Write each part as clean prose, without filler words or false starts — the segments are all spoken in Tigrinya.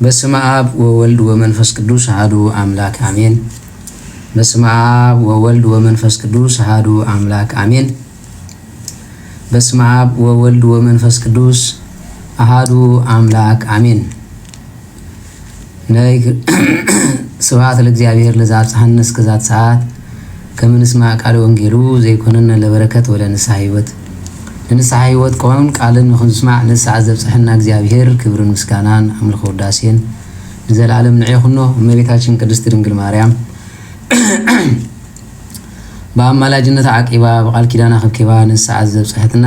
በስመ አብ ወወልድ ወመንፈስ ቅዱስ አሐዱ አምላክ አሜን። በስመ አብ ወወልድ ወመንፈስ ቅዱስ አሐዱ አምላክ አሜን። በስመ አብ ወወልድ ወመንፈስ ቅዱስ አሐዱ አምላክ አሜን። ናይ ስብሐት ለእግዚአብሔር ለዘአብጽሐነ እስከዛት ሰዓት ከምንስማዕ ቃለ ወንጌሉ ዘይኮነነ ለበረከት ወለንስሐ ሕይወት ለንስሐ ሕይወት ቆም ቃልን ንኽንስማዕ ንስዓት ዘብጽሐና እግዚአብሔር ክብርን ምስጋናን አምልኮ ውዳሴን ለዘላለም ንዕኹኖ እመቤታችን ቅድስት ድንግል ማርያም በአማላጅነት ዓቂባ በቃል ኪዳና ከብኬባ ንስዓት ዘብጽሐትና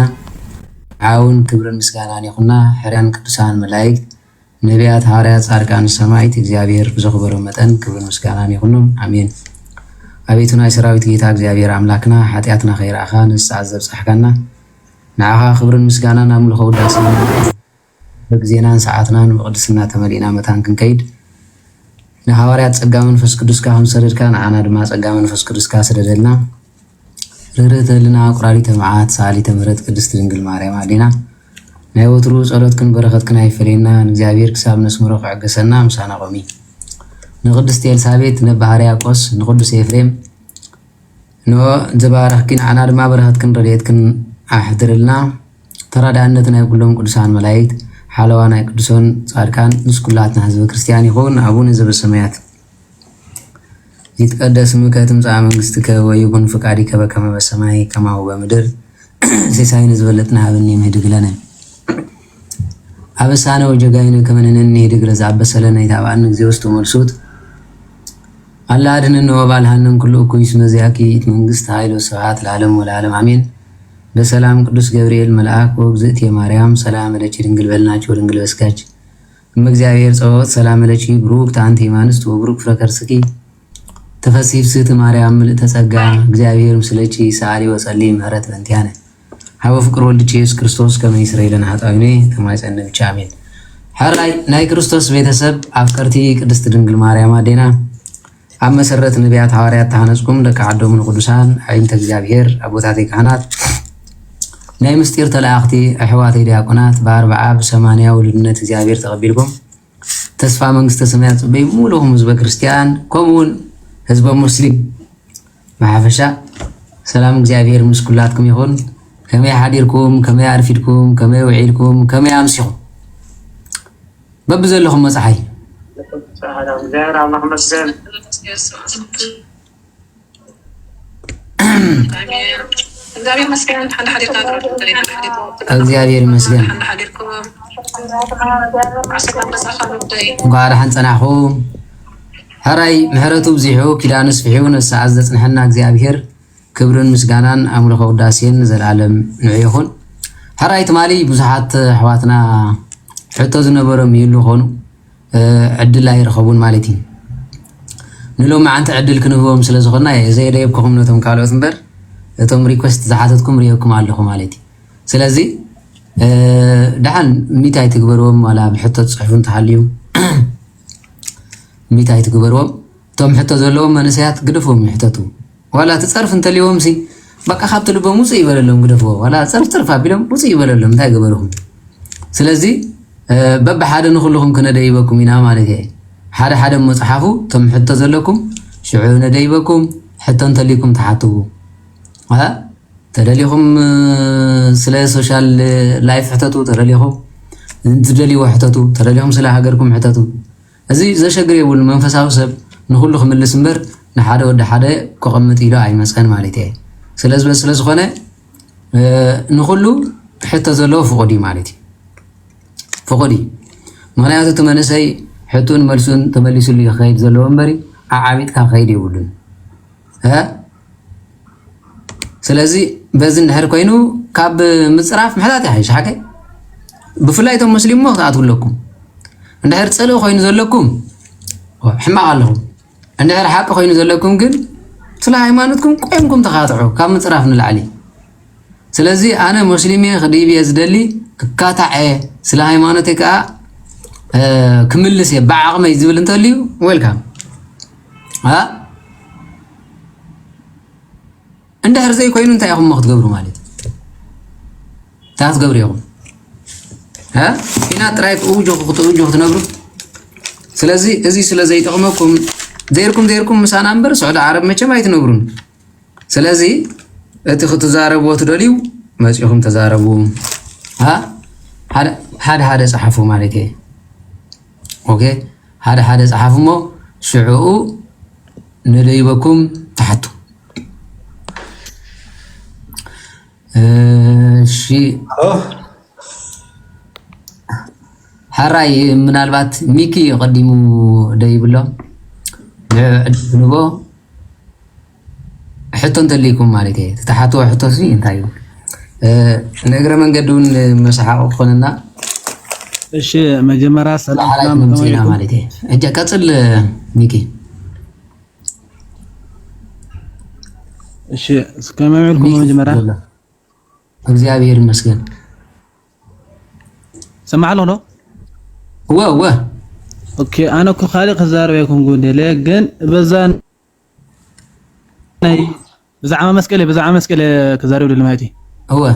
ዓውን ክብርን ምስጋናን ይኹና። ሕርያን ቅዱሳን መላእክት ነቢያት ሐዋርያት ጻድቃን ሰማዕት እግዚአብሔር ብዘኽበሮ መጠን ክብርን ምስጋናን ይኹኖም አሜን። አቤቱ ናይ ሰራዊት ጌታ እግዚአብሔር አምላክና ኃጢአትና ከይረአኻ ንስዓት ዘብጽሐካና ንዓኻ ክብርን ምስጋናን አምልኮ ውዳሴን በጊዜናን ሰዓትናን በቅድስና ተመሊእና መታን ክንከይድ ንሐዋርያት ጸጋ መንፈስ ቅዱስካ ከምሰደድካ ንዓና ድማ ጸጋ መንፈስ ቅዱስካ ስደደልና። ርህርህት ህልና ቁራሪተ መዓት ሰአሊተ ምሕረት ቅድስት ድንግል ማርያም አዴና ናይ ወትሩ ጸሎትክን በረኸትክን አይፈለየና ንእግዚአብሔር ክሳብ ነስምሮ ክዕገሰና ምሳና ቆሚ። ንቅድስት ኤልሳቤጥ ነባ ሕርያቆስ ንቅዱስ ኤፍሬም ዝበረኽኪን ዓና ድማ በረኸትክን ረድኤትክን አሕድርልና። ተራዳእነት ናይ ኩሎም ቅዱሳን መላእክት ሓለዋ ናይ ቅዱሳን ጻድቃን ምስ ኩላትና ህዝበ ክርስቲያን ይኹን። አቡነ ዘበሰማያት ይትቀደስ ስምከ ትምጻእ መንግሥትከ ወይኩን ፈቃድከ በከመ በሰማይ ከማሁ በምድር ሲሳይነ ዝበለጥና ሀበነ ይምህድግ ለነ አበሳነ ወጀጋይነ ከመ ንሕነኒ ንህድግ ለዘአበሰለነ ኢታብአነ እግዚኦ ውስተ መልሱት አላ አድኅነነ ወባልሐነ ኩሉ እኩይ እስመ ዚአከ ይእቲ መንግሥት ኃይል ወስብሐት ለዓለሙ ወለዓለሙ አሜን። በሰላም ቅዱስ ገብርኤል መልአክ ወእግዝእት የማርያም ሰላም ለኪ ድንግል በልናች ወድንግል በስጋች እመእግዚአብሔር ጸባኦት ሰላም ለኪ ብሩክት አንቲ እምአንስት ወብሩክ ፍሬ ከርሥኪ ተፈሥሒ ፍስሕት ማርያም ምልዕተ ጸጋ እግዚአብሔር ምስለኪ ሰአሊ ወጸልዪ ምህረት በእንቲአነ ሀበ ፍቅር ወልድኪ ኢየሱስ ክርስቶስ ከመ ይስረይ ለነ ኃጣውኢነ ተማጸነ ብቻ አሜን። ሐራይ ናይ ክርስቶስ ቤተሰብ አፍቀርቲ ቅድስት ድንግል ማርያም አዴና ኣብ መሰረት ነቢያት ሐዋርያት ተሃነጽኩም ደቂ ዓዶምን ቅዱሳን ዓይንተ እግዚአብሔር አቦታቴ ካህናት ናይ ምስጢር ተላእኽቲ ኣሕዋተይ ዲያቆናት በ40 ብ80 ውልድነት እግዚአብሔር ተቐቢልኩም ተስፋ መንግስተ ሰማያት ጽበይ ሙሉኹም ህዝበ ክርስቲያን ከምኡውን ህዝበ ሙስሊም ብሓፈሻ ሰላም እግዚአብሔር ምስ ኩላትኩም ይኹን። ከመይ ሓዲርኩም ከመይ ኣርፊድኩም ከመይ ውዒልኩም ከመይ ኣምሲኹም በብዘለኹም መፅሓይ እግዚአብሔር ይመስገን። እንኳን ደሓን ፀናሕኩም። ሕራይ ምሕረቱ ብዚሑ ኪዳኑ ስፊሑ ነሰዓት ዘፅንሐና እግዚአብሔር ክብርን ምስጋናን አምልኮ ውዳሴን ዘለዓለም ንዑ ይኹን። ሕራይ ትማሊ ብዙሓት ኣሕዋትና ሕቶ ዝነበሮም ይህሉ ኾኑ ዕድል ኣይረኸቡን ማለት እዩ። ንሎም መዓንቲ ዕድል ክንህቦም ስለ ዝኾንና ዘየደየብክኹም ነቶም ካልኦት እምበር እቶም ሪኩዌስት ዝሓተትኩም ርየብኩም ኣለኹ ማለት እዩ። ስለዚ ድሓን ሚታይ ትግበርዎም ዋላ ብሕቶ ፅሑፍ እንተሃልዩ ሚታይ ትግበርዎም። እቶም ሕቶ ዘለዎም መንእሰያት ግደፍዎም ይሕተቱ ዋላ ትፀርፍ እንተልይዎም ሲ በቃ ካብቲ ልቦም ውፅእ ይበለሎም ግደፍዎ ዋላ ፀርፍ ፀርፍ ኣቢሎም ውፅእ ይበለሎም እንታይ ገበርኹም። ስለዚ በብሓደ ንኩልኹም ክነደይበኩም ኢና ማለት እየ። ሓደ ሓደ መፅሓፉ እቶም ሕቶ ዘለኩም ሽዑ ነደይበኩም ሕቶ እንተልይኩም ተሓትዉ ተደሊኹም ስለ ሶሻል ላይፍ ሕተቱ ተደሊኹም እንትደልይዎ ሕተቱ ተደሊኹም ስለ ሃገርኩም ሕተቱ። እዚ ዘሸግር የብሉ መንፈሳዊ ሰብ ንኩሉ ክምልስ እምበር ንሓደ ወዲ ሓደ ክቕምጥ ኢሉ ኣይመፀን ማለት እየ። ስለ ዝኾነ ንኩሉ ሕቶ ዘለዎ ፍቑድ ማለት እዩ ፍቑድ። ምክንያቱ እቲ መንእሰይ ሕቱን መልሱን ተመሊሱሉ ይኸይድ ዘለዎ እምበሪ ዓዓቢጥካ ክኸይድ የብሉን። ስለዚ በዚ እንድሕር ኮይኑ ካብ ምፅራፍ ምሕታት ይሓይሽ ሓቀ ብፍላይ እቶም ሙስሊም ሞ ክትኣትውለኩም እንድሕር ፀልኢ ኮይኑ ዘለኩም ሕማቕ ኣለኹም እንድሕር ሓቂ ኮይኑ ዘለኩም ግን ስለ ሃይማኖትኩም ቆይምኩም ተኻትዑ ካብ ምፅራፍ ንላዕሊ ስለዚ ኣነ ሙስሊም ክዲብ ዝደሊ ክካታዐ ስለ ሃይማኖት ከዓ ክምልስ በዓቕመይ ዝብል እንተልዩ ዌልካም እንድሕር ዘይኮይኑ እንታይ ኢኹም ክትገብሩ ማለት እንታይ ክትገብሩ ኢኹም ኢና ጥራይ ክትውጅኹ ትነብሩ ስለዚ እዚ ስለ ዘይጠቕመኩም ዘይርኩም ምሳና እምበር ስዑድ ዓረብ መቸም ኣይትነብሩን ስለዚ እቲ ክትዛረብዎ ትደልዩ መፂኹም ተዛረቡ ሓደ ፀሓፉ ማለት እየ ኦኬ ሓደ ፀሓፉ እሞ ሽዑኡ ንደይበኩም ተሓቱ እሺ حراي من البات ميكي يقدموا دايبلو نبو حتى انت ليكم مالتي تحتوا حتى سي انتايو نقرا من قدون مسحاق خلنا ايش مجمرا سلام عليكم مالتي اجا قتل ميكي ايش كما يعلكم مجمرا እግዚአብሔር ይመስገን سمع له ነው وا اوكي انا كو خالق زاربيكم غوندي لكن بزان ناي بزعما مسكله كزاريو دلمايتي هو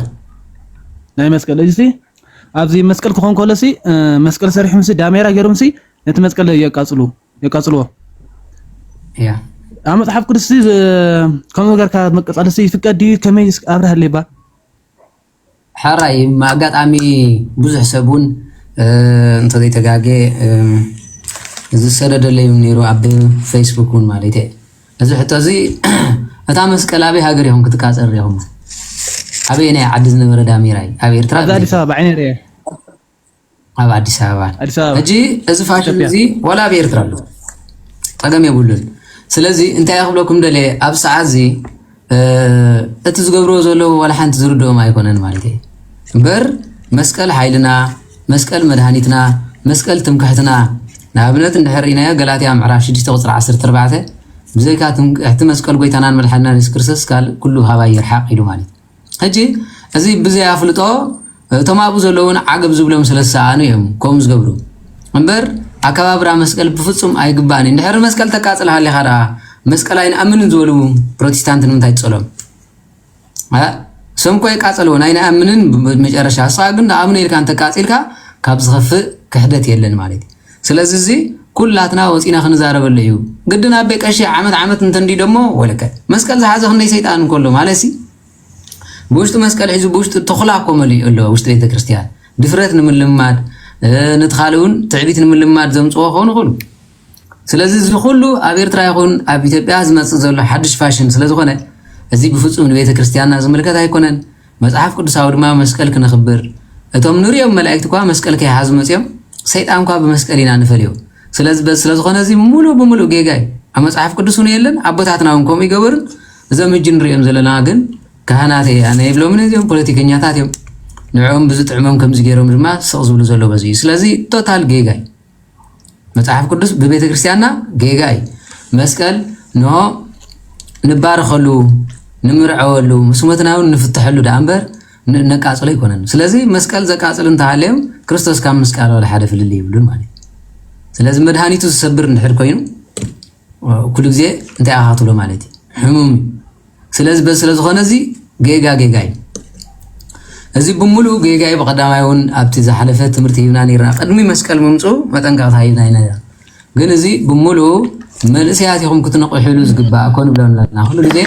ناي مسكله جسي ابزي مسكل كون كولسي مسكل سريحم سي داميرا غيرمسي نت مسكل يقاصلو يا اما صحاب كرسي كم غير كا مقصلسي فقدي كميس ابره ليبا حراي ما قاطامي بزح سبون انت دي تغاغي እዚ ሰደደለይ ነይሩ ኣብ ፌስቡክን ማለት እዩ እዚ ሕቶ እዚ እታ መስቀል ኣበይ ሃገር ይኹም ክትቃፀር ይኹም ኣበይ ናይ ዓዲ ዝነበረ ዳሜራይ ኣብ ኤርትራ ኣዲስ ኣበባ ዓይነ ርያ ኣብ ኣዲስ ኣበባ ሕጂ እዚ ፋሽን እዚ ወላ ኣብ ኤርትራ ኣሎ ጠገም የብሉን ስለዚ እንታይ ይኽብለኩም ደለ ኣብ ሰዓት እዚ እቲ ዝገብሮ ዘሎ ወላ ሓንቲ ዝርድኦም ኣይኮነን ማለት እዩ እምበር መስቀል ሓይልና መስቀል መድሃኒትና መስቀል ትምክሕትና ንኣብነት እንድሕሪና ገላትያ ምዕራፍ 6:14 ብዘይካ ትምክሕቲ መስቀል ጎይታናን መድሓኒትና ኢየሱስ ክርስቶስ ካል ኩሉ ሃባይ ይርሓቅ ኢሉ ማለት ሕጂ እዚ ብዘይ ኣፍልጦ ተማቡ ዘለውን ዓገብ ዝብሎም ስለሰኣኑ እዮም ከም ዝገብሩ እምበር ኣከባብራ መስቀል ብፍጹም ኣይግባን እንድሕር መስቀል ተቃጽል ሃሊኻ ዳ መስቀል ኣይንኣምንን ዝበሉ ፕሮቴስታንት ንምንታይ ይጸሎም ሰምኮ ይቃጸልዎ ኣይንኣምንን መጨረሻ ሳግን ኣምነ ኢልካ ተቃጺልካ ካብ ዝኸፍእ ክሕደት የለን ማለት ስለዚህ እዚ ኩላትና ወፂና ክንዛረበሉ እዩ ግድና በቀሽ ዓመት እንተንዲ ደሞ ወለከ መስቀል ዝሓዘ ክንደይ ሰይጣን እንከሎ ማለሲ ብውሽጡ መስቀል ሒዙ ብውሽጡ ተኽላ ኮመሊ ኣሎ ውሽጡ ቤተ ክርስቲያን ድፍረት ንምልማድ ንትኻሉን ትዕቢት ንምልማድ ዘምጽዎ ኾኑ ኹሉ ስለዚህ እዚ ሁሉ ኣብ ኤርትራ ይኹን ኣብ ኢትዮጵያ ዝመጽእ ዘሎ ሓድሽ ፋሽን ስለዝኾነ እዚ ብፍጹም ንቤተ ክርስቲያንና ዝምልከት ኣይኮነን መጽሓፍ ቅዱሳዊ ድማ መስቀል ክንኽብር እቶም ንሪኦም መላእክት ኳ መስቀል ከይሓዙ መጽኦም ሰይጣን ኳ በመስቀል ኢና ንፈልዮ ስለዚህ ስለዝኾነ እዚ ሙሉ በሙሉ ጌጋይ ኣብ መጽሓፍ ቅዱስ ነው የለን ኣቦታትና እንኮም ይገበር ዘምጅ ንሪኦም ዘለና ግን ካህናት ኣነ ይብሎም እዚኦም ፖለቲከኛታት እዮም ንዕኦም ብዙ ጥዕሞም ከም ዝገይሮም ድማ ስቕ ዝብሉ ዘሎ በዚ ስለዚህ ቶታል ጌጋይ መጽሐፍ ቅዱስ በቤተ ክርስቲያንና ጌጋይ መስቀል ኖ ንባረኸሉ ንምርዓወሉ መስመትናውን ንፍትሐሉ ዳንበር ነቃጽሎ ይኮነን ስለዚህ መስቀል ዘቃጽል እንተሃለዮም ክርስቶስ ካብ መስቀል ወላ ሓደ ፍልል ይብሉን ማለት ስለዚህ መድሃኒቱ ዝሰብር እንድሕር ኮይኑ ኩሉ ግዜ እንታይ ኣኻትሎ ማለት ሕሙም ስለዚህ ስለዝኾነ እዚ ጌጋይ እዚ ብሙሉ ጌጋይ በቀዳማይውን ኣብቲ ዝሓለፈ ትምህርቲ ይብና ነይርና ቀድሚ መስቀል ምምፁ መጠንቀቕታ ይብና ኢና ግን እዚ ብሙሉ መልእስያት ይኹም ክትነቕሕሉ ዝግባእ ኮን ብለና ኩሉ ግዜ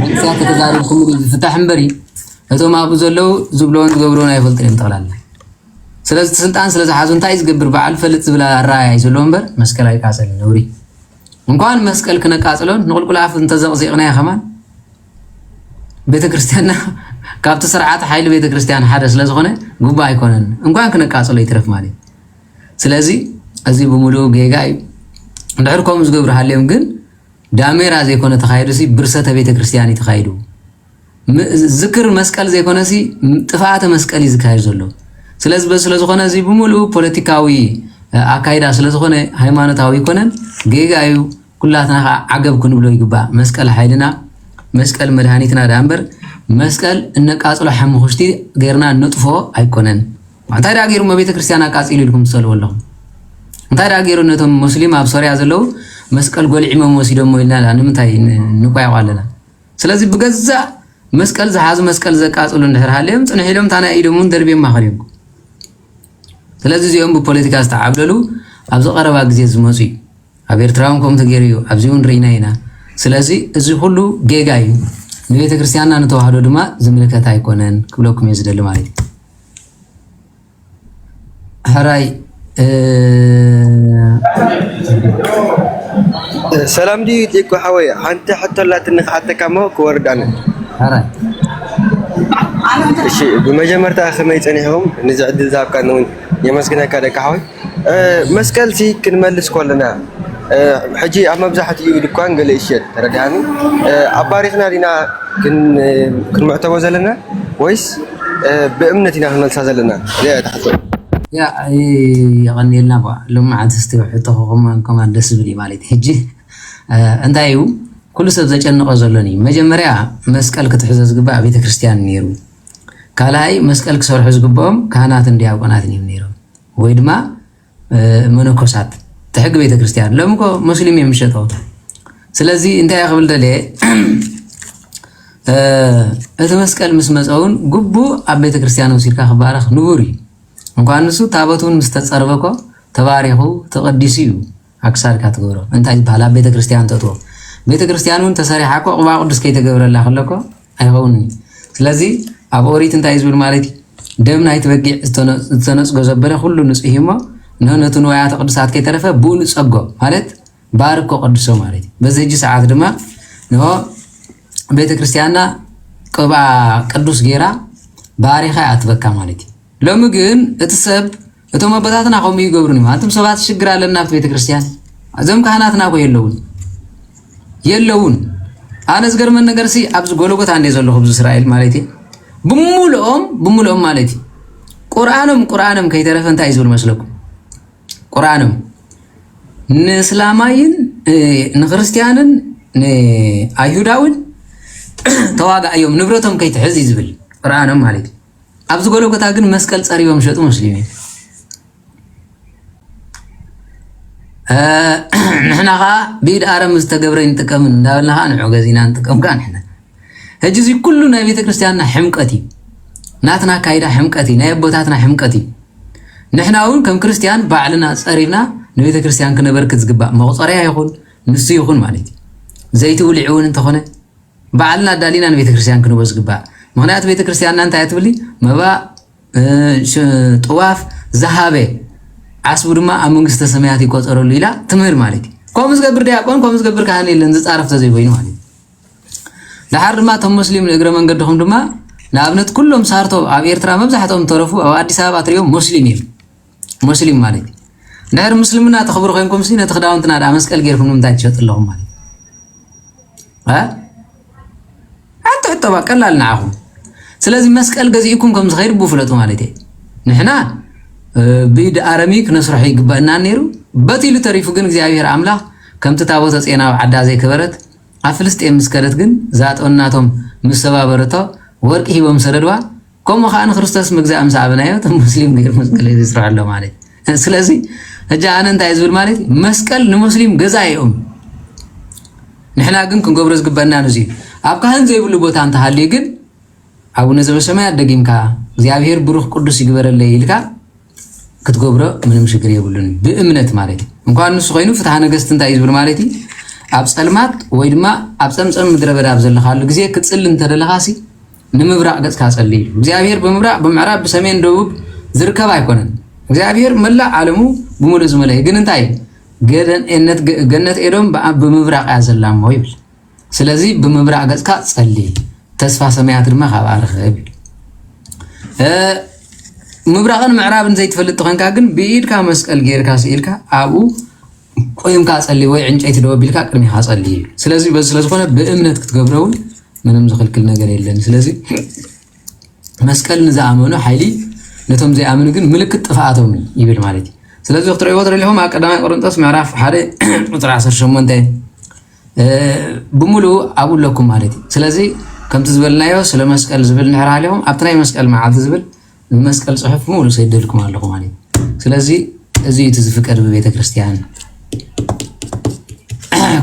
መልእስያት ተዛሪብኩም ዝፍታሕ እምበሪ እቶም ኣብኡ ዘለው ዝብሎን ዝገብሮን ኣይፈልጥን እዮም ጠቕላላ ስለዚህ ስልጣን ስለዝሓዙ እንታይ ዝገብር በዓል ፈልጥ ዝብላ ኣራኣይ ዘሎ እምበር መስቀል ኣይቃፀልን ነውሪ እንኳን መስቀል ክነቃፅሎን ንቁልቁል ኣፍ እንተዘቕዚቕና ይኸማን ቤተ ክርስቲያንና ካብቲ ስርዓት ሓይሊ ቤተ ክርስቲያን ሓደ ስለዝኾነ ጉባ ኣይኮነን እንኳን ክነቃፅሎ ይትረፍ ማለት ስለዚህ እዚ ብሙሉእ ጌጋ እዩ እንድሕር ከምኡ ዝገብሩ ሃልዮም ግን ዳሜራ ዘይኮነ ተኻይዱሲ ብርሰተ ቤተ ክርስቲያን ይተኻይዱ ዝክር መስቀል ዘይኮነሲ ጥፋኣተ መስቀል ይዝካየድ ዘሎ ስለዚህ ስለዝኾነ እዚ ብሙሉእ ፖለቲካዊ ኣካይዳ ስለዝኾነ ሃይማኖታዊ ይኮነን ጌጋ እዩ ኩላትና ዓገብ ክንብሎ ይግባእ መስቀል ሓይልና መስቀል መድሃኒትና ዳንበር መስቀል እነቃጽሎ ሓሙኽቲ ገርና ነጥፎ ኣይኮነን እንታይ ዳ ገይሩ ቤተ ክርስቲያን አቃጺሉ ኢልኩም ትሰልዎ ኣለኹም እንታይ ዳ ገይሩ ነቶም ሙስሊም ኣብ ሶርያ ዘለው መስቀል ጎልዒሞም ወሲዶም ኢልና ንምንታይ ንቋይቆ ኣለና ስለዚህ ብገዛ መስቀል ዝሓዙ መስቀል ዘቃጽሉ እንድሕር ሃልዮም ጽንሕ ኢሎም ታና ኢዶም ደርብዮም ማኸልዮም ስለዚህ እዚኦም ብፖለቲካ ዝተዓብለሉ ኣብ ዝቐረባ ግዜ ዝመፁ እዩ ኣብ ኤርትራውን ከምቲ ገይሩ እዩ ኣብዚ እውን ርኢና ኢና ስለዚህ እዚ ሁሉ ጌጋ እዩ ንቤተ ክርስቲያንና ንተዋህዶ ድማ ዝምልከት ኣይኮነን ክብለኩም እየ ዝደሊ ማለት እዩ ሕራይ ሰላም ዲ ጥቁ ሓወይ ሓንቲ ሕቶላትን ንኽሓተካ ሞ ክወርዳነ ሕራይ እሺ ብመጀመርታ ከመይ ፀኒሕኩም ነዚ ዕድል ዝሃብካ ነውን የመስግነካ ደካ ሓወይ መስቀል ሲ ክንመልስ ኮለና ሕጂ ኣብ መብዛሕትኡ ድኳን ገለ ይሸጥ ተረዳሃኒ ኣብ ባሪኽና ዲና ክንምዕተቦ ዘለና ወይስ ብእምነት ኢና ክንመልሳ ዘለና ተሓቶ ያ يغنيلنا بقى لما عاد استوحيتهم كمان ደስ ዝብል ማለት ሕጂ እንታይ እዩ ኩሉ ሰብ ዘጨንቆ ዘሎኒ መጀመርያ መስቀል ክትሕዘ ዝግባእ ቤተ ክርስቲያን ነይሩ ካልኣይ መስቀል ክሰርሑ ዝግባኦም ካህናትን ዲያቆናትን እዮም ነይሮም ወይ ድማ መነኮሳት ትሕግ ቤተ ክርስቲያን ለምኮ ሙስሊም የምሸጠው ስለዚህ እንታይ ያኽብል ደለ እቲ መስቀል ምስ መፀውን ጉቡ ኣብ ቤተ ክርስቲያን ወሲድካ ክባረኽ ንቡር እዩ እንኳን ንሱ ታቦቱን ምስተጸርበኮ ተባሪኹ ተቀዲሱ እዩ አክሳርካ ትገብሮ እንታይ ባላ ቤተ ክርስቲያን ተጥዎ ቤተ ክርስቲያኑን ተሰሪሓኮ ቅባ ቅዱስ ከይተገብረላ ከለኮ አይኸውን ስለዚህ ኣብ ኦሪት እንታይ ዝብል ማለት ደም ናይ ተበጊዕ ዝተነጽጎ ዘበለ ሁሉ ንጹህ እሞ ነነቱ ንዋያተ ቅዱሳት ከይተረፈ ቡን ጸጎ ማለት ባርኮ ቅዱሶ ማለት በዚህ ሰዓት ድማ ነው ቤተ ክርስቲያንና ቅባ ቅዱስ ጌራ ባሪኻ አትበካ ማለት ሎሚ ግን እቲ ሰብ እቶም አባታትና ቆም ይገብሩኒ ማለትም ሰባት ችግር አለና ቤተ ክርስቲያን አዘም ካህናትና ኮ የለውን አነ ዝገርመን ነገር ሲ አብዝ ጎልጎታ እንደ ዘሎ ህዝብ እስራኤል ማለት ብሙሉኦም ማለት ቁርአንም ከይተረፈ እንታይ ዝብል መስለኩም ቁርአንም ንእስላማይን ንክርስቲያንን ንአይሁዳውን ተዋጋእዮም ንብረቶም ከይትሕዝ ዝብል ቁርአንም ማለት ኣብዚ ጎልጎታ ግን መስቀል ጸሪቦም ሸጡ ሙስሊሚን ንሕናኻ ቢድ አረም ዝተገብረ ንጥቀም እንዳበልናኻ ንዑ ገዚና ንጥቀምካ ንሕና ሕጂ እዚ ኩሉ ናይ ቤተ ክርስቲያንና ሕምቀት እዩ ናትና ካይዳ ሕምቀት እዩ ናይ ኣቦታትና ሕምቀት እዩ ንሕና እውን ከም ክርስቲያን ባዕልና ጸሪብና ንቤተ ክርስቲያን ክነበርክት ዝግባእ መቁፀርያ ይኹን ንሱ ይኹን ማለት እዩ ዘይቲ ውልዕ እውን እንተኾነ ባዕልና ዳሊና ንቤተ ክርስቲያን ክንቦ ዝግባእ ምክንያቱ ቤተ ክርስቲያንና እንታይ ትብሊ መባ ጥዋፍ ዘሃበ ዓስቡ ድማ ኣብ መንግስተ ሰማያት ይቆፀረሉ ኢላ ትምህር ማለት እዩ ከምኡ ዝገብር ዲያቆን ከምኡ ዝገብር ካህን የለን ዝፃረፍ ተዘይኮይኑ ማለት እዩ ድሓር ድማ እቶም ሙስሊም ንእግረ መንገድኹም ድማ ንኣብነት ኩሎም ሳርቶ ኣብ ኤርትራ መብዛሕትኦም ተረፉ ኣብ ኣዲስ ኣበባ ትሪኦም ሙስሊም እዮም ሙስሊም ማለት እዩ ድሕሪ ሙስሊምና ተኽብሩ ኮይንኩም ሲ ነቲ ክዳውንትና ዳ መስቀል ጌርኩም ንምንታይ ትሸጥ ኣለኹም ማለት እዩ አንተ ሕቶባ ቀላል ንዓኹም ስለዚህ መስቀል ገዚእኩም ከም ዝኸይድ ብፍለጡ ማለት እዩ ንሕና ቢድ አረሚክ ነስራሕ ይግባእና ነይሩ በቲሉ ተሪፉ ግን እግዚአብሔር አምላክ ከምቲ ታቦተ ጽና ዓዳ ዘይከበረት ኣብ ፍልስጤም ምስከረት ግን ዛጦናቶም ምሰባበረቶ ወርቂ ሂቦም ሰደድዋ ከምኡ ከዓ ንክርስቶስ ምግዛእ ምሳብናዮ ሙስሊም ነይሩ መስቀል ይስራሕ ኣሎ ማለት ስለዚህ እጃ ኣነ እንታይ ዝብል ማለት መስቀል ንሙስሊም ገዛ እዮም ንሕና ግን ክንገብሮ ዝግባእና ነዚ ኣብ ካህን ዘይብሉ ቦታ እንተሃልዩ ግን አቡነ ዘበሰማያት ደጊምካ እግዚአብሔር ብሩኽ ቅዱስ ይግበረለይ ኢልካ ክትገብሮ ምንም ችግር የብሉን ብእምነት ማለት እንኳን ንሱ ኮይኑ ፍትሐ ነገስት እንታይ ዝብል ማለት ኣብ ጸልማት ወይ ድማ ኣብ ጸምጸም ምድረ በዳ ዘለኻሉ ግዜ ክትጽል እንተደለኻሲ ንምብራቅ ገጽካ ጸልይ ኢሉ እግዚአብሔር ብምብራቅ ብምዕራብ ብሰሜን ደቡብ ዝርከብ ኣይኮነን እግዚአብሔር መላ ዓለሙ ብሙሉ ዝመለየ ግን እንታይ ገነት ኤዶም ብምብራቅ ያዘላሞ ይብል ስለዚህ ብምብራቅ ገጽካ ጸልይ ተስፋ ሰማያት ድማ ካብ ኣረኸብ ምብራቅን ምዕራብን ዘይትፈልጥ ኮንካ ግን ብኢድካ መስቀል ጌርካ ስኢልካ ኣብኡ ቆይምካ ጸልይ ወይ ዕንጨይቲ ደወቢልካ ቅድሚኻ ጸልይ ስለዚህ በዚ ስለዝኾነ ብእምነት ክትገብረውን ምንም ዝኽልክል ነገር የለን ስለዚህ መስቀል ንዝኣመኑ ሓይሊ ነቶም ዘይኣምኑ ግን ምልክት ጥፋኣቶም ይብል ማለት እዩ ስለዚህ ክትሪእዎ ትሪኢኹም ኣብ ቀዳማይ ቆሮንጦስ ምዕራፍ 1 ቁጥሪ 18 بملو أقول لكم مالتي سلازي كم تزبلنايو سلا مسكال زبل نحر عليهم أبتناي مسكال مع تزبل المسكال صحف مولو سيدلكم عليكم مالتي سلازي زي تزفكر ببيت كريستيان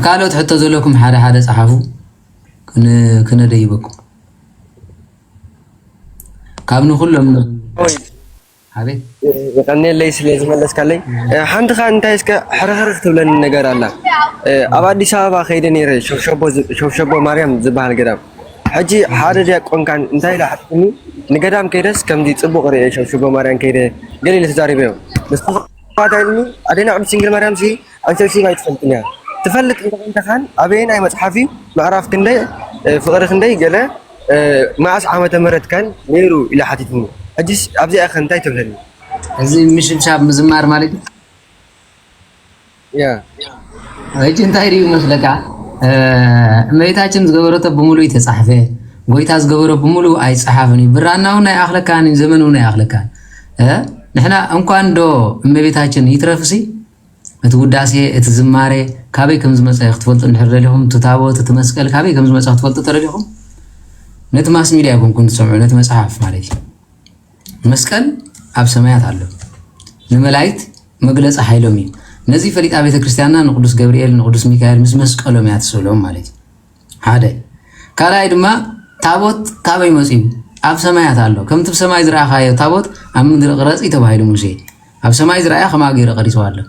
قالوا تحطوا زلكم حدا صحافو كنا ديبكم كابنو كلهم حبيب يقني ليس لازم لس كلي حمد خان انت اسك حرخرخ تبلن ነገር አለ አብ አዲስ አበባ ከይደን ይረ ሾብሾቦ ማርያም ዝባል ገዳም ሕጂ ሓደ ዲያቆን ካን እንታይ ላሕጥኒ ንገዳም ከይደስ ከምዚ ጽቡቕ ርእ ሾብሾቦ ማርያም ከይደ ገሊለ ተዛሪበዮ ንስፋታይኒ አደና ቅድስት ድንግል ማርያም ሲ አንተሲ ማይትፈልጥኛ ትፈልጥ እንተ ካን አበይን አይ መጽሐፊ ምዕራፍ ክንደይ ፍቅሪ ክንደይ ገለ ማስ ዓመተ ምህረት ካን ነይሩ ኢላ ሓቲትኒ أجلس أبدأ أخن تاي تبلني. زي مش مشاب مزمار مالك. يا. هيك أنت هيري مثلك ما يتحجم زجبرة بمولو يتصحفه. قويت هاز زجبرة بمولو أي صحافني. برانا هنا أخلك كان زمن هنا أخلك كان. نحنا أمكان دو ما يتحجم يترفسي. توداسي تزمارة كابي كم زمان سيختفلت نحر لهم تتابو تتمسكل كابي كم زمان سيختفلت ترى لهم. نتماس ميلي أكون كنت سمعوا نتمسحف مالك. مسكن أب سمايات علو نملايت مجلس أحيلومي نزي فريق أبي كريستيانا نقدس جبريل نقدس ميكائيل مسكالو ميات سولهم عليه هذا كلا إدما تابوت كابي مسيب أب سمايات علو كم تب سماي زرع خايو تابوت أم در غرس إتباهيلو موسى أب سماي زرع خما غير غريس والله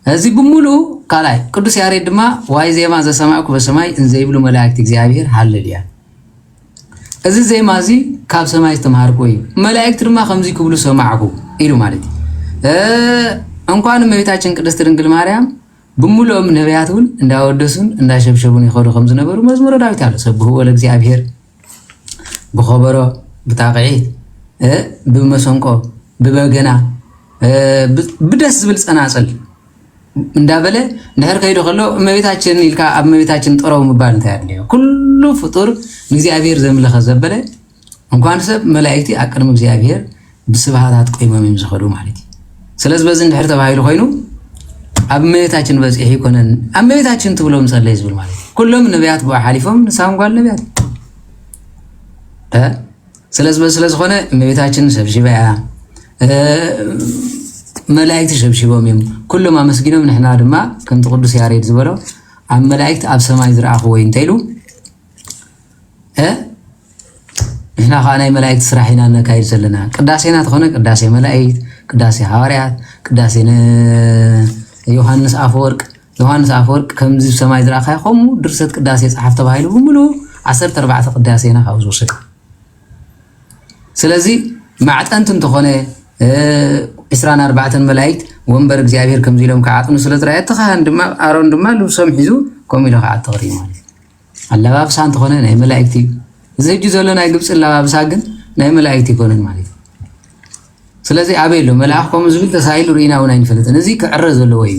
هذي بمولو كلا قدس ياري إدما واي زي ما ز سماعك بسماي إن زي بلو ملاك تجزيابير حل ليا أزي زي مازي كاب سماي استمهار كوي ملاك ما خمسي كبلو سماعكو إيرو مالتي أنكوان مبيتاچن قدست ድንግል ማርያም بمولو من نبياتون እንዳ ወደሱን እንዳ ሸብሸቡን ይخدو خمس ነበሩ መዝሙረ ዳዊት አለ ሰብሑ ለእግዚአብሔር በخبሮ በታቂት በመሰንቆ በበገና በደስ ዝብል ጸናጽል እንዳበለ ነህር ከይዶ ከሎ እመቤታችን ይልካ ኣብ እመቤታችን ጥራው ምባል እንታይ አለ ኩሉ ፍጡር እግዚአብሔር ዘምለኸ ዘበለ እንኳን ሰብ መላእክቲ አቀርም እግዚአብሔር ብስብሃታት ቆይሞም ይምዝኸዱ ማለት እዩ ስለዚህ በዚህ እንድሕር ተባሂሉ ኮይኑ ኣብ እመቤታችን በጽሕ ይኮነን ኣብ እመቤታችን ትብሎም ጸለይ ዝብል ማለት እዩ ኩሎም ነቢያት ብሓሊፎም ንሳም ጓል ነቢያት ስለዚህ ስለዝኾነ እመቤታችን ሰብሽበያ ملايكة شبشبهم يوم كل ما مسكينهم نحن ما كنت قدس ياريد زبرو عن ملايكة أب سماء زرع خوين تيلو نحن خانة ملايكة سرحينا نكايد سلنا قداسينا تخونا قداسي ملايكة قداسي حواريات قداسي يوحنس أفورك كم زي سماء زرع خاي خمو درست قداسي صحف تبايلو بملو 14 قداسينا خوز وصل سلازي معت أنتم تخونا 24 ملايكة ومبر እግዚአብሔር ከም ዝሎም ከዓጥኑ ስለዝራእየ ተኻን ድማ አሮን ድማ ልብሶም ሒዙ ኮሚሎ ከዓጥ ተቕሪቡ ማለት አለባብሳ እንትኾነ ናይ መላእክቲ ዘጅ ዘሎ ናይ ግብጽ አለባብሳ ግን ናይ መላእክቲ ይኮነን ማለት ስለዚ አበይሎ መላእክቶም ዝብል ተሳይሉ ሪና ወና ይፈልጥን እዚ ከዕረ ዘሎ ወይ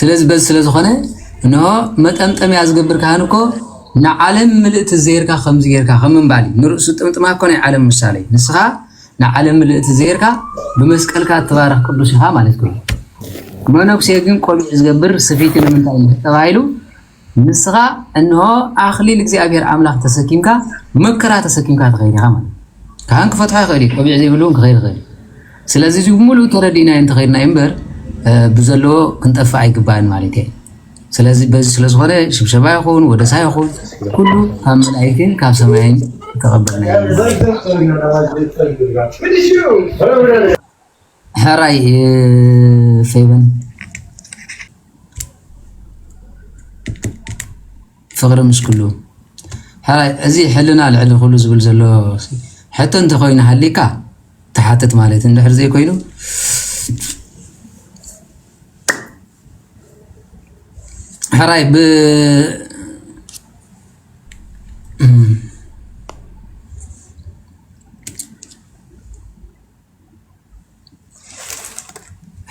ስለዚ በዝ ስለዝኾነ ነው መጠምጠም ያዝገብር ካህንኮ ንዓለም ምልእት ዘይርካ ከም ዝጌርካ ከም ባሊ ንርእሱ ጥምጥማ ኮነ ዓለም ምሳሌ ንስኻ نعلم الاتزيركا بمسكلك تبارك قدوسها مالتكم منوكس يجن قول يزغبر سفيت من تبايلو نسخا انه اخلي لእግዚአብሔር አምላክ ተሰኪምካ መከራ ተሰኪምካ ተኸይሪኻ ማለት ካን ክፈትሐ ይኸሪ ቆቢዕ ዘይብሉን ክኸይር ስለዚህ እዚ ሙሉ ተረዲና እንተ ኸይርና እምበር ብዘሎ ክንጠፋ አይግባን ማለት እዩ ስለዚህ በዚህ ስለዝኾነ ሽብሸባ ይኹን ወደ ሳይ ይኹን ኩሉ ካብ መላእክትን ካብ ሰማይን تقبلنا هراي فيبن فقر مش كله هراي ازي حلنا العلم كله زبل زلو حتى انت خوينا حليكا تحتت مالت اندحر زي كوينو هراي ب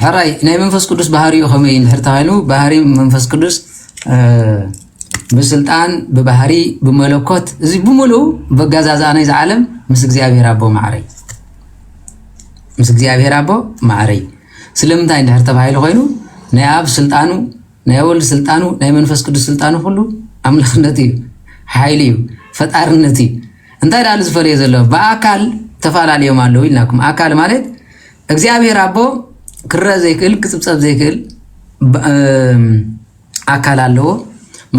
هراي ناي منفس قدس بحريو خمي اندحر تايلو بحري منفس قدس بسلطان ببحري بملكوت زي بملو بغازازاني زعلم مس እግዚአብሔር አቦ ማዕረይ مس እግዚአብሔር አቦ ማዕረይ ስለምንታይ اندحر تبايلو ኮይኑ ናይ አብ ስልጣኑ ናይ ወልድ ስልጣኑ ናይ መንፈስ ቅዱስ ስልጣኑ ሁሉ አምላክነት እዩ ሓይሊ እዩ ፈጣርነት እዩ እንታይ ዳል ዝፈልየ ዘሎ በአካል ተፈላለዮም አለው ኢልናኩም አካል ማለት እግዚአብሔር አቦ ክረአ ዘይክእል ክጽብጸብ ዘይክእል አካል አለው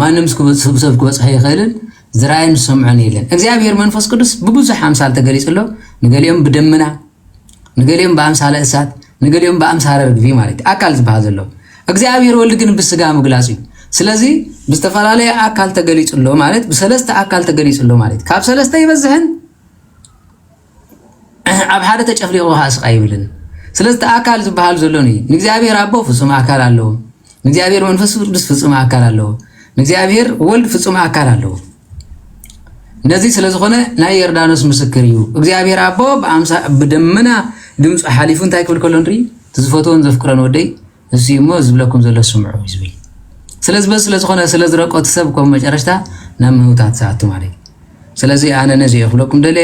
ማንም ሰብ ክበጽሕ ይኽእልን ዝራእይን ሰምዖን የለን እግዚአብሔር መንፈስ ቅዱስ ብብዙሕ አምሳል ተገሊጽሎ ንገሊኦም ብደመና ንገሊኦም በአምሳለ እሳት ንገሊኦም በአምሳለ ርግቢ ማለት አካል ዝበሃል ዘሎ እግዚአብሔር ወልድ ግን ብስጋ ምግላጽ እዩ ስለዚህ ብዝተፈላለየ አካል ተገሊጽሎ ማለት ብሰለስተ አካል ተገሊጽሎ ማለት ካብ ሰለስተ ይበዝሕን ኣብ ሓደ ተጨፍሊቑ ሃስቃ ይብልን ሰለስተ አካል ዝበሃል ዘሎኒ ንእግዚአብሔር አቦ ፍጹም አካል አለው ንእግዚአብሔር መንፈስ ቅዱስ ፍጹም አካል አለው ንእግዚአብሔር ወልድ ፍጹም አካል አለው ነዚህ ስለዝኾነ ናይ ዮርዳኖስ ምስክር እዩ እግዚአብሔር አቦ ብደመና ድምፁ ሓሊፉ እንታይ ክብል ከሎ ንርኢ ትዝፈትዎን ዘፍቅረን ወደይ እሱ እሞ ዝብለኩም ዘሎ ስምዑ ይዝብል ስለዝኾነ ስለዝረቆት ሰብ ከም መጨረሽታ ናብ ምህውታት ሰዓቱ ማለት ስለዚህ አነ ነዚ ይኽለኩም ደለ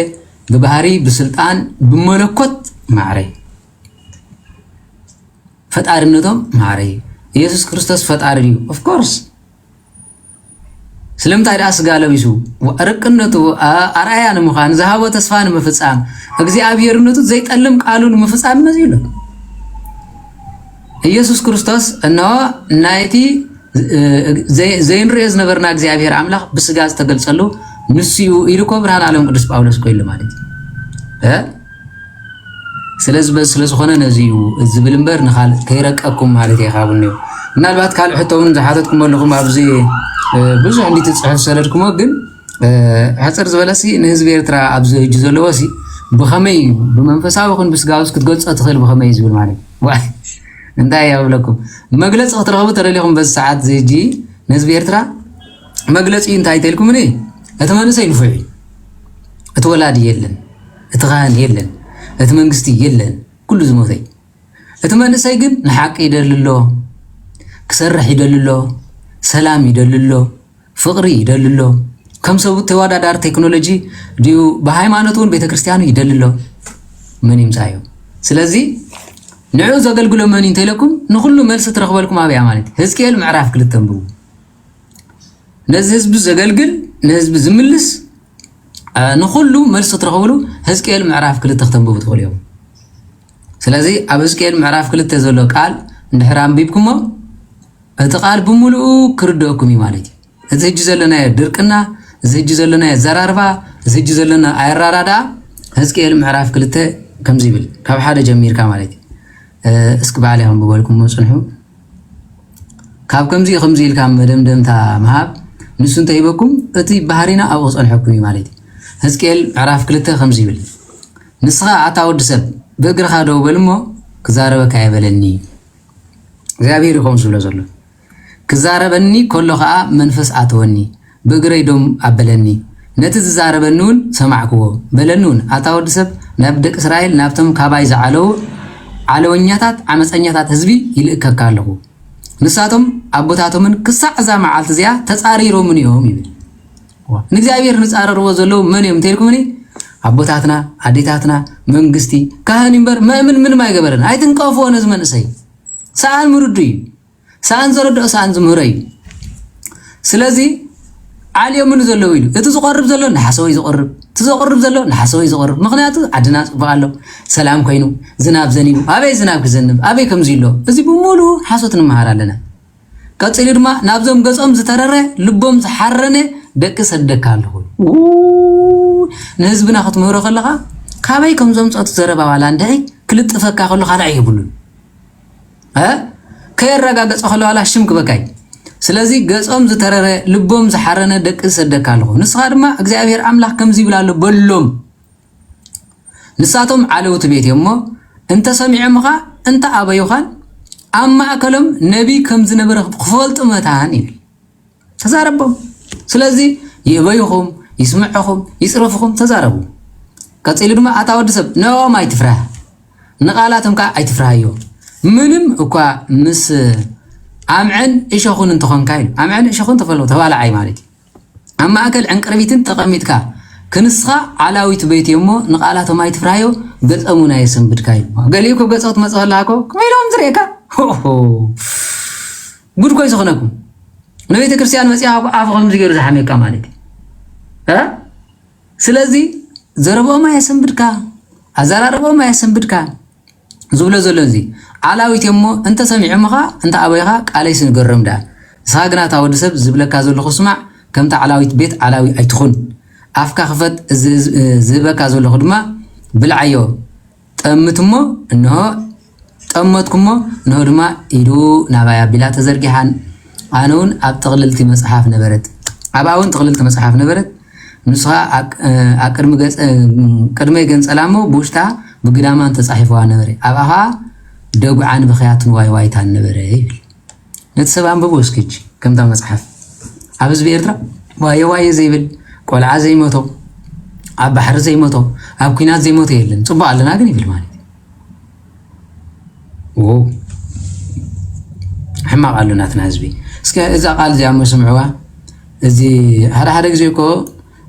ብባህሪ ብስልጣን ብመለኮት ማዕረ ፈጣሪነቶም ማዕረ ኢየሱስ ክርስቶስ ፈጣሪ እዩ ኦፍ ኮርስ ስለምታይ ዳስ ስጋ ለቢሱ ርቅነቱ አርአያ ንምዃን ዝሃቦ ተስፋ ንምፍጻም እግዚአብሔርነቱ ዘይጠልም ቃሉን ንምፍጻም መዚሉ ኢየሱስ ክርስቶስ እነሆ ናይቲ ዘይንርዮ ዝነበርና እግዚአብሔር አምላኽ ብስጋ ዝተገልጸሉ ንሱ ኢልኮ ብርሃን ዓለም ቅዱስ ጳውሎስ ኮይሉ ማለት ስለዝኾነ ነዚዩ ዝብል እምበር ንኻል ከይረቀኩም ማለት ይኻብን እዩ ምናልባት ካልእ ሕቶውን ዝሓተትኩም ኣለኹም ኣብዚ ብዙሕ እንዲት ጽሑፍ ሰለድኩሞ ግን ሓፅር ዝበለሲ ንህዝቢ ኤርትራ ኣብዚ ሕጂ ዘለዎሲ ብኸመይ ብመንፈሳዊ ኹን ብስጋውስ ክትገልጾ ትኽእል ብኸመይ ዝብል ማለት ዋይ እንታይ ያብለኩም መግለፂ ክትረኽቡ ተደሊኹም በዚ ሰዓት ሕጂ ንህዝቢ ኤርትራ መግለፂ እንታይ ተልኩም እኔ እቲ መንእሰይ ንፉዕ እቲ ወላዲ የለን እቲ ኻህን የለን እቲ መንግስቲ የለን ኩሉ ዝሞተይ እቲ መንእሰይ ግን ንሓቂ ይደልሎ ክሰርሕ ይደልሎ ሰላም ይደልሎ ፍቅሪ ይደልሎ ከም ሰው ተወዳዳሪ ቴክኖሎጂ ዲዩ በሃይማኖቱን ቤተክርስቲያኑ ይደልሎ ምን ይምሳዩ ስለዚህ ንዑ ዘገልግሎ ምን እንተለኩም ንኹሉ መልስ ትረኽበልኩም አብያ ማለት ሕዝቅኤል ምዕራፍ 2 ተንብቡ ነዚ ህዝብ ዘገልግል ንህዝብ ዝምልስ ንኹሉ መልስ ትረኽበሉ ሕዝቅኤል ምዕራፍ 2 ተንብቡ ትፈልዮም ስለዚህ ኣብ ሕዝቅኤል ምዕራፍ 2 ዘሎ ቃል እንድሕር አንቢብኩሞ እቲ ቃል ብምሉኡ ክርድአኩም ማለት እዩ እዚ ሕጂ ዘለና ድርቅና እዚ ሕጂ ዘለና ዘራርባ እዚ ሕጂ ዘለና ኣይራራዳ ሕዝቅኤል ምዕራፍ 2 ከምዚ ይብል ካብ ሓደ ጀሚርካ ማለት እዩ እስኪ ባዕልኹም ብበልኩም ጽንሑ ካብ ከምዚ ኢልካ መደምደምታ መሃብ ንሱ እንታይ ይበኩም እቲ ባህሪና ኣብኡ ጸንሐኩም ማለት እዩ ሕዝቅኤል ምዕራፍ 2 ከምዚ ይብል ንስኻ ኣታወዲ ሰብ ብእግርኻ ደው በልሞ ክዛረበካ አይበለኒ እግዚአብሔር ይኹም ዝብሎ ዘሎ ክዛረበኒ ከሎ ከዓ መንፈስ ኣተወኒ ብእግረይ ዶም ኣበለኒ ነቲ ዝዛረበኒውን ሰማዕክዎ በለኒውን ኣታወዲ ሰብ ናብ ደቂ እስራኤል ናብቶም ካባይ ዝዓለው ዓለወኛታት ዓመፀኛታት ህዝቢ ይልእከካ ኣለኹ ንሳቶም ኣቦታቶምን ክሳዕ እዛ መዓልቲ እዚኣ ተጻሪሮምን እዮም ይብል ንእግዚአብሔር ንጻረርዎ ዘለው መን እዮም ተልኩምኒ ኣቦታትና ኣዴታትና መንግስቲ ካህን እምበር መእምን ምንም ኣይገበረን ኣይትንቀፍዎ ነዚ መንእሰይ ሰኣን ምርዱ እዩ ሰኣን ዘረድኦ ሰኣን ዝምህሮ እዩ ስለዚ ዓልዮምን ዘለው ኢሉ እቲ ዝቆርብ ዘሎ ንሓሰወይ ዝቆርብ እቲ ዝቆርብ ዘሎ ንሓሰወይ ዝቆርብ ምክንያቱ ዓድና ጽቡቕ ኣሎ ሰላም ኮይኑ ዝናብ ዘኒቡ ኣበይ ዝናብ ክዘንብ ኣበይ ከምዚ ኢሎ እዚ ብሙሉ ሓሶት ንምሃር ኣለና ቀፂሉ ድማ ናብዞም ገጾም ዝተረረ ልቦም ዝሓረነ ደቂ ሰደካ ኣለኹ ንህዝብና ክትምህሮ ከለኻ ካበይ ከምዞም ጾት ዘረባ ዋላ እንደይ ክልጥፈካ ከሎ ካልኣይ ይብሉን ከየረጋገጸ ከሎ ዋላ ሽም ክበካይ ስለዚህ ገጾም ዝተረረ ልቦም ዝሓረነ ደቂ ሰደካ ኣለኹ ንስኻ ድማ እግዚአብሔር አምላክ ከምዚ ይብላሎ በሎም ንሳቶም ዓለውት ቤት እሞ እንተ ሰሚዖምኻ እንተ ኣበዩኻን ኣብ ማእከሎም ነቢ ከም ዝነበረ ክፈልጡ መታን ይብል ተዛረቦም ስለዚህ ይበዩኹም ይስምዑኹም ይጽረፉኹም ተዛረቡ ቀፂሉ ድማ ኣታወዲ ሰብ ነኦም ኣይትፍራህ ንቃላቶም ከዓ ኣይትፍራህዮ ምንም እኳ ምስ ኣምዕን እሸኹን እንትኾንካ ኢሉ ኣምዕን እሸኹን ተፈልዎ ተባልዓይ ማለት እዩ ኣብ ማእከል ዕንቅርቢትን ተቐሚጥካ ክንስኻ ዓላዊት ቤት እሞ ንቃላቶም ኣይትፍራህዮ ገጾሙን ኣይሰንብድካ ኢሉ ገሊኡ ገጾት መጽኸላኮ ከመይሎም ዝርኤካ ጉድ ኮይስ ኾነኩም ንቤተ ክርስቲያን መጽያ አፍኹም ዝገሩ ዝሐመካ ማለት ስለዚህ ዘረቦማ ያሰንብድካ አዛራረቦማ ያሰንብድካ ዝብሎ ዘሎ እዚ ዓላዊት እሞ እንተ ሰሚዕምኻ እንተ አበይኻ ቃለይ ስንገረምዳ ሳግና ታወዲ ሰብ ዝብለካ ዘሎ ኹስማዕ ከምታ ዓላዊት ቤት ዓላዊ ኣይትኹን አፍካ ክፈት ዝበካ ዘሎ ድማ ብልዓዮ ጠምትሞ እንሆ ጠመትኩሞ እንሆ ድማ ኢዱ ናባያ ቢላ ተዘርጊሓን ኣነውን ኣብ ጥቕልልቲ መጽሓፍ ነበረት ኣባውን ጥቕልልቲ መጽሓፍ ነበረት ንስኻ ቅድመ ገንጸላሞ ብውሽጣ ብግዳማን ተጻሒፍዋ ነበረ ኣባኻ ደጉዓን ብኽያትን ዋይዋይታን ነበረ ይብል ነቲ ሰብ አንብቦ እስኪች ከምታ መጽሓፍ ኣብ ህዝቢ ኤርትራ ዋየ ዘይብል ቆልዓ ዘይሞቶ ኣብ ባሕሪ ዘይሞቶ ኣብ ኩናት ዘይሞቶ የለን ጽቡቕ ኣለና ግን ይብል ማለት ሕማቕ ኣሎ ናትና ህዝቢ እስከ እዛ ቃል እዚኣ መስምዑዋ እዚ ሓደ ግዜ እኮ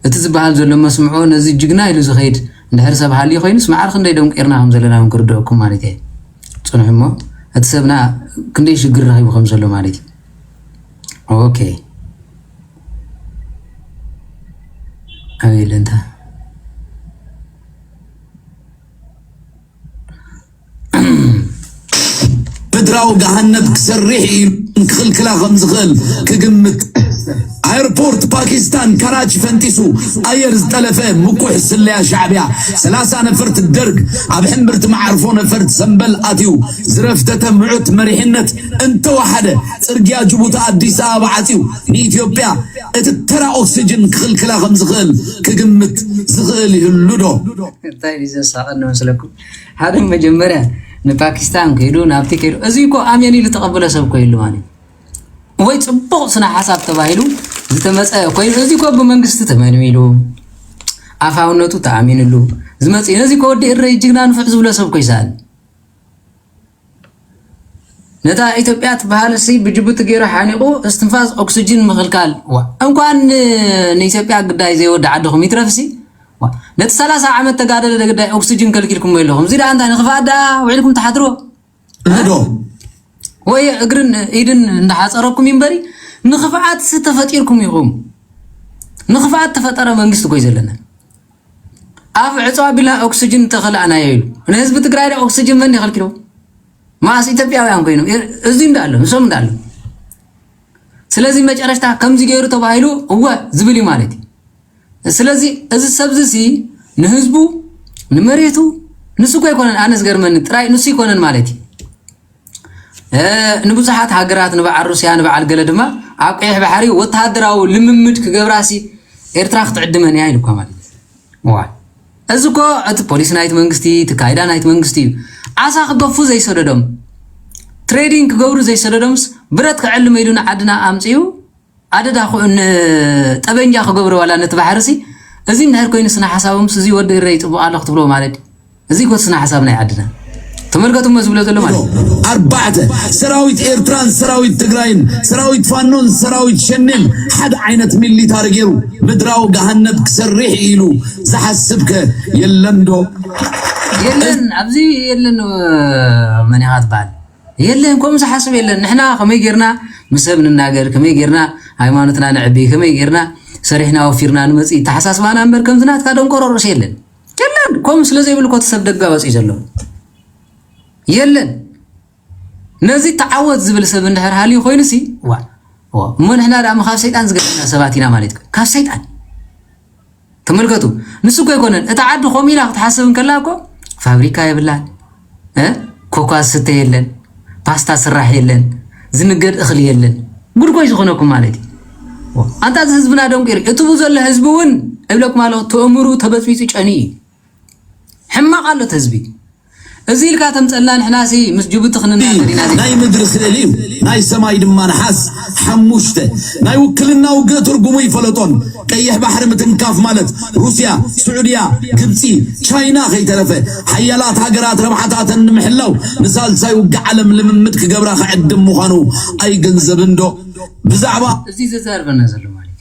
እቲ ዝበሃል ዘሎ መስምዑ ነዚ ጅግና ኢሉ ዝኸይድ እንድሕር ሰብ ሃልዩ ኮይኑስ ማዕርኽ ክንደይ ደም ቄርና ከም ዘለና ክርድአኩም ማለት እየ ጽኑሕ እሞ እቲ ሰብና ክንደይ ሽግር ረኺቡ ከም ዘሎ ማለት እዩ ኦኬ أبي أنت بدراو جهنم كسريح كخل كلا غمز غل كجمت ايربورت باكستان كراچي فنتيسو ايرز تلفه مكوح سليا شعبيا 30 نفرت الدرج اب حمرت معرفو نفرت سنبل اتيو زرفته معت مريحنت انت وحده صرغيا جبوت اديس ابا عتيو ني اثيوبيا اتترا اوكسجين كخل كلا غمز غل كجمت زغل يلودو تايري زساقنا مسلكم هذا مجمره نباكستان كيدو نابتي كيدو ازيكو امياني لتقبل سبكو يلواني ወይ ጽቡቕ ስነ ሐሳብ ተባሂሉ ዝተመጸ ኮይኑ እዚ ኮ በመንግስት ተመንሚሉ አፋውነቱ ተአሚንሉ ዝመጽ ነዚ ኮ ወዲ እረይ ጅግና ንፍዕ ዝብለ ሰብ ኮይሳል ነታ ኢትዮጵያ ተባሃለሲ ብጅቡቲ ገይሩ ሓኒቁ እስትንፋስ ኦክሲጅን ምኽልካል እንኳን ንኢትዮጵያ ግዳይ ዘይወድ ዓድኹም ይትረፍሲ ነቲ 30 ዓመት ተጋደለ ግዳይ ኦክሲጅን ከልኪልኩም ኢለኹም ዚዳ አንታ ንኽፋዳ ውዕልኩም ተሓድሮ ወይ እግርን ኢድን እንዳሓፀረኩም ይንበሪ ንኽፋዓት ተፈጢርኩም ይኹም ንኽፋዓት ተፈጠረ መንግስት ኮይ ዘለና አፍ ዕፅዋ ቢላ ኦክሲጅን ተኸላና ይሉ ንህዝብ ትግራይ ኦክሲጅን መን ይኸልክሎ ማስ ኢትዮጵያውያን ኮይኑ እዚ እንዳለ ንሶም እንዳለ ስለዚህ መጨረሻ ከምዚ ገይሩ ተባሂሉ እወ ዝብል ማለት ስለዚህ እዚ ሰብዚ ንህዝቡ ንመሬቱ ንሱ ኮይ ኮነን ኣነስ ገርመን ጥራይ ንሱ ይኮነን ማለት ንብዙሓት ሃገራት ንበዓል ሩስያ ንበዓል ገለ ድማ ኣብ ቀይሕ ባሕሪ ወተሃደራዊ ልምምድ ክገብራሲ ኤርትራ ክትዕድመን እያ ኢልኳ ማለት ዋይ እዚ ኮ እቲ ፖሊስ ናይት መንግስቲ ተካይዳ ናይት መንግስቲ ዓሳ ክገፉ ዘይሰደዶም ትሬዲንግ ክገብሩ ዘይሰደዶምስ ብረት ክዕልም ኢሉና ዓድና ኣምጽዩ ኣደዳ ኹን ጠበንጃ ክገብሩ ዋላ ነቲ ባሕርሲ እዚ እንድሕር ኮይኑ ስነ ሓሳቦምስ እዚ ወዲ ረይ ጽቡቕ ኣለኹ ትብሎ ማለት እዚ ኮ ስነ ሓሳብ ናይ ዓድና ተመልከቱም መዝብለ ዘሎ ማለት أربعة سراويت إيرتران سراويت تجراين سراويت فانون سراويت شنن حد عينة ملي تارجيرو مدراو جهنم كسريح إلو زحسبك يلندو يلن أبزي يلن من هاد بعد يلن كم زحسب يلن نحنا كم يجرنا مسبن الناجر كم يجرنا هايمانتنا نعبي كم يجرنا سرحنا وفيرنا نمسي تحساس ما نمبر كم زنات كادون قرر يلن يلن كم سلزي بالكوت سبدق بس يجلون يلن نزي تعود زبل سب اندهر هالي خوينسي من هنا دا مخاف شيطان زغنا سباتينا مالك كاف شيطان تملكتو نسو كو يكونن اتعد خوميلا تحسبن كلاكو فابريكا يبلال كوكا ستي يلن باستا سراح يلن زنقد اخل يلن غد كوي زخونكم مالتي انت حزبنا دون قير اتبو زل حزبون ابلك مالو تأمرو تبسويسي چني حما قالو تزبي ازيل كاتم صلان حناسي مس جبت خننا ناي مدرس ليم ناي سماي دمان حس حموشته ناي وكلنا وقت ترجمو يفلطون قيح بحر متنكاف مالت روسيا سعوديا جبسي تشاينا خي تلفه حيالات هاجرات ربحاتات نمحلو نسال ساي وقع عالم لممد كجبرا خعدم مخانو اي جنزب ندو بزعبه ازي زار بنزلو مالك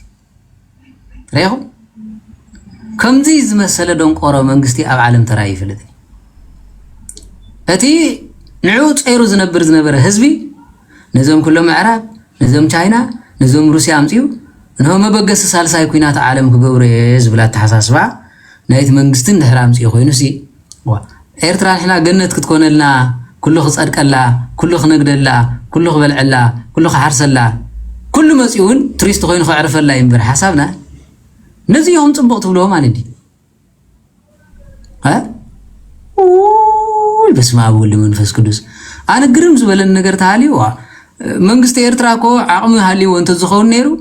ريحو كم زي مساله دون قرا منغستي اب عالم تراي فلت أتي نعود أيرو زنبر هزبي نزوم كله معراب نزوم تشاينا نزوم روسيا أمتيو إنه ما بقص سالساي كوينات عالم كبوريز بلا تحساسبا نايت منجستن دحرام سي خوينو سي وا إيرترا إحنا جنة كتكون لنا كله خصارك الله كله خنقد الله كله خبلع الله كله خحرس الله كل مسيون تريست خوين خعرف الله ينبر حسابنا نزيهم تبقى تقولوا ما ندي ها بس ما أقول من فس كدوس أنا قرم زبل النجار تعالي وا منجست إيرترا كو عقم هالي وأنت زخون نيرو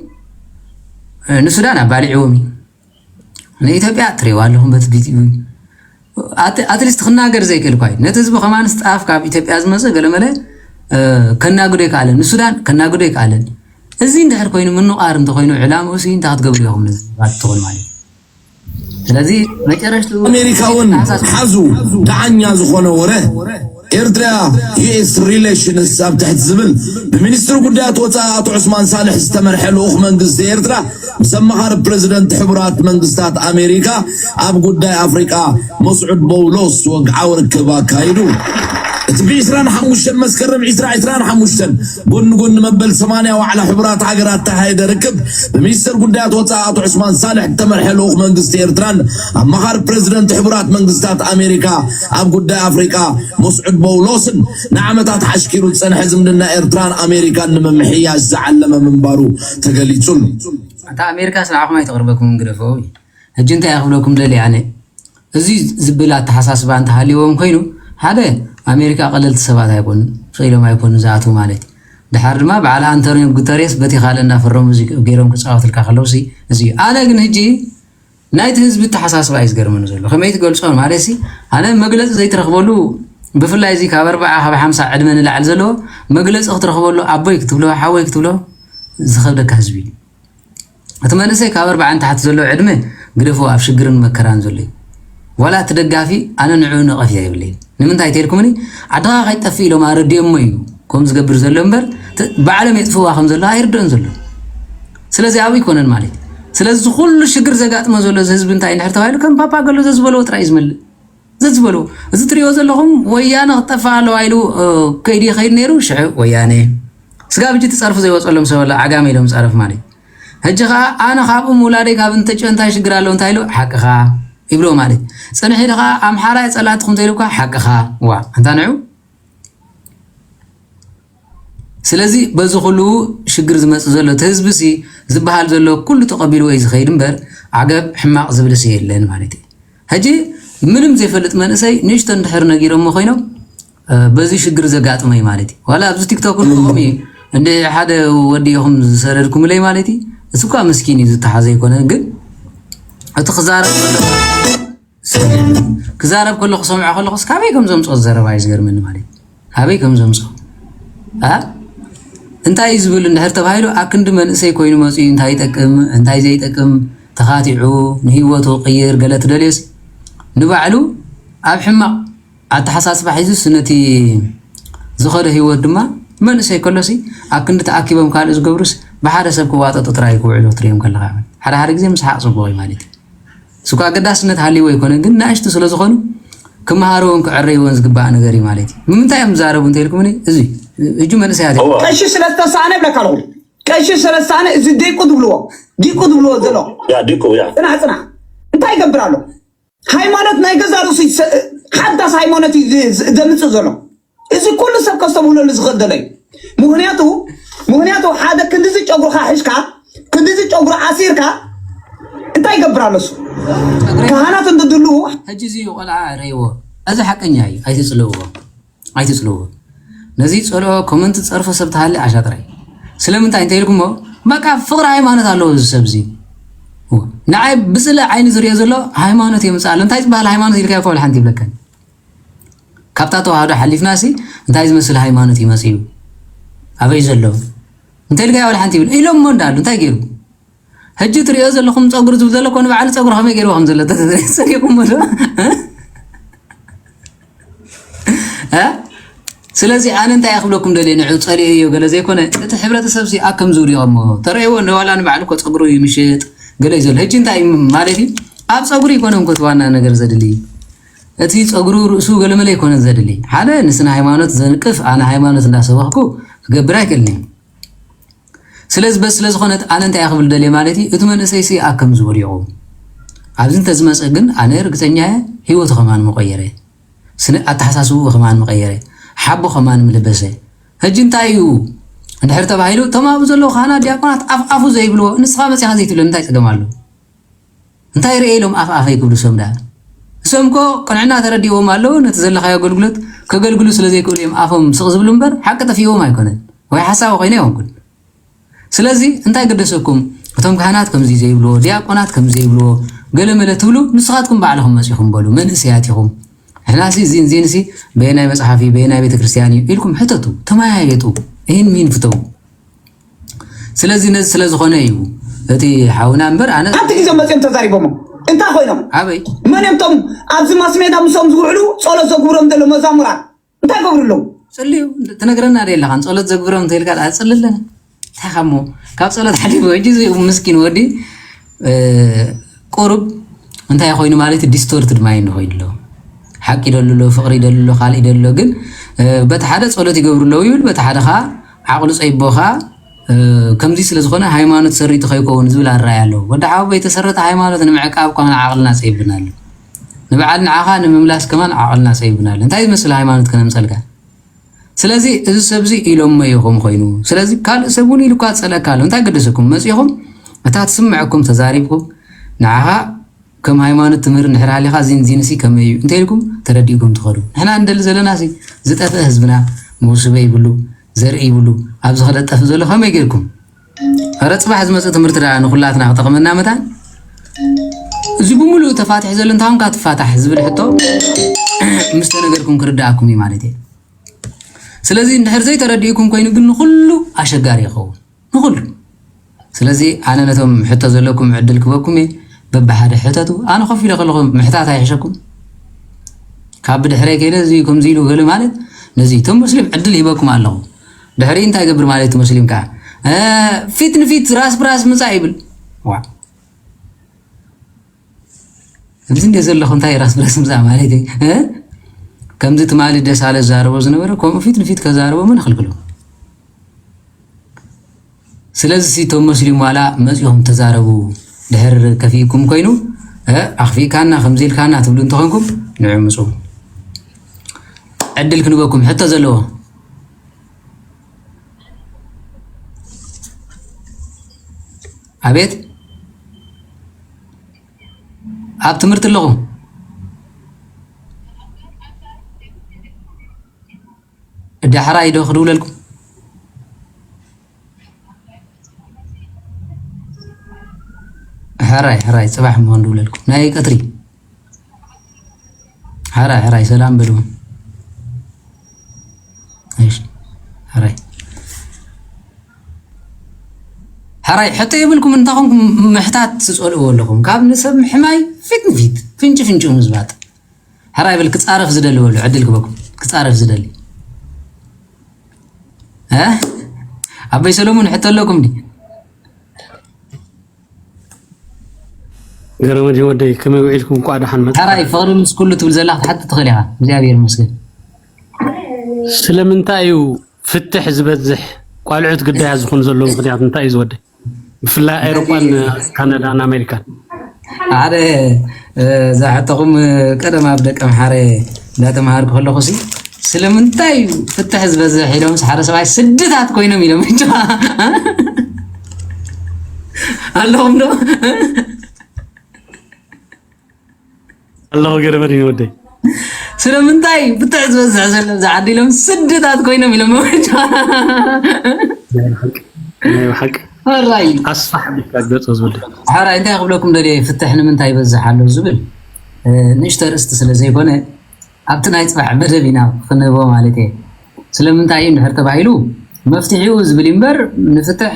نسودان بالي عومي أنا إثيوبيا تري والهم بتبيتي أتلست خنا قر زي كل كوي نتزب خمان استعاف كاب إثيوبيا أزمة قال ملا كنا قريك على نسودان كنا قريك على الزين ده كوينو منو قارن تخوينو إعلام وسين تحت قبل يوم نز بعد تقول معي لذي ما جرشتو أمريكاون حزو دعني زخونه وره إيرترا US relations أب تحت زبل بمنستر قدات وطاعت عثمان صالح استمر حلو أخ منقصة إيرترا مسمخار بريزيدنت حبرات منقصات أمريكا أب قداء أفريقيا مسعود بولوس وقعور كبا كايدو تبي إسران حموشتن مسكرم إسران حموشتن قن مبل 8 وعلى حبرات عقرات تهايدا ركب بمنستر قدات وطاعت عثمان صالح استمر حلو أخ منقصة إيرتران أمخار بريزيدنت حبرات منقصات أمريكا أب قداء أفريقيا مسعود بولوسن نعمتات حشكيرو تصنح زمننا إيرتران أمريكا نممحيا زعلم من بارو تقليتون أنت أمريكا سنعرف ما يتغربكم من قرفوي هجنت يأخذكم دليل يعني زي زبلات تحساس بان تحليوهم كينو هذا أمريكا قللت السبات هيكون صيلو ما يكون زعتو مالتي دحر ما بعلى أنتونيو غوتيريس بتي خالنا في الرمز غيرهم كصاوت الكخلوسي زي أنا جن هجي نايت حزب التحساس بايز غيرمن زلو خميت قولصون مالسي أنا مجلس زي ترخبلو بفلاي زي كبربعة خب 5 عدمن لعل زلو مجلس اخترخبلو أبوي كتبلو حوي كتبلو زخبدك حزبي أتمنى سي كبربعة أنت حت زلو عدمه قرفو أفشجرن مكران زلي ولا تدقافي أنا نعون قفيا يبلي نمنتاي تيركمني عدا غاي طفي لو ما رديم ميو كوم زغبر زلو امبر بعلم يطفوا خم زلو هيردن زلو سلازي ابي كونن مالي سلازي كل شجر زغاطم زلو حزب انتاي نحر تبايلو كم بابا قالو ززبلو ترايز مل ززبلو از تريو زلهم ويانا طفالو ايلو كيدي خير نيرو شع ويانه سغا بيجي تصرف زي وصلهم سولا عقامي لهم صرف مالي هجخا انا خاب مولادي خاب انت انتاي شجرالو انتايلو حقخا يبلو مالي صنحي دغا امحارا يصلاتكم زيلوكا حقخا وا انت نعو سلازي بزو كله شجر زمص زلو تهزبسي زبحال زلو كل تقبيل ويز خير امبر عقب حماق زبلس يلن مالتي هجي منم زي فلط منسي نشتن دحر نغيرم مخينو بزي شجر زغاطمي مالتي ولا ابز تيك توك قومي اندي حدا وديهم سردكم لي مالتي اسكو مسكين يزتحازي يكون ግን اتخزارب كزارب كله سمع كله كابي كم زمص زربا يزغر من مالتي كابي كم زمص ها انتاي زبل نهر تبايلو اكند منسي كوينو مصي انتاي يطقم انتاي زي يطقم تخاتيعو نهيوتو قير غلت دليس نبعلو اب حما اتحساس بحيز سنتي زخره هيوت دما منسي كلسي اكند تاكيبم قال زغبرس بحاده سب كواطط تراي كوعلو تريم كلها حدا حدا غزي مسحق صبوي مالتي سوكا قداسنت حالي وي كون ግን ናሽቱ ስለዝኾኑ كمهارون كعريون زغبا نغري مالتي ممتايم زاربو انتلكمني ازي اجو منسيات كاش سلسانه بلاكالو كاش سلسانه ازي ديكو دبلو زلو يا ديكو يا انا انتي يقبرالو ሃይማኖት ናይ ገዛሩ حدث ሃይማኖት ዘምጽ ዘሎ እዚ ኩሉ ሰብ ከስተምሎ ዝኸደለይ ምክንያቱ ሓደ ክንዲዚ ጨጉርካ ሒሽካ ክንዲዚ ጨጉር ዓሲርካ እንታይ ይገብራሉ እሱ ካህናት እንደድሉ ሕጂ ቆልዓ ረይዎ እዚ ሓቀኛ እዩ ኣይትጽልዎ ነዚ ጸልኦ ኮመንት ጸርፈ ሰብ ተሃሊ አሻጥራይ ስለምንታይ እንታይ ኢልኩሞ ማቃ ፍቅር ሃይማኖት አለው ሰብዚ نعي بسلا عين زريا زلو هايمانوت يمصال انتاي بحال هايمانوت يلكا فول حنتي بلكن كابتاتو هذا حليف ناسي انتاي زمسل هايمانوت يمصيو ابي زلو انتاي لكا فول حنتي بل إلهم موندال انتاي غيرو هجي تريا زلكم صغر زلو كون بعل صغر خمي غيرو هم زلت سريكم مدو ها سلازي انا انت ياخذلكم دلي نعو صريو غلا زي كونه تحبرتسب سي اكم زوريهم تريو نوالا نبعلكو صغرو يمشيت قلي زل هجي انتاي مالتي اب صغري يكونن كنت وانا ነገር ዘድልي እቲ صغሩ ርእሱ ገለመለ ይኮነ ዘድልي ሓደ ንስና ሃይማኖት ዘንቅፍ አና ሃይማኖት እንዳሰበኩ ገብራ ይከልኒ ስለዚህ በስ ስለዝኾነት ኣነ እንታይ ክብል ደልየ ማለት እዩ እቲ መንእሰይሲ ኣከም ዝበልይቑ ኣብዚ እንተዝመፀ ግን ኣነ ርግፀኛ ሂወቱ ኸማን መቐየረ ስነ ኣተሓሳስቡ ኸማን መቐየረ ሓቦ ኸማን ምልበሰ ሕጂ እንታይ እዩ እንድሕር ተባሂሉ እቶም ኣብኡ ዘለዉ ካህናት ዲያቆናት ኣፍ ዘይብልዎ ንስኻ መፂኻ ዘይትብሎ እንታይ ፀገም ኣሎ እንታይ ርአ ኢሎም ኣፍ ይክብሉ እሶም ዳ እሶም ኮ ቅንዕና ተረዲእዎም ኣለዉ ነቲ ዘለኻዮ ኣገልግሎት ከገልግሉ ስለዘይክእሉ እዮም ኣፎም ስቕ ዝብሉ እምበር ሓቂ ጠፊዎም ኣይኮነን ወይ ሓሳብ ኮይነ ይኹን ስለዚ እንታይ ገደሰኩም እቶም ካህናት ከምዚ ዘይብልዎ ዲያቆናት ከምዚ ዘይብልዎ ገለመለ ትብሉ ንስኻትኩም ባዕልኹም መፂኹም በሉ መንእሰያት ኢኹም ሕናሲ ዚንሲ በየናይ መፅሓፊ በየናይ ቤተክርስትያን እዩ ኢልኩም ሕተቱ ተመያየጡ ይህን ሚን ፍተው ስለዚ ነዚ ስለዝኾነ እዩ እቲ ሓውና እምበር ኣነ ኣብቲ ግዜ መፅኦም ተዛሪቦሞ እንታይ ኮይኖም ኣበይ መን እዮም ቶም ኣብዚ ማስሜዳ ምሶም ዝውዕሉ ጸሎት ዘግብሮም ዘሎ መዛሙራን እንታይ ገብሩ ኣለዉ ጸልዩ ትነግረና ደለኻን ጸሎት ዘግብሮም ተይልካ ኣፅልለና እንታይ ኸሞ ካብ ጸሎት ሓሊፉ ሕጂ ምስኪን ወዲ ቁሩብ እንታይ ኮይኑ ማለት ዲስቶርትድ ማይንድ ኮይኑ ኣሎ ሓቂ ደልሎ ፍቕሪ ደልሎ ካልእ ደልሎ ግን በቲ ሓደ ጸሎት ይገብሩ ኣለዉ ይብል በቲ ሓደ ኸ ዓቕሉ ፀይቦኻ ከምዚ ስለዝኾነ ሃይማኖት ሰሪቱ ከይከውን ዝብል ኣረኣይ ኣለዎ ወዲ ሓወ የተሰረተ ሃይማኖት ንምዕቃብ ኮነ ዓቕልና ፀይብና ኣሎ ንበዓል ንዓኻ ንምምላስ ከማን ዓቕልና ፀይብና ኣሎ እንታይ ዝመስል ሃይማኖት ከነምፀልካ ስለዚ እዚ ሰብዚ ኢሎም ኢኹም ኮይኑ ስለዚ ካልእ ሰብ እውን ኢልኳ ፀለካ ኣሎ እንታይ ገደሰኩም መፂኹም እታ ትስምዐኩም ተዛሪብኩም ንዓኻ ከም ሃይማኖት ትምህር ንሕር ሃሊኻ ዚንሲ ከመይ እዩ እንታይ ኢልኩም ተረዲእኩም ትኸዱ ንሕና እንደሊ ዘለና ዝጠፍአ ህዝብና መውስበ ይብሉ ዘርኢ ይብሉ ኣብዚ ክለጠፍ ዘሎ ከመይ ጌርኩም ኧረ ፅባሕ ዝመፅእ ትምህርቲ ዳ ንኩላትና ክጠቕመና መታን እዚ ብምሉእ ተፋትሒ ዘሎ እንታይ ኮንካ ትፋታሕ ዝብል ሕቶ ምስ ተነገርኩም ክርዳእኩም እዩ ማለት እዩ ስለዚ እንድሕር ዘይተረዲእኩም ኮይኑ ግን ንኩሉ ኣሸጋሪ ይኸውን ንኩሉ ስለዚ ኣነ ነቶም ሕቶ ዘለኩም ዕድል ክበኩም እየ በብሓደ ሕተቱ ኣነ ኮፍ ኢለ ከለኹ ምሕታት ኣይሕሸኩም ካብ ብድሕረ ከይደ እዚ ከምዚ ኢሉ ገለ ማለት ነዚ እቶም ሙስሊም ዕድል ሂበኩም ኣለኹ ድሕሪ እንታይ ገብር ማለት ሙስሊም ከዓ ፊት ንፊት ራስ ብራስ ምፃእ ይብል ዋ እዚ እንደ ዘለኹ እንታይ ራስ ብራስ ምፃእ ማለት እዩ ከምዚ ትማሊ ደስ ኣለ ዛረቦ ዝነበረ ከምኡ ፊት ንፊት ከዛረቦ ምን ክልክሎ ስለዚ እቶም ሙስሊም ዋላ መፂኦም ተዛረቡ ድሕር ከፊኢኩም ኮይኑ ኣኽፊእካና ከምዚ ኢልካና ትብሉ እንተኾንኩም ንዑ ምፁ ዕድል ክንበኩም ሕቶ ዘለዎ ኣቤት ኣብ ትምህርቲ ኣለኹ ዳሕራይ ዶ ክድውለልኩም ሕራይ ፅባሕ እሞ ንድውለልኩም ናይ ቀትሪ ሕራይ ሰላም በልዎም ሕራይ ሕቶ የብልኩም እንታይ ኮንኩም ምሕታት ትፀልእዎ ኣለኹም ካብ ንሰብ ምሕማይ ፊት ንፊት ፍንጭ ምዝባጥ ሕራይ ብል ክፃረፍ ዝደሊ በሉ ዕድል ክበኩም ክፃረፍ ዝደሊ ኣበይ ሰሎሙን ሕቶ ኣለኩም ዲ ገረመድ ወደይ ከመይ ውዒልኩም ቋ ደሓን መጣ ሕራይ ፍቕሪ ምስ ኩሉ ትብል ዘላ ክትሓቲ ትኽእል ኢኻ እግዚኣብሔር ይመስገን ስለምንታይ እዩ ፍትሕ ዝበዝሕ ቋልዑት ግዳያ ዝኾኑ ዘሎ ምክንያት እንታይ እዩ ዝወደይ ብፍላይ ኣውሮፓን ካናዳን ኣሜሪካን ሓደ ዛሕተኹም ቀደም ኣብ ደቀ ምሓረ እንዳተምሃርኩ ከለኹ ሲ ስለምንታይ ፍትሕ ዝበዝሕ ኢሎም ሓደ ሰብኣይ ስድታት ኮይኖም ኢሎም ኣለኹም ዶ ኣለኹ ገረመድ ወደይ ስለምንታይ ፍትሕ ዝበዝሕ ዘሎ ዝዓዲ ኢሎም ስድታት ኮይኖም ኢሎም ሓቂ ሕራይ ኣስፋሕ ቢካገፅ ዝወደይ ሕራይ እንታይ ክብለኩም ደልየ ፍትሕ ንምንታይ ይበዝሕ ኣሎ ዝብል ንእሽተ ርእስቲ ስለዘይኮነ ኣብቲ ናይ ፅባሕ መደብ ኢና ክንህቦ ማለት እየ ስለምንታይ እዩ እንድሕር ተባሂሉ መፍትሒኡ ዝብል እምበር ንፍትሕ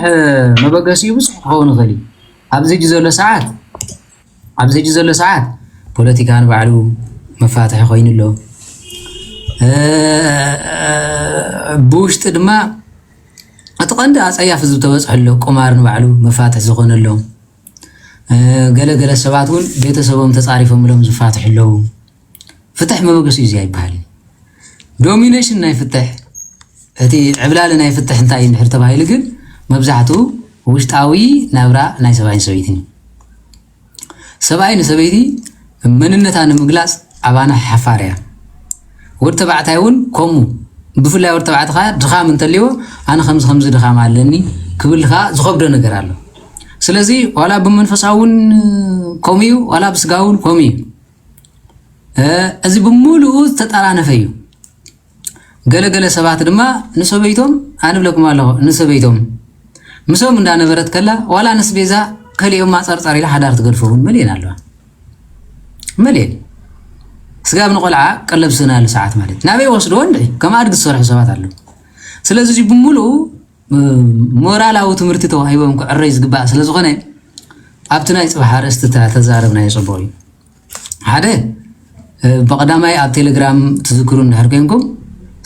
መበገሲኡ ብዙሕ ክኸውን ይኽእል እዩ ኣብዚ ሕጂ ዘሎ ሰዓት ፖለቲካ ንባዕሉ መፋትሒ ኮይኑ ኣሎ ብውሽጢ ድማ እቲ ቀንዲ ኣፀያፍ ዝተበፅሐሎ ቁማር ንባዕሉ መፋትሒ ዝኾነሎ ገለገለ ሰባት እውን ቤተሰቦም ተፃሪፎምሎም ዝፋትሕ ኣለዉ ፍትሕ መበገሲ እዩ ኣይበሃል ዶሚኔሽን ናይ ፍትሕ እቲ ዕብላሊ ናይ ፍትሕ እንታይ እንድሕር ተባሂሉ ግን መብዛሕትኡ ውሽጣዊ ናብራ ናይ ሰብኣይን ሰበይትን ሰብኣይ ንሰበይቲ መንነታ ንምግላጽ ኣባና ሓፋርያ ወድ ተባዕታይ እውን ከምኡ ብፍላይ ወድ ተባዕታይ ድኻም እንተልዮ ኣነ ከምዚ ድኻም ኣለኒ ክብልካ ዝኸብዶ ነገር ኣሎ ስለዚ ዋላ ብመንፈሳውን ከምኡ ዋላ ብስጋውን ከምኡ እዚ ብሙሉኡ ተጣራነፈ እዩ ገለገለ ሰባት ድማ ንሰበይቶም አንብለኩም ኣለኹ ንሰበይቶም ምሶም እንዳነበረት ከላ ዋላ ንስቤዛ ከሊኦም ማጸርጸር ኢላ ሓዳር ትገልፈውን መሌን ኣለዋ መሌን ስጋብ ንቆልዓ ቀለብስና ለሰዓት ማለት ናበይ ወስዶ እንዴ ከማድግ ዝሰርሑ ሰባት ኣለዉ ስለዚ ብሙሉኡ ሞራላዊ ትምህርቲ ተዋሂቦም ክዕረይ ዝግባእ ስለዝኾነ ኣብቲ ናይ ጽባሕ ኣርእስቲ ተዛረብና ይጽበዩ ሓደ በቀዳማይ ኣብ ቴሌግራም ትዝክሩ እንድሕር ኮይንኩም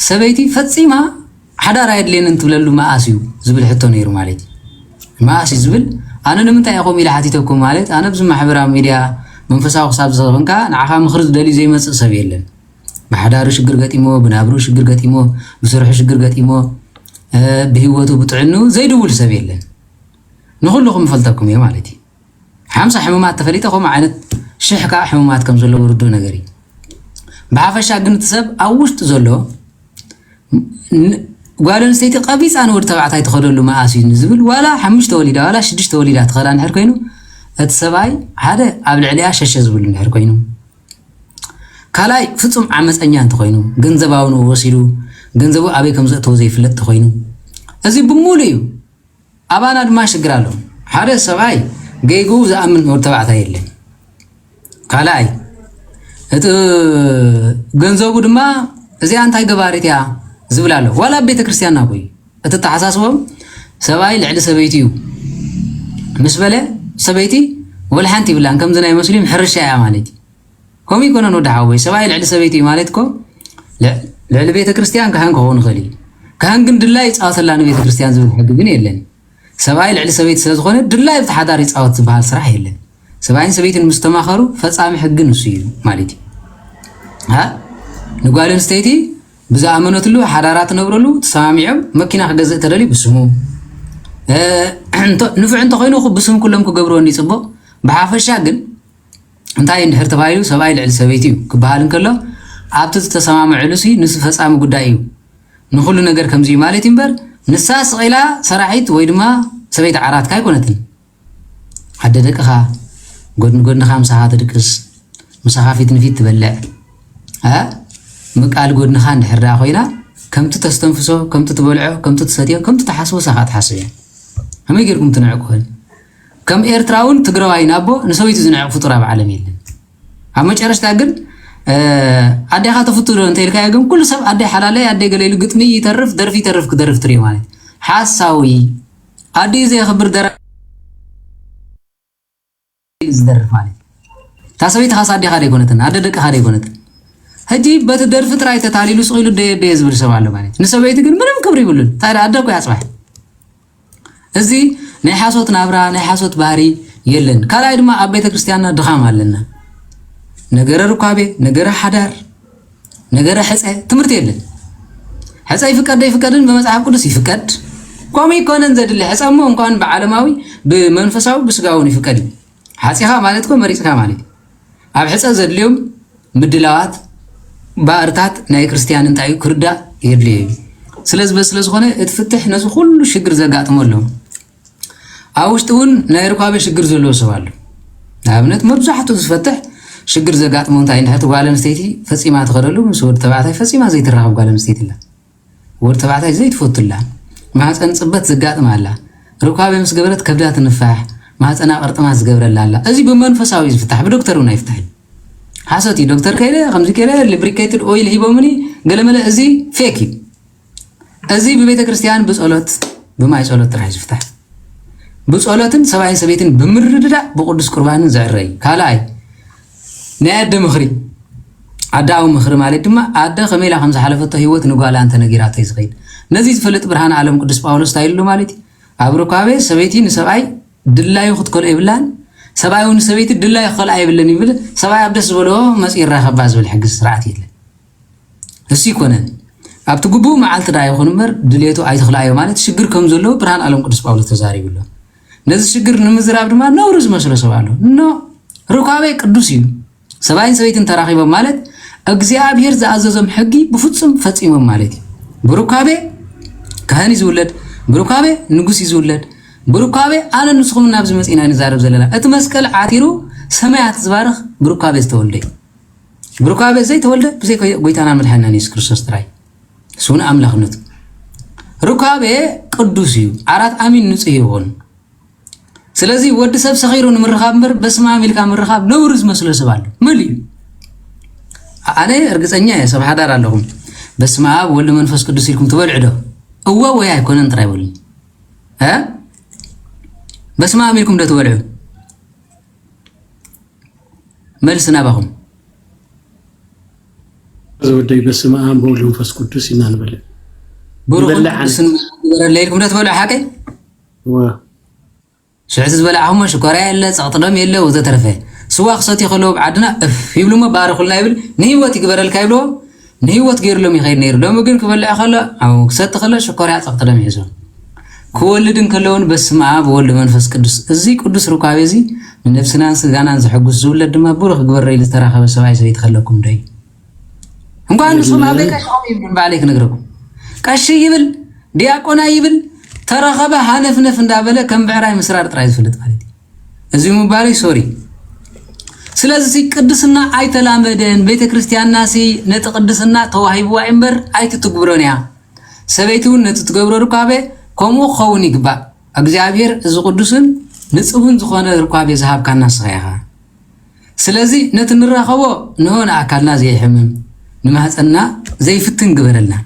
ሰበይቲ ፈጺማ ሓዳር ኣይድልን እንትብለሉ ማኣስዩ ዝብል ሕቶ ነይሩ ማለት ማኣሲ ዝብል ኣነ ንምንታይ ኢኹም ኢላ ሓቲተኩም ማለት ኣነ ብዚ ማሕበራዊ ሚድያ መንፈሳዊ ክሳብ ዝኸንካ ንዓኻ ምኽሪ ዝደልዩ ዘይመጽእ ሰብ የለን ብሓዳሩ ሽግር ገጢሞ ብናብሩ ሽግር ገጢሞ ብስርሑ ሽግር ገጢሞ ብህይወቱ ብጥዕኑ ዘይድውል ሰብ የለን ንኹልኩም ፈልጠኩም እየ ማለት እዩ 50 ሕሙማት ተፈሊጠኩም ዓይነት ሽሕካ ሕሙማት ከም ዘለዎ ርዱ ነገር እዩ ብሓፈሻ ግን ሰብ ኣብ ውሽጡ ዘሎ ጓል ኣንስተይቲ ቀቢፃ ንወድ ተባዕታይ ትኸደሉ ማኣስዩ ዝብል ዋላ 5 ወሊዳ ዋላ 6 ወሊዳ ትኸዳ እንድሕር ኮይኑ እቲ ሰብኣይ ሓደ ኣብ ልዕሊያ ሸሸ ዝብል እንድሕር ኮይኑ ካልኣይ ፍጹም ዓመፀኛ እንተኮይኑ ገንዘባውን ወሲዱ ገንዘቡ ኣበይ ከም ዘእተዎ ዘይፍለጥ ተኮይኑ እዚ ብሙሉ እዩ ኣባና ድማ ሽግር ኣሎ ሓደ ሰብኣይ ገይጉ ዝኣምን ወድ ተባዕታይ የለን ካልኣይ እቲ ገንዘቡ ድማ እዚኣ እንታይ ገባሪት እያ ዝብል ኣሎ ዋላ ቤተ ክርስቲያንና ቆይ እቲ ተሓሳስቦም ሰብኣይ ልዕሊ ሰበይቲ እዩ ምስ በለ ሰበይቲ ወልሓንቲ ይብላን ከምዚ ናይ ሙስሊም ሕርሻ እያ ማለት ከምኡ ይኮነን ወዲ ሓወይ ሰብኣይ ልዕሊ ሰበይቲ እዩ ማለት እኮ ልዕሊ ቤተ ክርስቲያን ካህን ክኸውን ይኽእል እዩ ካህን ግን ድላይ ይፃወተላ ንቤተ ክርስቲያን ዝብል ሕጊ ግን የለን ሰብኣይ ልዕሊ ሰበይቲ ስለዝኾነ ድላይ ብተሓዳር ይፃወት ዝበሃል ስራሕ የለን ሰብኣይን ሰበይትን ምስ ተማኸሩ ፈጻሚ ሕጊ ንሱ እዩ ማለት እዩ ንጓል ኣንስተይቲ ብዝኣመነትሉ ሓዳራት ነብረሉ ተሰማሚዖም መኪና ክገዝእ ተደልዩ ብስሙ ንፍዕ እንተኮይኑ ብስሙ ኩሎም ክገብርዎ ይፅቡቕ ብሓፈሻ ግን እንታይ እንድሕር ተባሂሉ ሰብኣይ ልዕሊ ሰበይቲ እዩ ክበሃል እንከሎ ኣብቲ ዝተሰማምዕሉ ንሱ ፈጻሚ ጉዳይ እዩ ንኹሉ ነገር ከምዚ እዩ ማለት እምበር ንሳ ስቂላ ሰራሒት ወይ ድማ ሰበይቲ ዓራትካ ኣይኮነትን ሓደ ደቅኻ ጎድንኻ ምሳኻ ትድቅስ ምሳኻ ፊት ንፊት ትበልዕ ምቃል ጎድንኻ እንድሕር ዳ ኮይና ከምቲ ተስተንፍሶ ከምቲ ትበልዖ ከምቲ ትሰትዮ ከምቲ ተሓስቦ ሳኻ ትሓስብ እያ ከመይ ጌርኩም ትንዕቁ ከም ኤርትራውን ትግራዋይን ኣቦ ንሰበይቲ ዝንዕቅ ፍጡር ኣብ ዓለም የለን ኣብ መጨረሽታ ግን ኣዴኻ ተፍቱ ዶ እንተኢልካዮ ግን ኩሉ ሰብ ኣዴ ሓላለይ ኣዴ ገለይሉ ግጥሚ ይተርፍ ደርፊ ይተርፍ ክደርፍ ትሪኦ ማለት ሓሳዊ ኣዴ ዘይኽብር ደራ ዝደርፍ ማለት እታ ሰበይቲ ካስ ኣዴኻ ደይኮነትን ኣደ ደቅኻ ደይኮነትን ሕጂ በቲ ደርፊ ጥራይ ተታሊሉ ስቂሉ ደየ ዝብል ሰብ ኣሎ ማለት ንሰበይቲ ግን ምንም ክብሪ ይብሉን ታዲያ ኣደ እኮ ያፅባሕ እዚ ናይ ሓሶት ናብራ ናይ ሓሶት ባህሪ የለን ካልኣይ ድማ ኣብ ቤተ ክርስቲያንና ድኻም ኣለና ነገረ ሩካቤ ነገረ ሓዳር ነገረ ሕፀ ትምህርቲ የለን ሕፀ ይፍቀድ ይፍቀድን በመጽሓፍ ቅዱስ ይፍቀድ ከምኡ ይኮነን ዘድሊ ሕፀ እሞ እንኳን ብዓለማዊ ብመንፈሳዊ ብስጋውን ይፍቀድ ሓፂኻ ማለት እኮ መሪፅካ ማለት ኣብ ሕፀ ዘድልዮም ምድላዋት ባእርታት ናይ ክርስቲያን እንታይ ክርዳእ የድልዩ ስለዚ በስለ ዝኾነ እትፍትሕ ነዚ ኩሉ ሽግር ዘጋጥሞ ኣሎ ኣብ ውሽጢ እውን ናይ ሩካቤ ሽግር ዘለዎ ሰብ ኣሎ ንኣብነት መብዛሕትኡ ዝፈትሕ ሽግር ዘጋጥሞ እንታይ እንድሕር ጓል ኣንስተይቲ ፈፂማ ትኸደሉ ምስ ወዲ ተባዕታይ ፈፂማ ዘይትራኸብ ጓል ኣንስተይቲ ኣላ ወዲ ተባዕታይ ዘይትፈቱላ ማህፀን ፅበት ዘጋጥማ ኣላ ሩካቤ ምስ ገበረት ከብዳ ትንፋሕ ማህፀና ቅርጥማት ዝገብረላ ኣላ እዚ ብመንፈሳዊ ዝፍታሕ ብዶክተር እውን ኣይፍታሕን ሓሶት እዩ ዶክተር ከይደ ከምዚ ከይደ ሊብሪኬትድ ኦይል ሂቦምኒ ገለመለ እዚ ፌክ እዩ እዚ ብቤተ ክርስቲያን ብጸሎት ብማይ ጸሎት ጥራሕ ዝፍታሕ ብጸሎትን ሰብኣይን ሰበይትን ብምርድዳእ ብቅዱስ ቁርባንን ዘዕረይ ካልኣይ ናይ ኣደ ምኽሪ ኣዳዊ ምኽሪ ማለት ድማ ኣደ ከመይላ ከም ዝሓለፈቶ ህይወት ንጓላ እንተ ነጊራቶ ይዝኸይድ ነዚ ዝፈልጥ ብርሃን ዓለም ቅዱስ ጳውሎስ ታይሉ ማለት እዩ ኣብ ሩካቤ ሰበይቲ ንሰብኣይ ድላዩ ክትከልኦ ይብላን ሰብኣይ እውን ሰበይቲ ድላዩ ክኸልኣ ይብለን ይብል ሰብኣይ ኣብ ደስ ዝበልዎ መፅኡ ይራኸባ ዝብል ሕጊ ስርዓት የለን እሱ ይኮነን ኣብቲ ግቡእ መዓልቲ ዳ ይኹን እምበር ድሌቱ ኣይትኽልኣዮ ማለት ሽግር ከም ዘለዎ ብርሃን ዓለም ቅዱስ ጳውሎስ ተዛሪቡሎ ነዚ ሽግር ንምዝራብ ድማ ነውሩ ዝመስሎ ሰብ ኣሎ ኖ ሩካቤ ቅዱስ እዩ ሰባይን ሰበይትን ተራኺቦም ማለት እግዚአብሔር ዝኣዘዞም ሕጊ ብፍጹም ፈጺሞም ማለት እዩ ብሩካቤ ካህን ዝውለድ ብሩካቤ ንጉስ ዝውለድ ብሩካቤ ኣነ ንስኹም ናብዚ መጽኢና ንዛረብ ዘለና እቲ መስቀል ዓቲሩ ሰማያት ዝባርኽ ብሩካቤ ዝተወልደ ብሩካቤ ዘይተወልደ ብዘይ ጎይታና መድሓኒና ኢየሱስ ክርስቶስ ጥራይ ስውን ኣምላኽነቱ ሩካቤ ቅዱስ እዩ ዓራት ኣሚን ንጹህ ይኹን ስለዚ ወዲ ሰብ ሰኺሩ ንምርኻብ እምበር በስመ አብ ኢልካ ምርኻብ ነውሪ ዝመስሎ ሰብ ኣሎ ምን እዩ ኣነ እርግፀኛ እየ ሰብ ሓዳር ኣለኹም በስመ አብ ወልድ መንፈስ ቅዱስ ኢልኩም ትበልዑ ዶ እወ ወይ ኣይኮነን ጥራይ በሉኝ በስመ አብ ኢልኩም ዶ ትበልዑ መልስ ናባኹም زودي بسمع عن بقول منفس قدوس إننا نبلع بروح قدوس ليلكم لا تبلع حاجة شعت تبلع هم شكرا إلا سقطنا يلا وزترفه سواق صوتي خلوب عدنا يبلو ما بارخ الله يبل نهيوت يقبل الكايبلو نهيوت غير لهم يخير نير لو ممكن كبلع خلا أو ست خلا شكرا سقطنا يزون كل دين كلون بسمع بقول منفس قدوس زي قدوس ركابيزي من نفسنا نسجانا نزحق الزول لدما بروح قبل ريل تراخى بسواي زي تخلكم داي እንኳን ንጹህ ማበቃ ሻው ይብል ባለክ ነግረኩም ቀሽ ይብል ዲያቆና ይብል ተረኸበ ሃነፍነፍ እንዳበለ ከም ብዕራይ ምስራር ጥራይ ዝፍልጥ ማለት እዚ ሙባሪ ሶሪ ስለዚህ ቅድስና አይተላመደን ቤተክርስቲያንና ሲ ነጥ ቅድስና ተዋሂቡ አይምበር አይትትግብሮንያ ሰበይቱን ነጥ ትገብሮ ሩካቤ ኮሙ ኸውን ይግባ እግዚአብሔር እዚ ቅዱስን ንጹህን ዝኾነ ሩካቤ ዝሃብካና ስኻይኻ ስለዚህ ነጥ ንራኸቦ ነሆነ አካልና ዘይሕምም نمحصنا زي فتن قبرلنا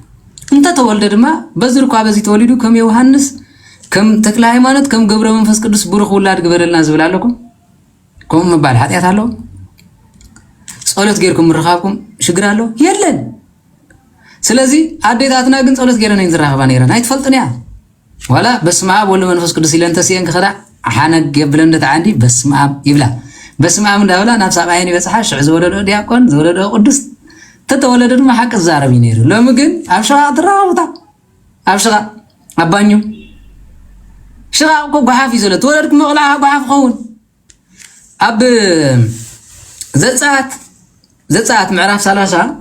انت تولد ما بزركوا بزي تولدوا كم يوحنس كم تكلا هيمانت كم قبر منفس قدس بروخ ولاد قبرلنا زبلالكم كم مبال حديث هالو صلوت غيركم مرخابكم شغرالو يلن سلازي اديتاتنا كن صلوت غيرنا ينزراخبا نيرنا يتفلطنيا ولا بسم اب ولا منفس قدس يلن تسين كخدا حنق يبلندت عندي بسم اب يبلا بسم اب داولا نفس عيني بصحه شعز ولدو دياقون زولدو قدس تتولد ما حق الزاربي نيرو لو ممكن ابشغا تراوتا ابشغا ابانيو شغا كو غحافي زلت ولدك مقلع غحاف خون اب زصات معراف 30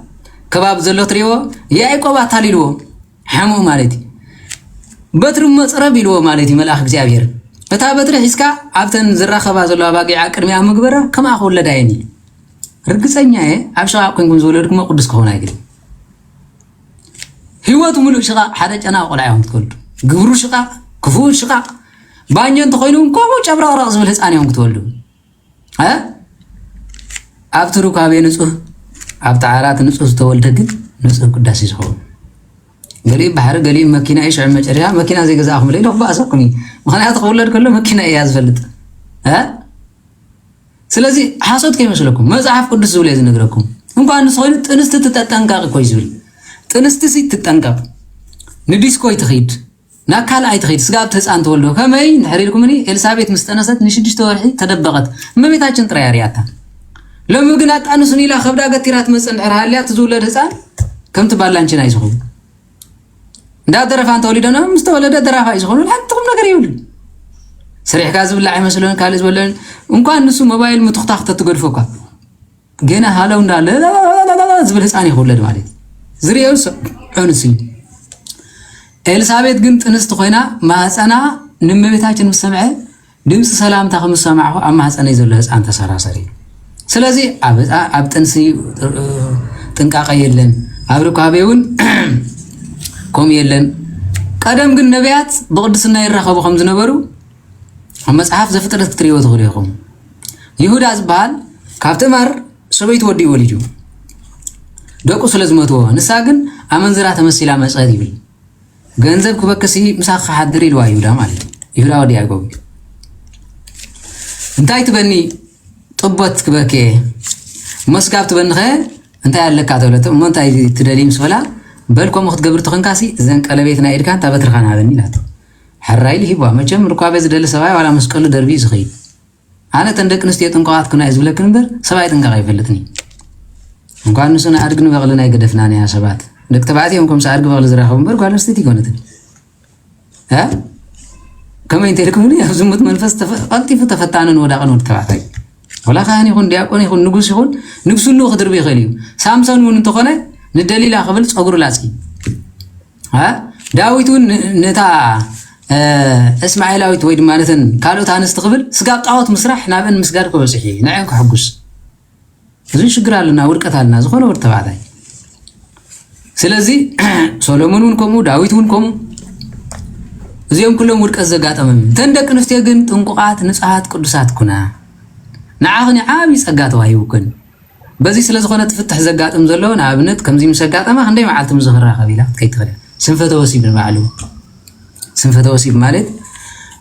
كباب زلو تريو يعقوب اتاليلو حمو مالتي بتر مصرب يلو مالتي ملاخ እግዚአብሔር እታ በትረ ሒስካ ኣብተን ዝራኸባ ዘሎ ባቂዓ ቅድሚያ ምግበራ ከማ ኸወለዳይኒ رجسني أبشر كنكم زولركم قدس كهونا يجري هو تملو شقا حدا أنا أقول عليهم تقول جبرو شقا كفول شقا بانيان تخيلون كم وجبر رأس بالهس أنا يوم تقولوا ها أبترو كابي نسوه أبتعارات نسوه تولدك نسوه قداسي سخون قليل بحر قليل ماكينة إيش عم مجريها ماكينة زي جزاهم ليه لو بأسقني ما أنا أتقول لك كله ماكينة إيه أزفلت ها ስለዚህ ሐሰት ከይመስለኩም መጽሐፍ ቅዱስ ዝብል ዝነግረኩም እንኳን ሰውነ ጥንስት ተጠንቀቅ ቆይ ዝብል ጥንስት ሲትጠንቀቅ ንዲስኮ ይትኺድ ናካል አይትኺድ ስጋብ ተጻን ተወልዶ ከመይ ንሕሪልኩምኒ ኤልሳቤት ምስተነሰት ንሽድሽተ ወርሒ ተደበቀት እመቤታችን ጥራያሪያታ ለምግና ጣንሱን ኢላ ከብዳ ገቲራት መጽን ድርሃልያ ትዝውለድ ህፃን ከምት ባላንችን አይዝኹም እንዳደረፋን ተወሊደና ምስተወለደ ደራፋ ይዝኹኑ ለአንተም ነገር ይውል سريح كازب لا عمسلون كالز ولن انكان نسو موبايل متختخت تغدفوك جينا هالو ندا لا زبل حصان يخولد مالت زريوس عنسي ኤልሳቤት ግን ጥንስት ኮይና ማህፀና ንመቤታችን መስማዕ ድምጽ ሰላም ታኸም ሰማዕሁ ኣብ ማህፀና ይዘሎ ህፃን ተሰራሰሪ ስለዚህ ኣብ ጥንሲ ጥንቃቀ የለን ኣብ ርካቤውን ኮም የለን ቀደም ግን ነቢያት በቅድስና ይራኸቡ ከም ዝነበሩ መጽሐፍ ዘፍጥረት ትሪዮ ተኸሪኹም ይሁዳ ዝባል ካብተማር ሰበይት ወዲ ወልጁ ደቁ ስለዝመትዎ ንሳ ግን አመንዝራ ተመሲላ መጽሐት ይብል ገንዘብ ክበከሲ ምሳኻ ሓድር ይልዋ ይሁዳ ማለት ይሁዳ ወዲ ያዕቆብ እንታይ ትበኒ ጥቦት ክበከ መስጋብ ትበንኸ እንታይ ያለካ ተብለተ እሞንታይ ትደሊ ምስፈላ በልኮም ክትገብር ተኸንካሲ ዘን ቀለቤትና ኢድካን ታበትርኻና በኒ ላት حرايلي هو ما جم ركابة زدل سباي ولا مسكول دربي زخي أنا تندك نستي تنقاط كنا إزبلك نبر سباي تنقا يفلتني مكان نسنا أرجع نبغلنا يقدفناني يا شباب دك تبعتي يومكم سأرجع بغل زراعة بمبر قال نستي تيجونتني ها كما ينتهلكم يا زمت منفس قلتي فتفتانن وداقن ورتبعتي ولا خان يكون دياقون يكون نغوس يكون نغسو نو خضر بيخليو سامسون من تخونه ندليل اخبل صغور لاسي ها داويتون نتا اسماعيلاويت ويد مالتن كالوت انست قبل سقاب طاوت مسرح نابن مسغار كبصحي نعم كحقوس زين شغرالنا ورقتالنا زخونه ورتبعتي سلازي سولومون كومو داويتون كومو زيوم كلهم ورق زغاطمم تندق نفتي ግን ጥንቁቃት ንጻሃት ቅዱሳት ኩና ንዓኽኒ ዓቢ ጸጋት ዋሂውክን በዚ ስለ ዝኾነ ትፍትሕ ዘጋጥም ዘሎ ንኣብነት ከምዚ ምሰጋጠማ ክንደይ መዓልቲ ምዝኽራ ኸቢላ ከይትኽእል ስንፈተ ወሲብ ንባዕሉ ስንፈተ ወሲብ ማለት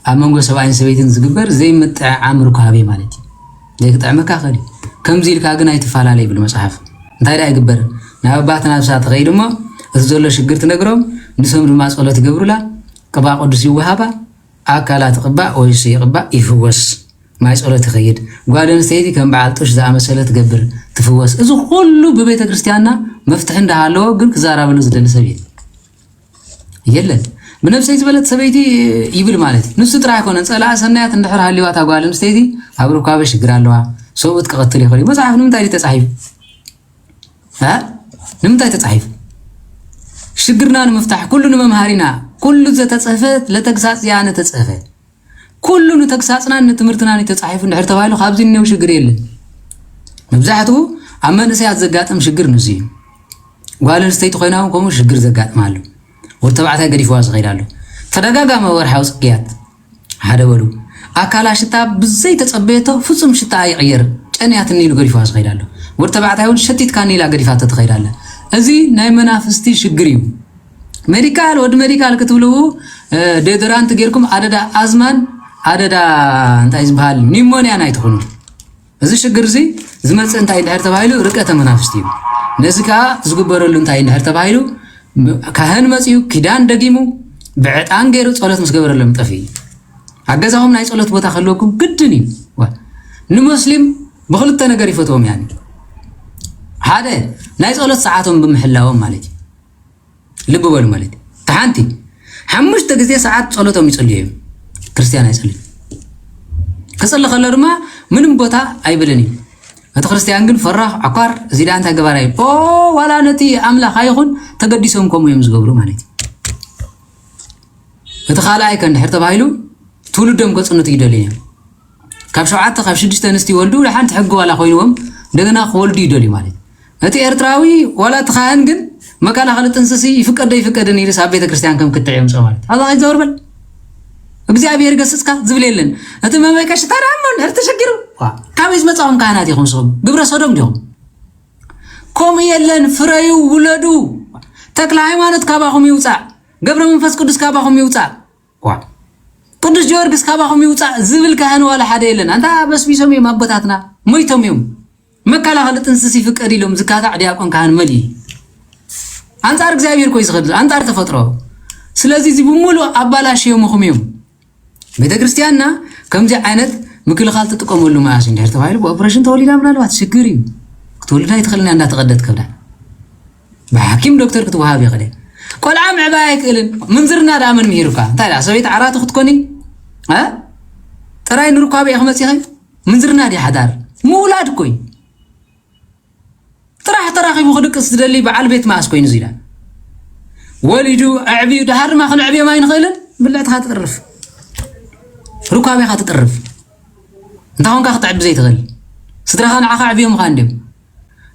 ኣብ መንጎ ሰብኣይን ሰበይትን ዝግበር ዘይምጥዓም ርካቤ ማለት እዩ ዘይክጥዕመካ ኸዲ ከምዚ ኢልካ ግን ኣይትፈላለይ ብል መጽሓፍ እንታይ ዳ ይግበር ናብ ኣባትና ብሳት ኸይድ እሞ እቲ ዘሎ ሽግር ትነግሮም ንሶም ድማ ጸሎት ይገብሩላ ቅባ ቅዱስ ይወሃባ ኣካላት ቅባ ወይስ ይቅባ ይፍወስ ማይ ጸሎት ይኸይድ ጓደን ሰይዲ ከም በዓል ጦሽ ዝኣመሰለ ትገብር ትፍወስ እዚ ሁሉ በቤተ ክርስቲያንና መፍትሕ እንዳሃለዎ ግን ክዛራብሉ ዝደለ ሰብ የለን ብነፍሰይ ዝበለት ሰበይቲ ይብል ማለት ንሱ ጥራይ ኮነ ጸላእ ሰናያት እንድሕር ሃሊዋ ታጓልን ሰይዲ ኣብ ሩካበ ሽግር ኣለዋ ሰውት ክቀትል ይኽእል መጽሓፍ ንምንታይ ተጻሒፍ ንምንታይ ተጻሒፍ ሽግርና ንምፍታሕ ኩሉ ንመምሃሪና كل ذات تصحفت لتجساس يعني تصحفت كل نتجساسنا نتمرتنا نتصحف نحر تبايلو خابزين نيو شجر يلن مبزحته أما نسيات زقاتم شجر نزي وقال نستيت خيناهم كم شجر زقات مالو وتبعتها قريف واس غيرالو تدقاقا ما ورحاو سقيات هذا ولو أكالا شتا بزي تصبيته فصم شتا يغير جانيات النيلو قريف واس غيرالو وتبعتها يقول شتيت كان نيلا قريفات تغيرالو أزي ناي منافستي شجريو ميديكال ود ميديكال كتبلو ديدرانت غيركم عددا ازمان عددا انتاي زبال نيمونيا ناي تخونو እዚ ሽግር እዚ ዝመጽ እንታይ እንድሕር ተባሂሉ ርቀተ መናፍስቲ እዩ ነዚካ ዝግበረሉ እንታይ እንድሕር ተባሂሉ ካህን መጽዩ ኪዳን ደጊሙ ብዕጣን ገይሩ ጸሎት መስገበረሎም ጠፊ አገዛሁም ናይ ጸሎት ቦታ ከለኩም ግድን እዩ ንሙስሊም በخلተ ነገር ይፈትዎም ያኒ ሓደ ናይ ጸሎት ሰዓቶም ብምሕላዎም ማለት ልብ በሉ ማለት ታንቲ ሓሙሽተ ግዜ ሰዓት ጸሎቶም ይጽልዩ ክርስቲያን አይጽልዩ ከጸለ ከለርማ ምንም ቦታ አይብለኒ አተ ክርስቲያን ግን ፈራህ አቋር እዚዳ አንተ ገባራይ ኦ ዋላ ነቲ አምላኽ አይኹን ተገዲሶም ኮም እዮም ዝገብሩ ማለት እቲ ኻልኣይ ከንድሕር ተባሂሉ ትውልዶም ከጽኑት ይደልዩ ካብ 7 ካብ 6 ንስቲ ወልዱ ለሓንቲ ሕግ ዋላ ኮይኖም እንደገና ወልዱ ይደልዩ ማለት እቲ ኤርትራዊ ዋላ ተኻን ግን መካላ ኸልጥ እንስሲ ይፍቀደን ይርስ ኣብ ቤተ ክርስቲያን ከም ክትዕየም ጾ ማለት አላህ ይዘወርበል እግዚአብሔር ገስጽካ ዝብል የለን እቲ መመቀሽ ተራመን እርተሸግሩ ካበዝ መጻኦም ካህናት ይኹም ሰው ግብረ ሰዶም ዲኹም ኮም የለን ፍረዩ ውለዱ ተክለ ሃይማኖት ካባኹም ይውጻ ገብረ መንፈስ ቅዱስ ካባኹም ይውጻ ቅዱስ ጊዮርጊስ ካባኹም ይውጻ ዝብል ካህን ዋላ ሓደ የለን አንታ በስቢሶም የማበታትና ሞይቶም እዮም መካላ ኸልጥ እንስሲ ይፍቀድ ኢሎም ዝካታ ዲያቆን ካህን መሊ አንጻር እግዚአብሔር ኮይ ዝኸድ አንጻር ተፈጥሮ ስለዚህ ዚ ብሙሉ አባላሽ የምኹም እዮም ቤተ ክርስቲያንና ከምዚ አይነት ምክልኻል ተጥቀመሉ ማያስ እንድሕር ተባሂሉ በኦፕሬሽን ተወሊዳ ምናልባት ችግር እዩ ክትወልዳ ይትኽልና እንዳተቀደት ከብዳ በሐኪም ዶክተር ክትወሃብ ይኽእል ቆልዓ ምዕባይ አይክእልን ምንዝርና ዳመን ምሂሩካ እንታይ ዳ ሰበይት ዓራት ክትኮኒ ጥራይ ንርካብ ኢኹ መጽኺ ምንዝርና ዲ ሓዳር ሙላድ ኮይ ጥራሕ ተራኺቡ ክድቅስ ዝደሊ በዓል ቤት ማስ ኮይኑ ዝኢላ ወሊዱ ኣዕቢዩ ዳሃር ማ ክንዕቢዮ ማይ ንኽእልን ብላዕትኻ ትጥርፍ ሩካቤኻ ትጥርፍ እንታውን ካ ክትዕቢ ዘይትኽእል ስድራኻ ንዓኻ ዕብዮም ኻ እንድም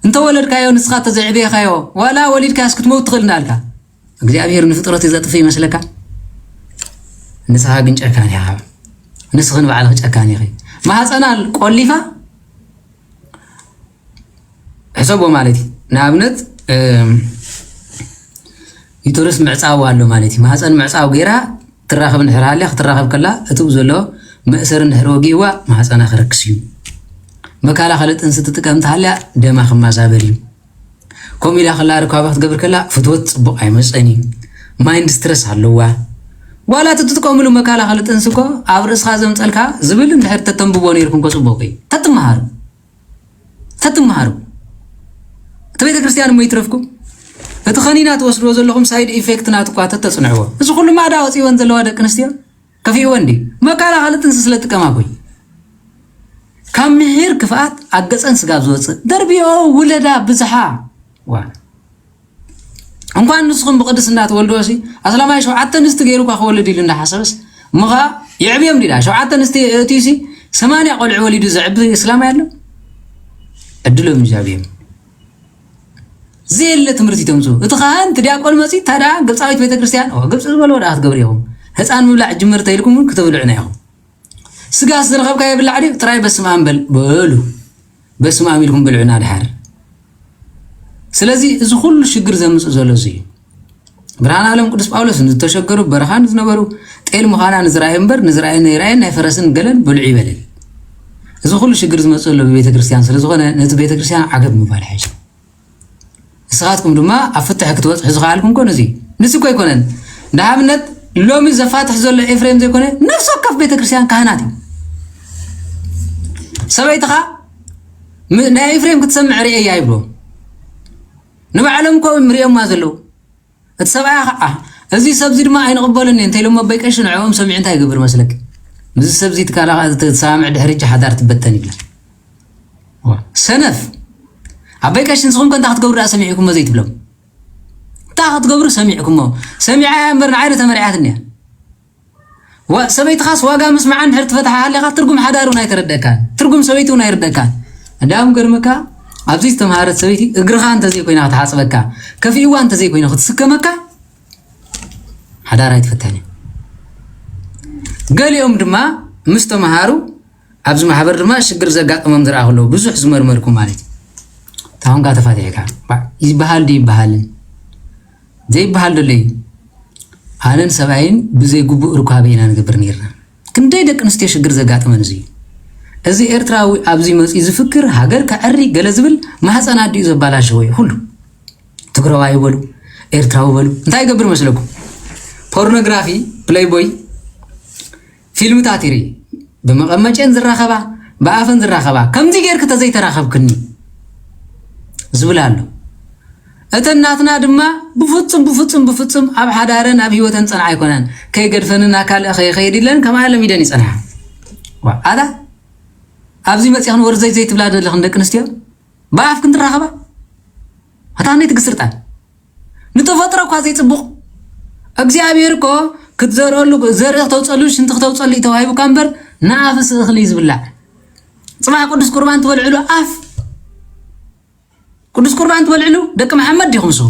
እንተ ወለድካዮ ንስኻ ተዘዕብየኻዮ ዋላ ወሊድካስ ክትመውት ትኽእል እንዳልካ እግዚአብሔር ንፍጥረት ዘጥፊ ይመስለካ ንስኻ ግን ጨካን ኢኻ ንስኽን በዓልኻ ጨካን ኢኺ ማህፀና ቆሊፋ ሕሰቦ ማለት ንኣብነት ይቶርስ ምዕጻው ኣሎ ማለት ማህፀን ምዕጻው ገይራ ትራኸብ ንሕራልያ ክትራኸብ ከላ እቱብ ዘሎ መእሰር ንሕሮ ወጊዋ ማህፀና ክረክስ እዩ መካላ ኸልጥ እንስትጥቀም ተሃልያ ደማ ክማዛበል እዩ ኮሚላ ኸላ ርካባ ክትገብር ከላ ፍትወት ጽቡቕ ኣይመፀኒ ማይንድ ስትረስ ኣለዋ ዋላ ትጥቀምሉ መካላ ኸልጥ እንስኮ ኣብ ርእስኻ ዘምፀልካ ዝብል እንድሕር ተተንብቦ ነይርኩም ከጽቡቕ እዩ ተትመሃሩ እቲ ቤተ ክርስቲያን ሞ ይትረፍኩም እቲ ኸኒና ትወስድዎ ዘለኹም ሳይድ ኢፌክት ናት እኳ ተተጽንዕዎ እዚ ኩሉ ማዕዳ ወፂወን ዘለዋ ደቂ ኣንስትዮ كفي وندي ما قال غلط انسلت كماكوي كم مهير كفات أجلس أنس جابزوت دربيو ولدا بزحا وان أنكون نسخن بقدس النات ولدوسي أصلا ما يشوف حتى نستجيرو كخولدي لنا حسبس مغا يعبيهم دي لا شو حتى نستيسي 8 قلع وليد زعب الإسلام يالله أدلهم جابيهم زي اللي تمرتي تمسو اتخان تدياقول مسي تدا قبص عيت بيت كريستيان او قبص ولا ودا تقبريهم هصان مبلع جمرت يلكم كتبلعنا ياهم سغا زرغب كاي بلع دي تراي بسما انبل بولو بسما اميلكم بلعنا دحر سلازي از كل شجر زمص زلزي برهان عالم قدس باولوس نتشجروا برهان زنبروا طيل مخانا نزراي انبر نزراي نيراي نفرسن غلن بلعي بلل از كل شجر زمص له بيت كريستيان سلازغنا نت بيت كريستيان عقب مبال حاجه سخاتكم دما افتح كتوص حزقالكم كون زي نسكو يكونن دهامنت لومي زفاتح زول افريم زي كونه نفسه كف بيت كريستيان كهناتي سبيتخا نا افريم كتسمع رئي يايبلو نبعلمكم مريم ما زلو تسبعا ازي سبزي دما اينقبلني انت لما بيقش نعوم سمع انت يقبر مسلك مز سبزي تكالا تسامع دحرج حدار تبتن يبلا سنف عبيكاش نسخون كنت تقبر سميعكم ما زيت بلهم تقبر سميعكم سميع امبرنا عيره تمرعاتني وسبيت خاص واقا مسمعان حرت فتحها اللي ترجم حدارنا يتردكان ترجم سويتونا يردكان ادام قرمكا ابزيت تمهارت سويتي اغرخا انت زي كوينا تحاسبكا كفيوا انت زي كوينا تسكمكا حدارا يتفتاني قال يوم دما مستمهارو ابز محبر دما شجر زقاقم مدرا هلو بزح زمرمركم مالتي تاون قاعد فاتيكا يبحال دي بحالن زي بحال دلي هانن سبعين بزي غبو ركابينا نغبر نيرنا كندي دك نستي شجر زقاقم نزي ازي ايرتراوي ابزي مصي زفكر هاجر كعري ገለዝብል ማህፀና ዲዩ ዘባላሽ ወይ ሁሉ ትግራዋይ ይበሉ ኤርትራው በሉ እንታይ ይገብር መስለኩም ፖርኖግራፊ ፕሌይቦይ ፊልም ታቲሪ በመቀመጨን ዝራኸባ በአፈን ዝራኸባ ከምዚ ገርክ ተዘይ ተራኸብክኒ ዝብላሉ እተናትና ድማ ብፍጹም ኣብ ሓዳረን ኣብ ህይወተን ጸንዓ ይኮናን ከይገድፈንና ካል አኸ ይኸይድለን ከማለም ይደን ይጸንዓ ዋአዳ ابزي مصيان ورزي زيت بلا دلخ ندك نستيو باف كنت راخبا هتاني تكسرتا نتفطروا كازي صبق اغزيابيركو كتزرولو زرق توصلوش انت توصلي توهيبو كامبر نافس اخلي يزبلا صباح قدس قربان تولعلو اف قدس قربان تولعلو دك محمد دي خمسو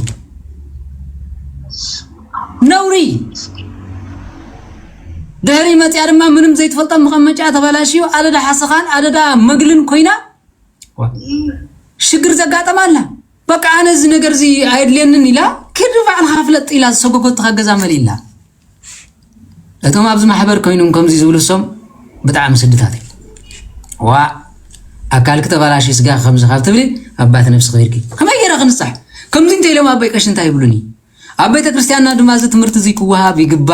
نوري دهري متي ادما منم زيت فلطم مقمጫ ተባላሽዩ አለዳ ሐሰኻን አለዳ መግልን ኮይና ሽግር ዘጋጠማላ በቃ አነዝ ነገር ዚ አይድለንን ኢላ ከድፋን ሐፍለጥ ኢላ ሰጎጎት ተገዛ መሊላ እቶም አብዝ ማህበር ኮይኑም ከምዚ ዝብሉሶም በጣም ስድታት ዋ አካልክ ተባላሽ ስጋ ከምዚ ካብትብሊ አባት ነፍስ ኸይርኪ ከመየራ ክንሳሕ ከምዚ እንተይሎም አባይ ቀሽንታ ይብሉኒ አባይተ ክርስቲያንና ድማ ዝ ትምህርት ዚ ኩዋሃብ ይግባ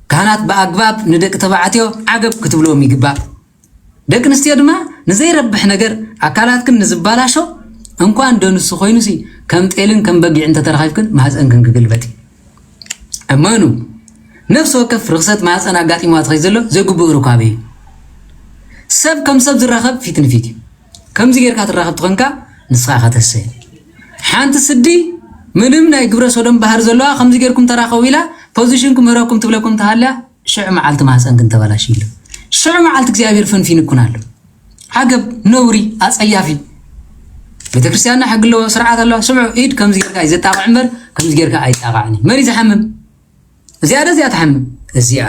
كانت بأقباب ندك تبعتيو عقب كتبلو ميقبا دك نستيو دما نزي ربح نجر أكلات كن نزبالاشو انكوان دون السخوينوسي كم تقلن كم بقي انت ترخيفكن مهز انكن قلبتي امانو نفس وكف رخصت مهز انا قاتي ما تخيزلو زي قبو ركابي سب كم سب زرخب فيتن فيتي كم زي غير كاترخب تخنكا نسخاخة السين حانت السدي منم ناي قبرة سودم بحر زلوها خمزي غيركم تراخويلا بوزيشنكم هراكم تبلكم تهلا شع معلت ماسن كنت بلاشيلو شع معلت እግዚአብሔር ፈንፊን ይኩናሉ عقب نوري اصيافي ቤተክርስቲያንና حق له ስርዓት አለው ስምዑ ኢድ ከምዚ ጌርካ ይዘጣቅ ዕምበር ከምዚ ጌርካ አይጣቃኒ መሪ ዝሐምም زياده ተሐምም እዚያ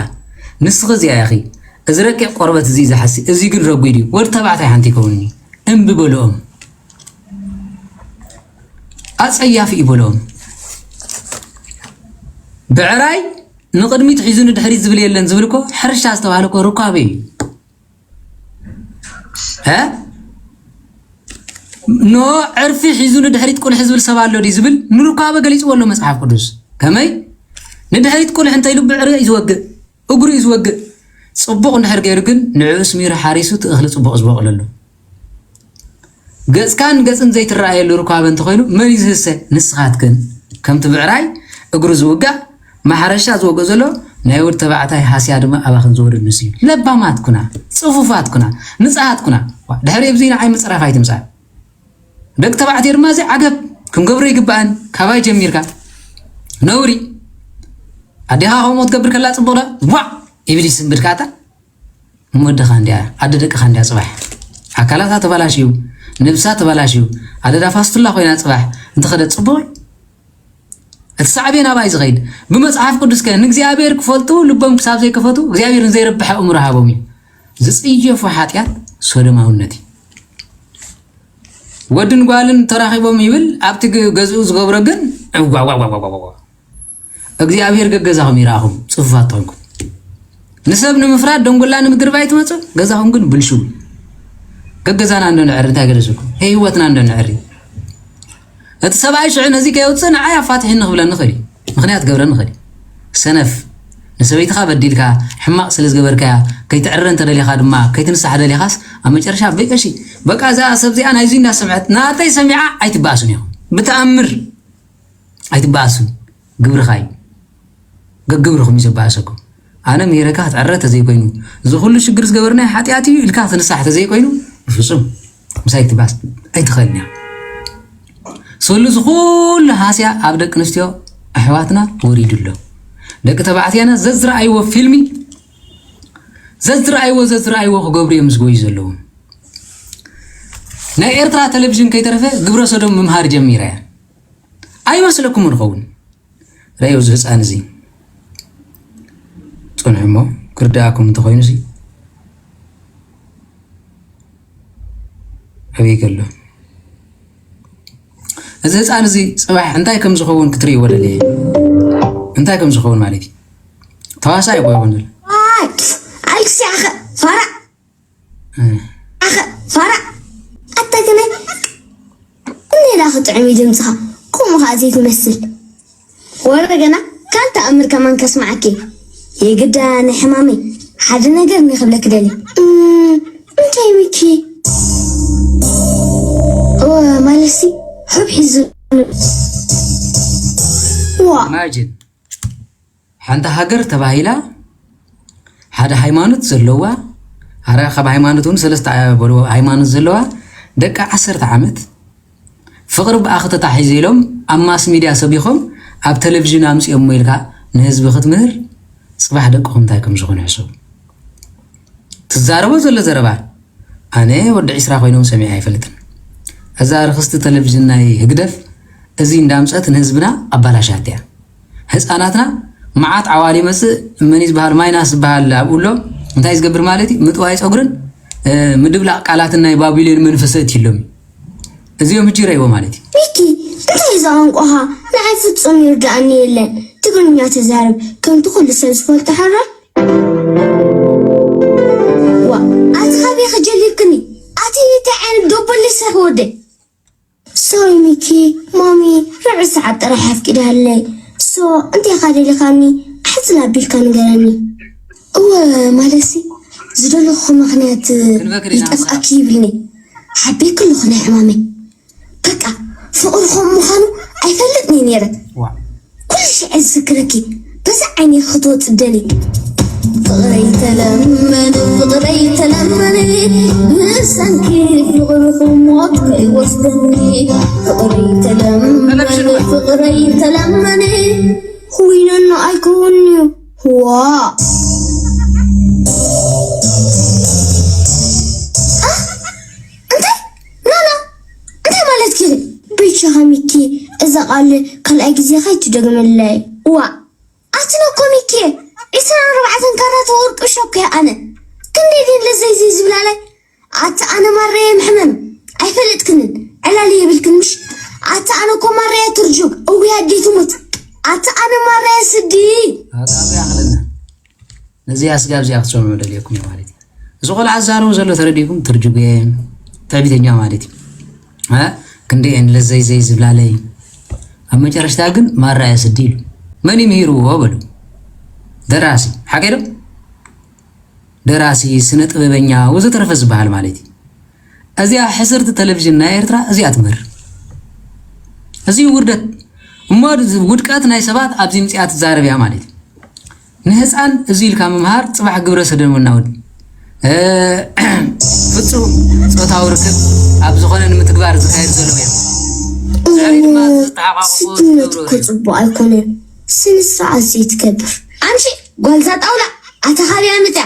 ንስኽ እዚያ ያኺ እዝረቀ ቆርበት እዚ ዝሐሲ እዚ ግን ረጉይዲ ወድ ተባዕታይ ሓንቲ ከውኒ እምብ በሎም አጽያፊ ይበሎም بعراي نقدمي تحيزون دحري زبل يلن زبلكو حرش استوالكو ركابي ها نو عرفي حيزون دحري تقول حزب السبالو دي زبل نركابه قليص ولو مصحف قدس كمي ندحري تقول انت يلو بعري يزوق اغري يزوق صبق نحر غير كن نعوس مير حاريسو تخلص صبق زبق للو قص كان قصن زيت الراي لو ركابه انت خوينو من يزهسه نسخات كن كم تبعراي اغري زوقا محرشا زوق زلو نايور تبعتها حاسيا دما أباخن زور النسيم لبامات كنا صفوفات كنا نصعات كنا دحري بزينا عي مصرف هاي تمصع دك تبعتي رمازي عقب كم قبري يقبان كباي جميركا نوري أديها هو موت قبر كلا صبورة وا إبليس بركاتا مود خانديا أددك خانديا صباح أكلاتها تبلاشيو نفسها تبلاشيو أددا فاست الله خوينا صباح أنت خدت صبور الصعبين أبايز غيد بمصحف قدس كان እግዚአብሔር ክፈልጡ ልቦም ክሳብ ዘይከፈቱ እግዚአብሔርን ዘይረብሕ እምሮ ሃቦም ዝጽየፉ ኃጢአት ሶዶማውነቲ ወድን ጓልን ተራኺቦም ይብል ኣብቲ ገዝኡ ዝገብሮ ግን እግዚአብሔር ገገዛኹም ይራኹም ጽፋት ተንኩ ንሰብ ንምፍራድ ደንጎላ ንምድር ባይት መጽ ገዛኹም ግን ብልሹ ገገዛና እንደነዕር እንታይ ገለሰኩ ህይወትና እንደነዕር እተሰባይ ሽዕን እዚ ከይውፅን ዓያ ፋትሕን ንኽብለን ንኽእል ምኽንያት ገብረን ንኽእል ሰነፍ ንሰበይትኻ በዲልካ ሕማቕ ስለ ዝገበርካያ ከይትዕረን ተደሊኻ ድማ ከይትንሳሕ ደሊኻስ ኣብ መጨረሻ በቀሺ በቃ እዛ ሰብ እዚኣ ናይዚ እንዳሰምዐት ናተይ ሰሚዓ ኣይትበኣሱን ኢኹም ብተኣምር ኣይትበኣሱን ግብርኻይ ገግብርኹም ይዘበኣሰኩ ኣነ ሜረካ ክትዕረ ተዘይኮይኑ እዚ ኩሉ ሽግር ዝገበርናይ ሓጢኣት እዩ ኢልካ ክትንሳሕ ተዘይኮይኑ ፍጹም ምሳይ ክትበኣስ ኣይትኽእልን እያ سولو زخول هاسيا أبدك نستيو أحواتنا وريد الله لك تبعتينا ززر أيوة فيلمي ززر أيوة قبري مسقوي زلون نا إيرترا تلفزيون كي ترفه قبرو صدوم بمهار جميرة أي مسلكم مرغون رأيو زهز أنزي تنعمو كرداكم تخوين زي أبيك الله إذا أنا زي صباح أنتي كم زخون كتري ولا ليه؟ أنتي كم زخون مالتي؟ تواصل يا أبوي بندل. ألكس يا أخ فرع. أخ فرع. أنت كمان. إني لا أخذ عمي جمسها. كم هذه تمثل. ولا جنا كان تأمر كمان كسمعك. يقدر أنا حمامي. حدا نقدر نخبلك دلي. أنت يمكي. مالسي. حب حزن ماجد حنت هاجر تباهيلا هذا هيمانوت زلوا هذا خب هيمانوتون سلست بلو هيمانوت زلوا دك 10 عامت فقرب أخذت تحيزيلهم أما سميديا سبيخهم أب تلفزيون أمس يوم ميلكا نهز بختمر صباح دقهم تايكم زغون حساب تزاربوا ولا زربا أنا ودعي سرا خوينهم سميعي فلتن هزار خست تلفزيون ناي هقدف ازين دامصات نهزبنا ابالاشاتيا حصاناتنا معات عوالي مس منيز بحال مايناس بحال ابولو انتي يزغبر مالتي مطواي صغرن مدبلا قالاتنا بابيلين منفسات يلوم ازيوم جيرايو مالتي ميكي انتي زانقها نعي فصم يرجعني يلن تقولني تزارب كم تقول لسنس فول تحرر وا اتخابي خجلكني اتي تعين دوبل لسهودي سوري ميكي مامي ربع ساعة راح أفكر هاللي أنتي خالي لي خاني أحزن أبيك كان قراني مالسي زدلو خمخنات يتأكي بلني حبي كل خنا حمامي بقى فوق مخانو أيفلتني نيرك كل شيء أذكركي بس عيني خطوة الدني فغريت لمني نسان كيف غرفهم وطقي وصدني فغريت لمني وين انه ايكوني هو انت مالت كده بيتشا هميكي اذا قال كل اي زي خايت تدغم الله اتنا كوميكي إسرائيل ربعة كارات ورق شوكي أنا كني دين لزي زبلالي أنا مرة محمد أيفلت كنن علالي بالكنمش أنا كو مرة ترجوك أو يهدي تموت أنا مرة سدي هذا أخلنا نزي أسقاب زي أختصر مدليكم يا والدي زغل عزارو زلو ترديكم ترجوكين تعبيتين يا والدي ها كندي إن لزي زبلالي أما جرشتاقن مرة سديلو ماني مهيرو وابلو دراسي حقيقة دراسي سنة طبيبنيا وزترفز بحال مالتي أزيا حسرت تلفزيون نايرترا أزيا تمر أزي وردت ما ودكات ناي سبات أبزي متيات زاربيا مالتي نهزان ازيل كممهار صباح قبره سدن وناود ፍጹም ጾታው ርክብ ኣብ ዝኾነ ንምትግባር ዝካየድ ዘሎ እዩ ጽቡቅ ኣይኮነን ስነ ስርዓት ይትከብር አንቺ ጓልዛ ጣውላ ኣተኻብያ ምጣ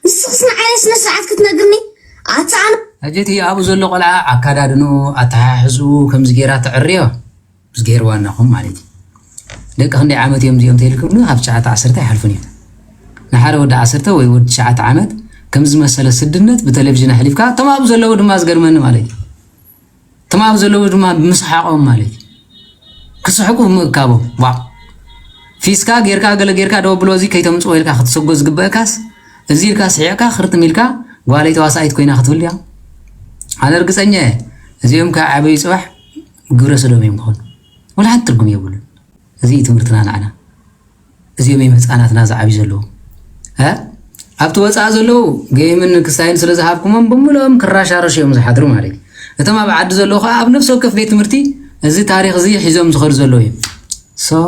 ንስኽስና ዓለ ስነ ስርዓት ክትነግርኒ ኣታን ኣጀቲ ኣብኡ ዘሎ ቆልዓ ኣካዳድኑ ኣተሓሕዙ ከምዚ ጌራ ትዕርዮ ዝገይርዋ እናኹም ማለት እዩ ደቂ ክንደይ ዓመት እዮም እዚኦም ተይልኩም ካብ 9 ይሓልፉን እዮም ንሓደ ወዲ 10 ወይ ወዲ 9 ዓመት كم زمان سلة سدنت بتلفزيون حليف كا تمام زلوا دم أصغر منه مالك تمام زلوا دم مسحقهم مالك كسحقوا مكابو واو فيسكا غيركا قال غيركا دو بلوزي كي تمس ويلكا خد سوغز غبا كاس زير كاس حيكا خرط ميلكا غالي تواسايت كوينا خدوليا انا رغصنيه زيوم كا عبي صباح غرس دوم يمكن ولا حتى ترغم يقول زي تمرتنا معنا زيوم يمصاناتنا زعبي زلو ها ኣብቲ ወፃ ዘለው ገይምን ክሳይን ስለ ዝሃብኩሞም ብምሎም ክራሻርሽ እዮም ዝሓድሩ ማለት እቶም ኣብ ዓዲ ዘለው ኣብ ነፍሲ ወከፍ ቤት ትምህርቲ እዚ ታሪክ እዚ ሒዞም ዝኸዱ ዘለው እዮም ሶ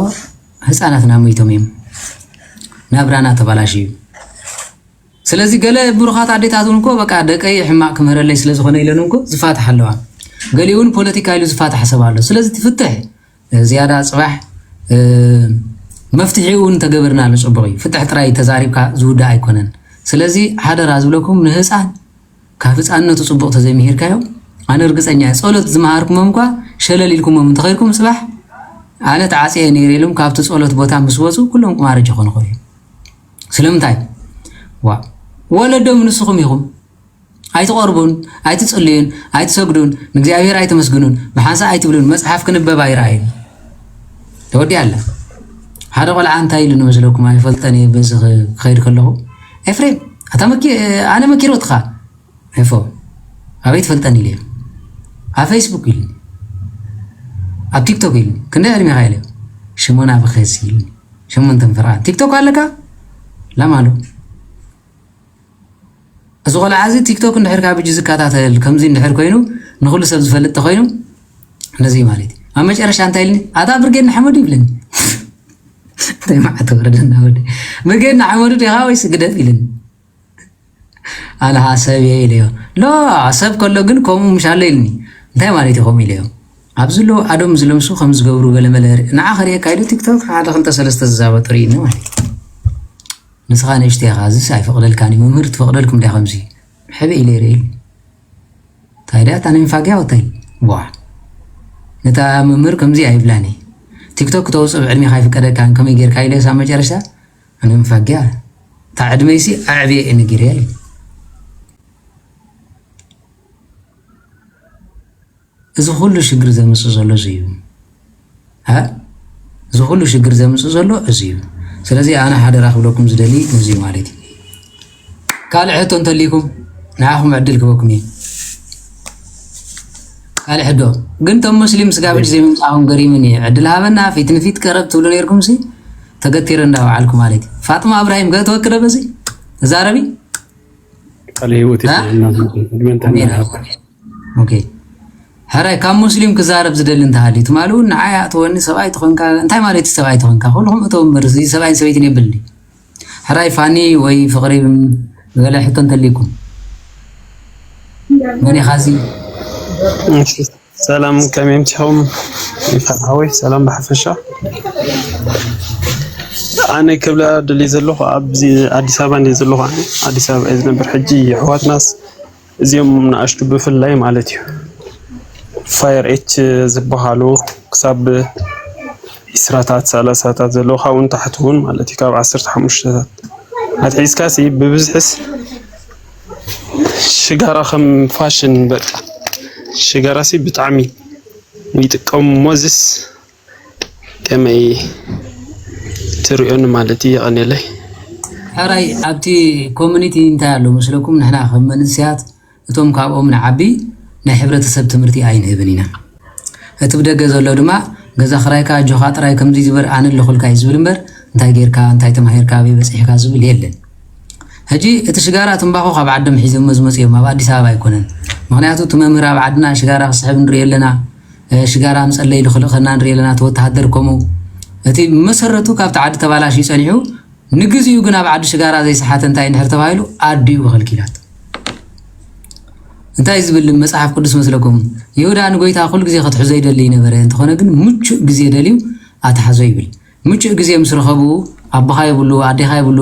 ህፃናትና ሞይቶም እዮም ናብራና ተባላሽዩ ስለዚ ገለ ብሩኻት ኣዴታቱን እኮ በቃ ደቀይ ሕማቅ ክምህረለይ ስለ ዝኾነ ኢለን እኮ ዝፋታሕ ኣለዋ ገሊውን ፖለቲካ ኢሉ ዝፋታሕ ሰብ ኣሎ ስለዚ ትፍትሕ ዝያዳ ጽባሕ መፍትሒውን ተገበርና ለጽቡቕ እዩ ፍትሕ ጥራይ ተዛሪብካ ዝውዳ ኣይኮነን ስለዚ ሓደራ ዝብለኩም ንህፃን ካብ ህፃንነቱ ጽቡቕ ተዘይምሂርካዮ ኣነ እርግፀኛ ጸሎት ዝመሃርኩም እንኳ ሸለል ኢልኩም ተኸይርኩም ጽባሕ ኣነ ተዓጽየ ነይረሎም ካብቲ ጸሎት ቦታ ምስ ወፁ ኩሎም ቁማርጅ ይኾኑ ኾዩ ስለምንታይ ዋ ወለዶም ንስኹም ኢኹም ኣይትቐርቡን ኣይትጽልዩን ኣይትሰግዱን ንእግዚአብሔር ኣይተመስግኑን ብሓንሳ ኣይትብሉን መጽሓፍ ክንበብ ኣይረኣዩን ተወዲ ኣላ هذا قال عن تايل نمزلكم ما يفلتني بس خير كله إفريم أنا مكير وتخا عفوا أبيت فلتني ليه على فيسبوك يلني على تيك توك يلني كنا أرمي غايله شو منا بخزيل شو من تنفران تيك توك على كا لا ماله أزغل عازي تيك توك نحر كابي جزء كاتات الكمزين نحر كوينو نقول سبز فلت تخوينو نزي مالتي أما إيش أرش عن تايلني هذا برجين حمودي بلني ما أتوردنا ودي بقينا عمرو دي هاوي سجدت إلين على حسب يليو لا حسب كله جن كم مش عليني ده ما ريته هم يليو أبزلو أدم زلم سو خمس جبرو ولا ملهر نآخر يكايدو تيك توك هذا خنت سلست الزاوية طريقنا ما نسخان اشتيا غازي سايف فقد الكاني ممرت فقد لكم ده خمسي حبي إلي ريل تايدات أنا مفاجأ وتاي واحد نتا ممر كم زي عيبلاني تيك توك توصل علمي خايف كذا كان كم يجير كايله سامع جرسة أنا مفاجأ تعد ميسي أعبي إن جريالي إذا كل شجر زي مسوزلو زيو ها إذا كل شجر زي مسوزلو زيو سلازي أنا حدا راح لكم زدلي مزيو مالتي قال عتون تليكم نعاهم عدل كوكمين قال حدو قنتم مسلم سقابل زي مساهم قريمني عدل هابنا فيت نفيت كرب تقولون يركم سي تقتيرن داو عليكم عليك فاطمة إبراهيم قالت وكرة بزي زاربي عليه وتي اوكي هراي كم مسلم كزارب زدل انت هالي تمالو نعايا توني سباي تخونكا انتي ماليت سباي تخونكا كلهم اتوم برزي سباي سبيتني بلي هراي فاني وي فقري قال حتى ليكم ماني خازي سلام كميم تحوم يفرحوي سلام بحفشة أنا قبل دلي زلوه أبزي أديس أبان دي زلوه أديس أبان إذن برحجي حوات ناس زيوم من أشتب في الليل مالتي فاير إيش زبهالو كسب إسراتات سلاساتات زلوه وانت حتون مالتي كاب 15 هتحس كاسي ببزحس شجرة خم فاشن بقى شجراسي بتعمي يتقوم موزس كما تريون مالتي أنا لي هراي أبتي كوميونيتي انتالو مسلكم نحنا خمن سيات توم كابوم نعبي نحبرة سب تمرتي عين ابننا هتبدأ جزء لودما جزء خرايكا جوخات راي كم زيزبر عن اللي خلك عايزولمبر انتي غيركا انتي تمهيركا بس إحكا زبل يلن هجي التشجارات تنباخو خاب عدم حزم مزمز يوم ما بعد سابع يكونن مغنياتو تمامر بعدنا شجارة صاحب نري لنا شجارة مسألة يدخل خلنا نري لنا توتهدر كمو هتي مسرتو كاب تعد تبالاش يسأليو ንግዚኡ ግን ኣብ ዓዲ ሽጋራ ዘይሰሓተ እንታይ እንድሕር ተባሂሉ ኣዲኡ ከልኪላት እንታይ ዝብል መጽሓፍ ቅዱስ መስለኩም ይሁዳ ንጎይታ ኩሉ ግዜ ክትሕዞ ይደሊ ነበረ እንተኾነ ግን ምቹእ ግዜ ደልዩ ኣትሓዞ ይብል ምቹእ ግዜ ምስ ረኸቡ ኣባኻ ይብሉ ኣዴኻ ይብሉ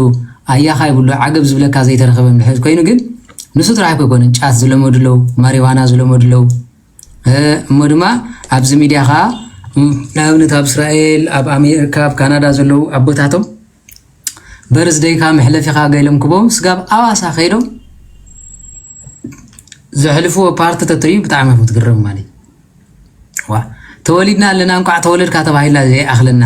ኣያኻ ይብሉ ዓገብ ዝብለካ ዘይተረኸበ ምሕዝ ኮይኑ ግን ንሱ ጥራሕ ኮይኮነን ጫት ዝለመድለው ማሪዋና ዝለመድለው እሞ ድማ ኣብዚ ሚድያ ከዓ ንኣብነት ኣብ እስራኤል ኣብ ኣሜሪካ ኣብ ካናዳ ዘለው ኣቦታቶም በርዝደይካ መሕለፊኻ ገይሎም ክቦም ስጋብ ኣዋሳ ከይዶም ዘሕልፍዎ ፓርቲ ተትርዩ ብጣዕሚ ክትግረም ማለት ዋ ተወሊድና ኣለና እንኳዕ ተወለድካ ተባሂልና ዘይኣኽለና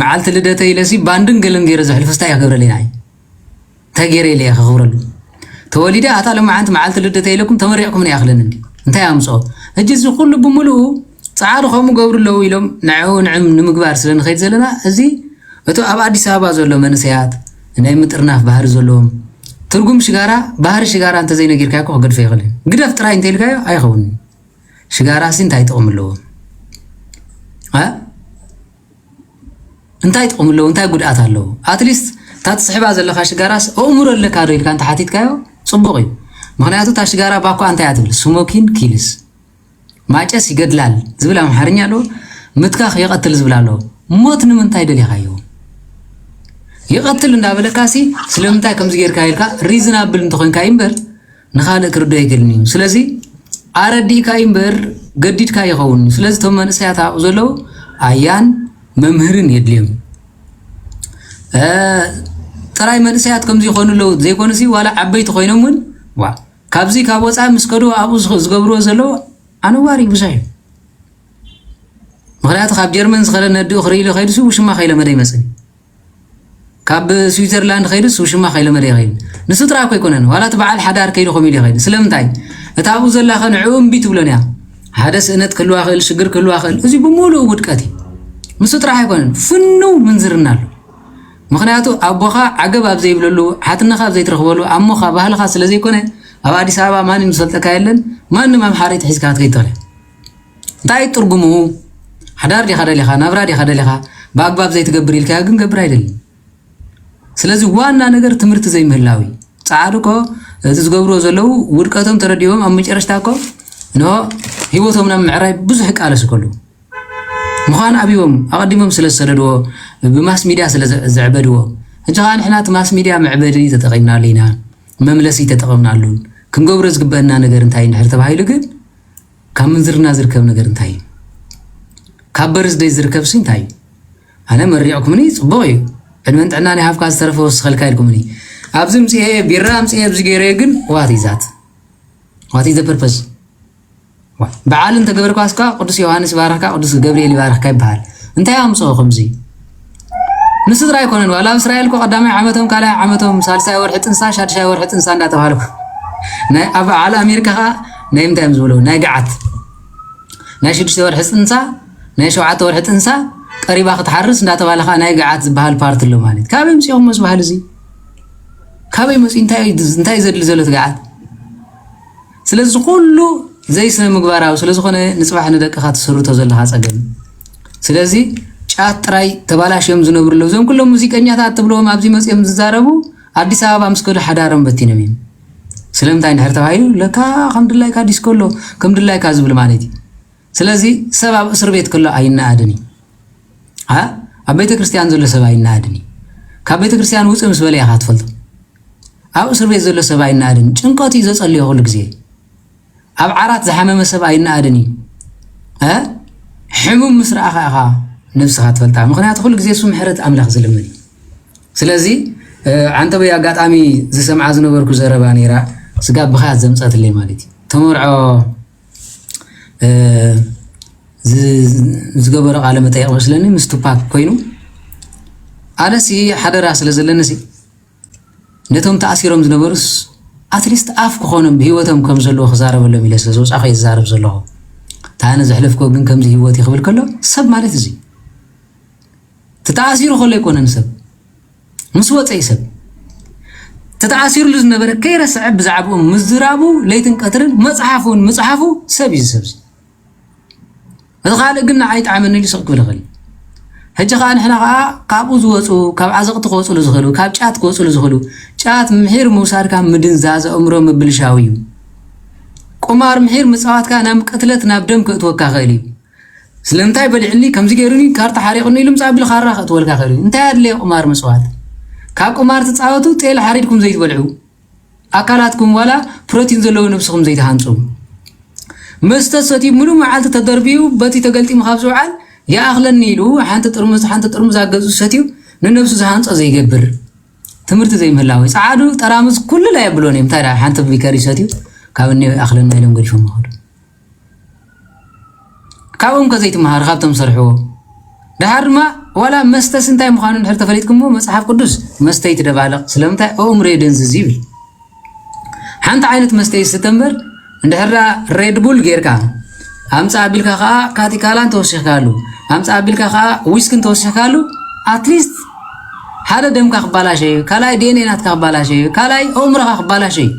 መዓልቲ ልደተ ኢለሲ ባንድን ገለን ገይረ ዘሕልፍ ስታይ ክገብረለና እንታይ ገይረ ኢለ ክኽብረሉ ተወሊደ ኣታ ለማዓንቲ መዓልቲ ልደተ ኢለኩም ተመሪዕኩም ነው ያኽለን እንዲ እንታይ ኣምፅኦ ሕጂ እዚ ኩሉ ብምሉኡ ፃዓዱ ከምኡ ገብሩለው ኢሎም ንዕኡ ንዕም ንምግባር ስለ ንኸይድ ዘለና እዚ እቶ ኣብ ኣዲስ ኣበባ ዘሎ መንእሰያት ናይ ምጥርናፍ ባህሪ ዘለዎም ትርጉም ሽጋራ ባህሪ ሽጋራ እንተ ዘይነጊርካዮ ክገድፈ ይኽእልን ግደፍ ጥራይ እንተኢልካዮ ኣይኸውንን ሽጋራ ሲ እንታይ ጥቕሚ ኣለዎ እንታይ ጥቕሚ ኣለዎ እንታይ ጉድኣት ኣለዎ ኣትሊስት ታትስሕባ ዘለካ ሽጋራስ ኣእምሮ ኣለካ ዶ ኢልካ እንተ ሓቲትካዮ ፅቡቕ እዩ ምክንያቱ እታ ሽጋራ ባኳ እንታይ እያ ትብል ስሞኪን ኪልስ ማጨስ ይገድላል ዝብል ኣምሓርኛ ኣሎ ምትካኽ ይቐትል ዝብል ኣሎ ሞት ንምንታይ ደሊኻዮ ይቐትል እንዳበለካሲ ስለምንታይ ከምዚ ጌርካ ኢልካ ሪዝናብል እንተኾንካ እምበር ንኻልእ ክርዶ ይግልኒ እዩ ስለዚ ኣረዲእካ እምበር ገዲድካ ይኸውን ስለዚ ቶም መንእሰያት ኣብኡ ዘለው ኣያን መምህርን የድልዮም ጥራይ መንእሰያት ከምዚ ይኾኑለው ዘይኮኑሲ ዋላ ዓበይቲ ኮይኖም እውን ዋ ካብዚ ካብ ወፃኢ ምስ ከዶ ኣብኡ ዝገብርዎ ዘለው ኣነዋሪ ብዙሕ እዩ ምክንያቱ ካብ ጀርመን ዝኸደ ነዲኡ ክርኢሉ ከይዱሲ ውሽማ ከይለመደ ይመፅእ ካብ ስዊዘርላንድ ከይዱስ ውሽማ ከይለመደ ይኸይድ ንሱ ጥራሕ እኮ ኣይኮነን ዋላ እቲ በዓል ሓዳር ከይዱ ከሚሉ ይኸይድ ስለምንታይ እታ ኣብኡ ዘላኸ ንዕኡ እምቢ ትብሎን እያ ሓደ ስእነት ክህልዋ ክእል ሽግር ክህልዋ ክእል እዚ ብምሉእ ውድቀት እዩ ንሱ ጥራሕ ኣይኮነን ፍንው ምንዝርና ኣሎ ምክንያቱ ኣቦኻ ዓገብ ኣብ ዘይብለሉ ሓትነኻ ኣብ ዘይትረኽበሉ ኣሞኻ ባህልኻ ስለ ዘይኮነ ኣብ ኣዲስ ኣበባ ማንም ዝፈልጠካ የለን ማንም ኣምሓሪት ሒዝካ ክትከይድ ትኽእል እንታይ ትርጉሙ ሓዳር ዲኻ ደሊኻ ናብራ ዲኻ ደሊኻ ብኣግባብ ዘይትገብር ኢልካዮ ግን ገብር ኣይደልን ስለዚ ዋና ነገር ትምህርቲ ዘይምህላዊ ፃዓዱ እኮ እቲ ዝገብርዎ ዘለው ውድቀቶም ተረዲቦም ኣብ መጨረሽታ እኮ ንሆ ሂወቶም ናብ ምዕራይ ብዙሕ ቃለስ ከሉ ምዃን ኣብዮም ኣቐዲሞም ስለ ዝሰደድዎ ብማስ ሚድያ ስለ ዘዕበድዎ ሕጂ ከዓ ንሕና እቲ ማስ ሚድያ መዕበዲ ተጠቒምናሉ ኢና መምለሲ ተጠቐምናሉ ክንገብሮ ዝግበአና ነገር እንታይ እንድሕር ተባሂሉ ግን ካብ ምንዝርና ዝርከብ ነገር እንታይ እዩ ካብ በርዝደይ ዝርከብሲ እንታይ እዩ ኣነ መሪዕኩምኒ ፅቡቕ እዩ ዕድመን ጥዕና ናይ ሃፍካ ዝተረፈ ወስኸልካ ኢልኩምኒ ኣብዚ ምፅአ ቢራ ምፅአ ኣብዚ ገይረ ግን ዋት ይዛት ዋት ዘ ፐርፐስ በዓል እንተገበርካስካ ቅዱስ ዮሃንስ ይባረኽካ ቅዱስ ገብርኤል ይባረኽካ ይበሃል እንታይ ኣምፅኦ ከምዚ ንሱ ጥራይ ኣይኮነን ዋላ ኣብ እስራኤል ኮ ቀዳማይ ዓመቶም ካልኣይ ዓመቶም ሳልሳይ ወርሒ ጥንሳ ሻድሻይ ወርሒ ጥንሳ እንዳተባሃሉ ናይ ኣብ ዓለ ኣሜሪካ ከዓ ናይ ምንታይ እዮም ዝብለው ናይ ገዓት ናይ 6 ወርሒ ጥንሳ ናይ 7 ወርሒ ጥንሳ ቀሪባ ክትሓርስ እንዳተባሃለ ከዓ ናይ ገዓት ዝበሃል ፓርቲ ኣሎ ማለት ካበይ ምፅኦም መስ ባህል እዚ ካበይ መፅ እንታይ ዘድሊ ዘሎ ትገዓት ስለዚ ኩሉ ዘይስነ ምግባራዊ ስለዝኾነ ንፅባሕ ንደቅኻ ትስርቶ ዘለኻ ፀገም ስለዚ ጫት ጥራይ ተባላሽዮም ዝነብሩለው እዞም ኩሎም ሙዚቀኛታት ትብሎም ኣብዚ መፅኦም ዝዛረቡ ኣዲስ ኣበባ ምስ ከዱ ሓዳሮም በቲኖም እዮም ስለምንታይ እንድሕር ተባሂሉ ለካ ከምድላይካ ዲስኮ ኣሎ ከምድላይካ ዝብል ማለት እዩ ስለዚ ሰብ ኣብ እስር ቤት ከሎ ኣይነኣድን እዩ ኣብ ቤተ ክርስቲያን ዘሎ ሰብ ኣይነኣድን እዩ ካብ ቤተ ክርስቲያን ውፅእ ምስ በለ ኢኻ ትፈልጦ ኣብ እስር ቤት ዘሎ ሰብ ኣይነኣድን ጭንቀት እዩ ዘፀልዮ ኩሉ ግዜ ኣብ ዓራት ዝሓመመ ሰብ ኣይነኣድን እዩ ሕሙም ምስ ረኣኻ ኢኻ ነብስኻ ትፈልጣ ምክንያቱ ኩሉ ግዜ እሱ ምሕረት ኣምላኽ ዝልምን እዩ ስለዚ ዓንተ በይ ኣጋጣሚ ዝሰምዓ ዝነበርኩ ዘረባ ነይራ ስጋብ ብኸያት ዘምፀትለይ ማለት እዩ ተመርዖ ዝገበረ ቃለ መጠይቕ መስለኒ ምስ ቱፓክ ኮይኑ ኣነሲ ሓደራ ስለ ዘለነሲ ነቶም ተኣሲሮም ዝነበሩስ ኣትሊስት ኣፍ ክኾኖም ብሂወቶም ከም ዘለዎ ክዛረበሎም ኢለ ስለ ዝወፃኸ ይዛረብ ዘለኹ ታነ ዘሕለፍኮ ግን ከምዚ ሂወት ይኽብል ከሎ ሰብ ማለት እዚ ተተኣሲሩ ከሎ ኣይኮነን ሰብ ምስ ወፀይ ሰብ ተተኣሲሩሉ ዝነበረ ከይረስዐ ብዛዕባኡ ምዝራቡ ለይትን ቀትርን መፅሓፉን ምፅሓፉ ሰብ እዩ ሰብ እቲ ካልእ ግን ንዓይ ጣዕመኒ ኢሉ ስቕ ክብል ይኽእል ሕጂ ኸዓ ንሕና ኸዓ ካብኡ ዝወፁ ካብ ዓዘቕቲ ክወፅሉ ዝኽእሉ ካብ ጫት ክወፅሉ ዝኽእሉ ጫት ምሒር ምውሳድካ ምድንዛዝ ኣእምሮ ምብልሻው እዩ ቁማር ምሒር ምፅዋትካ ናብ ቅትለት ናብ ደም ክእትወካ ኽእል እዩ ስለምንታይ በሊዕኒ ከምዚ ገይሩኒ ካርታ ሓሪቑኒ ኢሉ ምፃቢል ካራ ክእትወልካ ኽእል እዩ እንታይ ኣድለየ ቁማር ምፅዋት ካብ ቁማር ትፃወቱ ጤል ሓሪድኩም ዘይትበልዑ ኣካላትኩም ዋላ ፕሮቲን ዘለዎ ነብስኩም ዘይትሃንፁ መስተ ሰትዩ ሙሉእ መዓልቲ ተደርቢዩ በቲ ተገልጢሙ ካብ ዝውዓል يأخلني إلو حانت ترمز عجزو ستيو ننفس زهانت أزاي جبر تمرت زي مهلاوي سعادو ترامز كل لا يبلوني متارا حانت بيكاري ستيو كاوني أخلنا إلهم قريف مهار كاون كزيت مهار خابتم صرحوه دهار ما ولا مستسنتاي مخانون حرت فريدكم مو مصحف قدس مستي تدبالق سلامتا أم ريدنز زيبل حانت عينت مستي ستمبر عندها ريد بول غير كان أمس أبيلك خا كاتي كالان توشيخ كالو أمس أبيلك خا ويسكن توشيخ كالو أتليست هذا دم كخبالا شيء كلاي دينينات كخبالا شيء كلاي عمره كخبالا شيء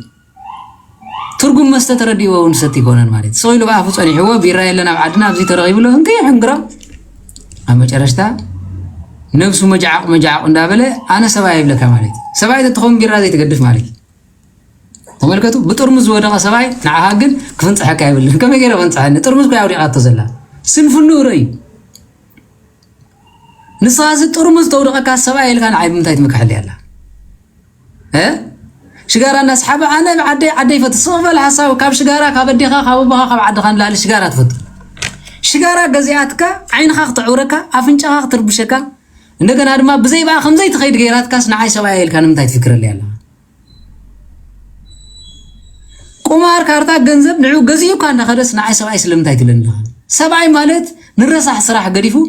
ترجم مستتردي ونستي كونن ماريت سويلو بعفوس أني هو بيرأي لنا بعدنا بزي ترغيب له هنكي حنقرا أما جرشتا نفسه مجاع وندابله أنا سبايب لك ماريت سبايب تتخون بيرا زي تقدف ماريت تملكتو بترمز ودغ سباي نعهاجن كفنص حكا يبل كما غير فنصحن ترمز كاي اوري قاتزلا سنفنو ري نصاز ترمز تودغ كا سباي كان عيب متايت مكحل يلا شجاره الناس حابه انا عدي فتصوف الحساب كاب شجاره كابديخا كاببها كاب عدخان لا شجاره تفط شجاره غزياتك عينخا تعورك افنچخا تربشكا እንደገና ድማ بزي با خمزي تخيد غيراتكاس نعاي سباي كان متايت فكر يلا قمار كارتا جنزب نعو جزيو كان خلص نعي سبعي سلم تايتلنا سبعي مالت نرسح صراحة قريفو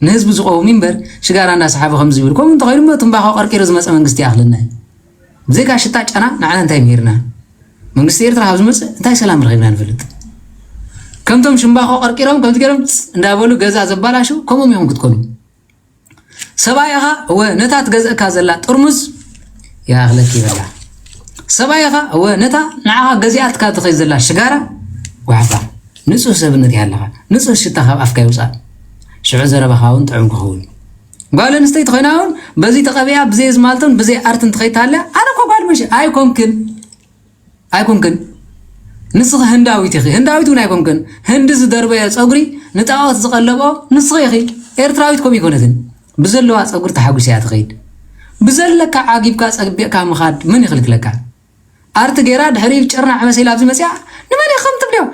نهزب زقو منبر شجار الناس صحابه خمس بيركم انت غير ما تنباخو قركي رزمس منغستي اخلنا بزيك شتاج انا نعنا انتي ميرنا منغستي يرترا زمس انتي سلام رغيبنا نفلت كمتم شنباخو قركيرم كمت كيرم እንዳበሉ ገዛ ዘባላሹ ኮሞም ይሁን ክትኮኑ ሰባይኻ ወነታት ገዘካ ዘላ ጥርሙዝ ያخلك ይበላ سبايخا هو نتا نعها جزيات كاتخي زلا شجارة وعفا نصو سبنت يالها نصو الشتاخ أفكا يوصل شعو زربا خاون تعمق خون قال نستي تخيناون بزي تقبيها بزي زمالتون بزي أرتن تخيتالها أنا كو قال ماشي أي كمكن نصغ هنداوي تخي هنداوي تون أي كمكن هندز دربيا صغري نتاوات زقلبو نصغ يخي إيرتراويت كوم يكونتن بزلوا صغر تحاقوسيات خيد بزلك عاقبك صغبيك مخاد من يخلق لك أرت جيراد حريف شرنا عمسي لابس مسيا نماني خمت بليو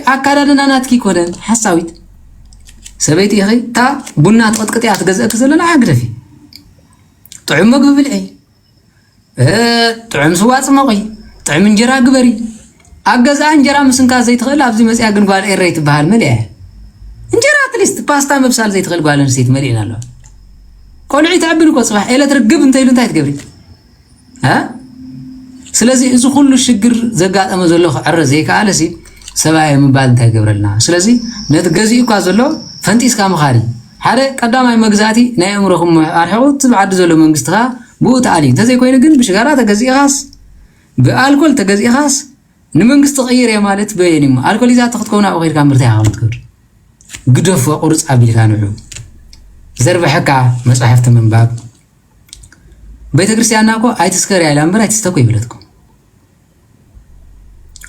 أكادنا ناتكي كودن حساويت سبيتي أخي تا بنات قطقطي أتجزأك زلنا عقرفي طعم مقبل بالعي طعم سوات مقي طعم انجرا قبري أجزا انجرا مسنكا زي تغل لابس مسيا قنقال إيريت بهال مليح انجرا تليست باستا مبسال زي تغل قال نسيت ملينا له قولعي تعبنكو صباح إلا ترقب انتي لو انتي تقبري ها سلازي إذا كل الشجر زقات أما زلوا عرزي كالسي سبعة من بعد تجبرلنا سلازي نتجزي كازلوا فانتيس كام خاري هذا قدام أي مجزاتي نايم رقم أرحوت بعد زلوا من قصتها بوت علي تزي كوين جن بشجرات تجزي خاص بالكل تجزي خاص نمن قصت غير يا مالت بيني ما الكل إذا تأخذ كونا أو غير كام مرتاح عم تقول قدف وقرص عبيل كانوا زرب حكا مصحفت من باب بيت كريستيان أكو أيتسكر يا لامبر أيتستوي بلدكم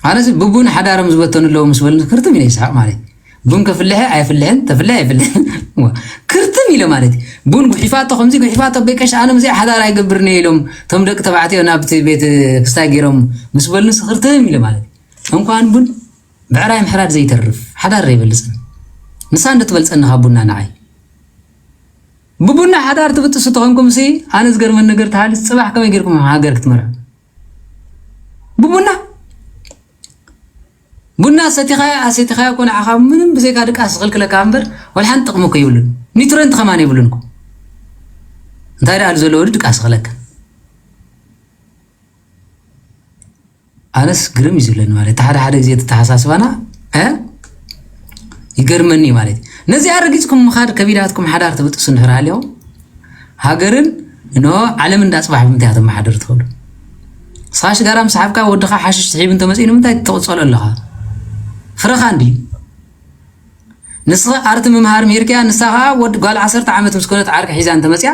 أنا ببون حدا رمز بتون اللي هو مسؤول كرتم إلى إسحاق مالي بون كفلها أي فلهن تفلها فلهن كرتم إلى مالي بون بحفاظ خمسي بحفاظ بيكش أنا مزي حدا راي قبرني لهم ثم دك تبعتي أنا بيت كستاجرهم مسؤول نص كرتم إلى مالي هم كان بون بعرايم حراد زي ترف حدا ريب اللسان نسان تبلس أنها بونا نعي ببون حدا ارتبط ستوهمكم سي أنا زجر من نجر تعال الصباح كم يجيكم هاجر كتمر ببونا بنا ستخايا كون عخام من بزي كادك أسغل كلا كامبر والحين تقمو كيولن نيترنت خماني يقولنكم انت هاي الزلور دك أسغلك أنا سكرم يزولن مالي تحد حدا زيادة تحساس وانا يقرمني مالي نزي أرجيكم مخاد كبيراتكم حدا ارتبط سنهر عليهم هاجرن إنه علم الناس صباح بمتياتهم ما حدا يدخل صاش قرام صاحبك ودخا حشش صحيب انت مسئين متى توصل لها فرخ عندي نسخة أرت ممهار ميركيا نسخة ود قال 10 عامات مسكونة عارك حيزان تمسيا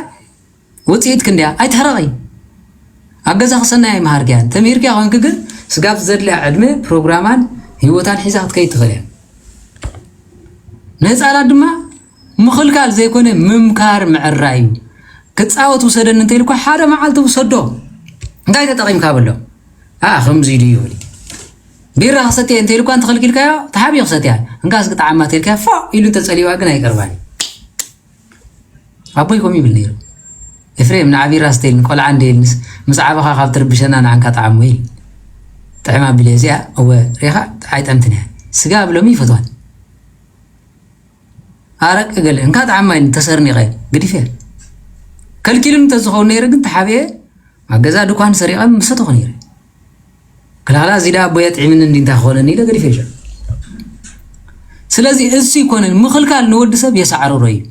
وتصيد كنديا أي تهرغي أجازة خصنا أي مهار كيان تميركيا هون كجن سقاف زر لي علمي برنامج هيوتان حيزات كي تغلين ناس على دما مخلكال زي كونه ممكار مع الرأي كتصاوت وسدن انت لكو حدا ما عالته وسدو انتي تقيم كابلو خمزي دي يولي بيرا خصتي انت لكو انت خلكي لك تحابي خصتي انكاس قطعمات لك فا يلو تساليوا غنا يقرباني ابويكم يبلنير افريم نعبي راستين قول عندي مسعبها خاف تربشنا انا عنك طعموي طعما بليزيا هو ريخه عيطمتني سقاب لو ميفتوان أرك قال إن كات عمين تسرني غير قدي فين كل كلمة تزخون نيرك أنت حبيه ما جزا دكان سريعة مسطو نير كل هلا زيدا بيت عمين إن تأخذ نيلا قدي فيش سلازي إزاي يكون المخلك النود سب يسعر رأي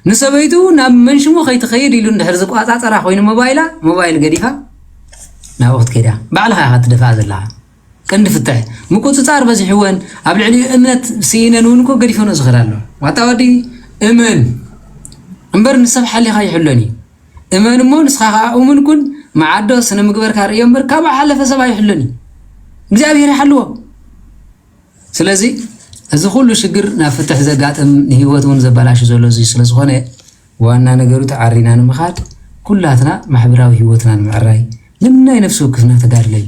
نسبيتو نام من شو خيط خير يلون هرزق قاطع ترى خوين موبايل قديها نا وقت كده بعلها هات دفع الله كند فتح مكوت صار بس حوان قبل علي امنت سينا نونكو قريفون صغرالو واتاودي امن امبر نسبح لي خاي حلوني امن مو نسخا امن كن معدو سنه مغبر كار يمبر كما حلف سبا يحلوني እግዚአብሔር حلو ስለዚህ እዚ ሁሉ ሽግር ናፍትሕ ዘጋጥም ህይወቱን ዘባላሽ ዘሎ እዚ ስለዝኾነ ዋና ነገሩ ተዓሪና ንምኻድ ኩላትና ማሕበራዊ ህይወትና ንምዕራይ ንምናይ ነፍሱ ክፍና ተጋድለይ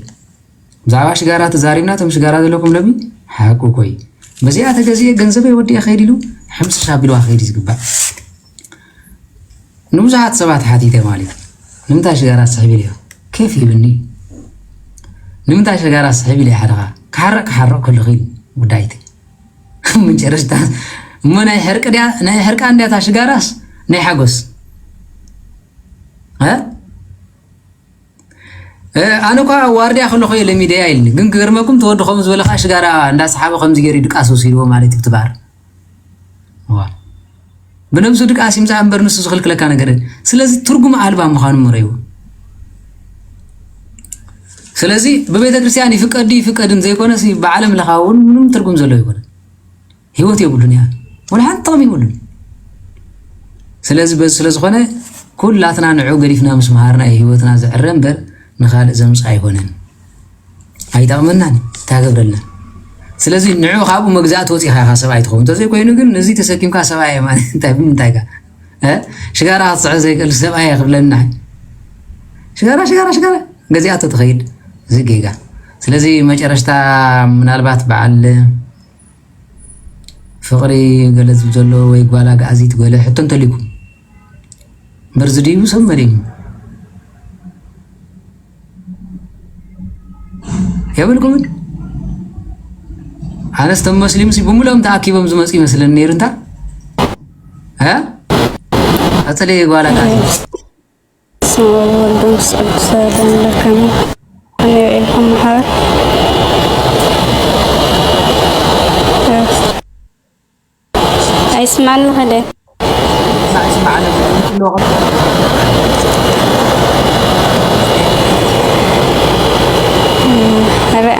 زعوا شجارات زارينا تم شجارات لكم لبي حقو كوي بزيات جزية جنزبة ودي أخير له حمص شابلو أخير يزقبا نوزعت سبعة حديثة مالي نمتى شجارات صاحبي ليه كيف يبني نمتى شجارات صاحبي ليه حرقة كحرق كل غيل ودايتي من جرست ما نحرق عندي تاشجارات نحجز ها أنا كا واردي أخلو خوي لميديا إلني جن كرمكم تود خمس ولا خاش جارا عند أصحاب خمس جري دك أسوسي هو مالي تكتبار واه بنفسه دك أسيم زعم برنس سخل كلا كان جري سلازي ترجم ألبا مخان مريو سلازي ببيت كريستياني فكر زي كونه سي بعالم لخاون منهم ترجم زلوا يكون هيوتي يقولون ولا حد طامي يقولون سلازي بس سلازي خانة كل لا تنعنعو قريفنا مش مهارنا هيوتنا زعرن بر نخالق زمس أيهونن أيدامنن تاجبرلنا سلازي نعو خابو مجزات وتي خا سبعي تخون تزي كوينو جن نزي تسكيم كا سبعي ما تابين تاجا شجارة صع زي كل سبعي قبلنا شجارة جزيات تخيل زي جيجا سلازي ما جرشتا من البات بعل فقري قلت بجلو ويقوالا قازيت قولا حتى انتليكم برزدي وسمرين يقولكم أنا استم مسلم سي بمولهم تأكيد بمزمسكي مثلا نير انت ها أصلي قوالا قازي والدوس أبسادان لكم أنا إلهم حار اسمع الغداء اسمع اللغة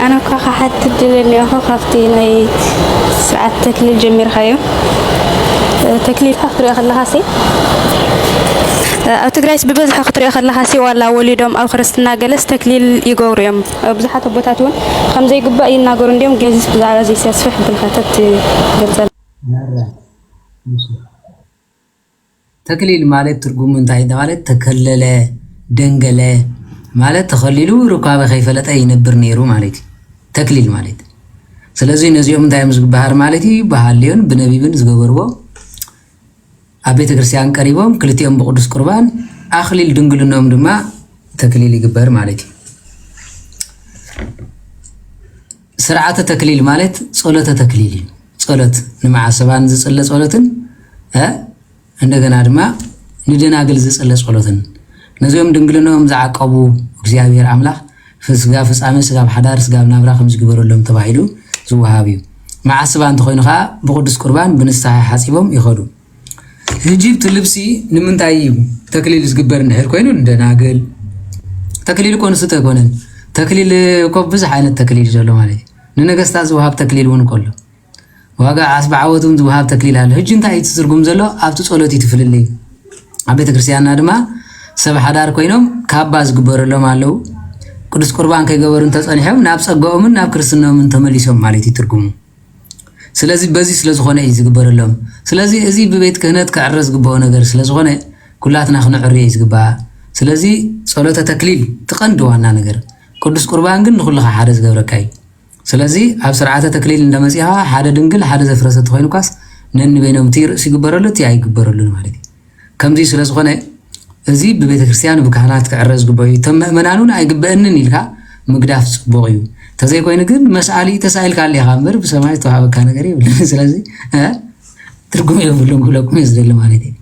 أنا كخا حتى تدلني أخو خافتيني ساعات تكليل جميل خيو تكليل خاطري أخذ لها سي أو تقرأيس ببزح خاطري أخذ لها سي ولا وليدهم أو خرستنا جلس تكليل يجوريهم بزحة بوتاتون خمسة يقبأ يناقرون ديهم جلس بزعل زي سيسفح بالخاتات جلسل تكليل مالت ترجم من تايد مالت تكلله دنجله مالت تخليلو ركاب خيفلت أي نبر نيرو مالت تكليل مالت سلازي نزيوم دايم زق بحر مالتي بحاليون بنبي بن زقبروا أبيت كريستيان قريبهم كلتيهم بقدس قربان أخليل دنجلنهم دما تكليل يقبر مالتي سرعة تكليل مالت صلة تكليل صلة نمع سبان زصلة صلتن عندنا دما ندناقل زصلة صلتن نزيوم دنجلنهم زعقبو እግዚአብሔር አምላክ ፍስጋ ፍጻሜ ስጋ በሐዳር ስጋ ናብራ ከም ዝግበረሎም ተባሂሉ ዝወሃብዩ ማዓስባ እንተ ኮይኑ ኸ ብቅዱስ ቁርባን ብንስሐ ሓጺቦም ይኸዱ ህጂብ ልብሲ ንምንታይ ተክሊል ዝግበር እንድሕር ኮይኑ እንደናገል ተክሊል ኮንስ ተኮነን ተክሊል ኮ ብዙሕ ዓይነት ተክሊል ዘሎ ማለት ንነገስታት ዝወሃብ ተክሊል እውን ከሎ ዋጋ ዓስባዓወቱም ዝውሃብ ተክሊል አለ ሕጂ እንታይ ትዝርጉም ዘሎ ኣብቲ ጸሎት ይትፍልልይ ኣብ ቤተ ክርስቲያንና ድማ ሰብ ሓዳር ኮይኖም ካባ ዝግበረሎም ኣለው ቅዱስ ቁርባን ከይገበሩን ተጸኒሖም ናብ ጸጋኦምን ናብ ክርስትናኦምን ተመሊሶም ማለት ይትርጉሙ ስለዚህ በዚህ ስለዝኾነ እዩ ዝግበረሎም ስለዚህ እዚ ብቤት ክህነት ክዕረስ ዝግበኦ ነገር ስለዝኾነ ኩላትና ክንዕርዮ ዝግባእ ስለዚህ ጸሎተ ተክሊል ትቐንዲ ዋና ነገር ቅዱስ ቁርባን ግን ንኹልኻ ሓደ ዝገብረካ እዩ ስለዚህ ኣብ ስርዓተ ተክሊል እንደመጽያ ሓደ ድንግል ሓደ ዘፍረሰት ኮይንኳስ ነንበይኖም ትይርእስ ይግበረሉ እቲ ኣይግበረሉን ማለት እዩ ከምዚ ስለዝኾነ እዚ ብቤተ ክርስቲያን ብካህናት ክዕረስ ዝግበኦ እዩ ተመናኑን ኣይግበአንን ኢልካ ምግዳፍ ጽቡቕ እዩ ተዘይኮይኑ ግን መስኣሊ ተሳኢልካ ኣለኻ እምበር ብሰማይ ተዋሃበካ ነገር የብልን ስለዚህ ትርጉም የብሉን ክብለኩም እዩ ዝደሊ ማለት እዩ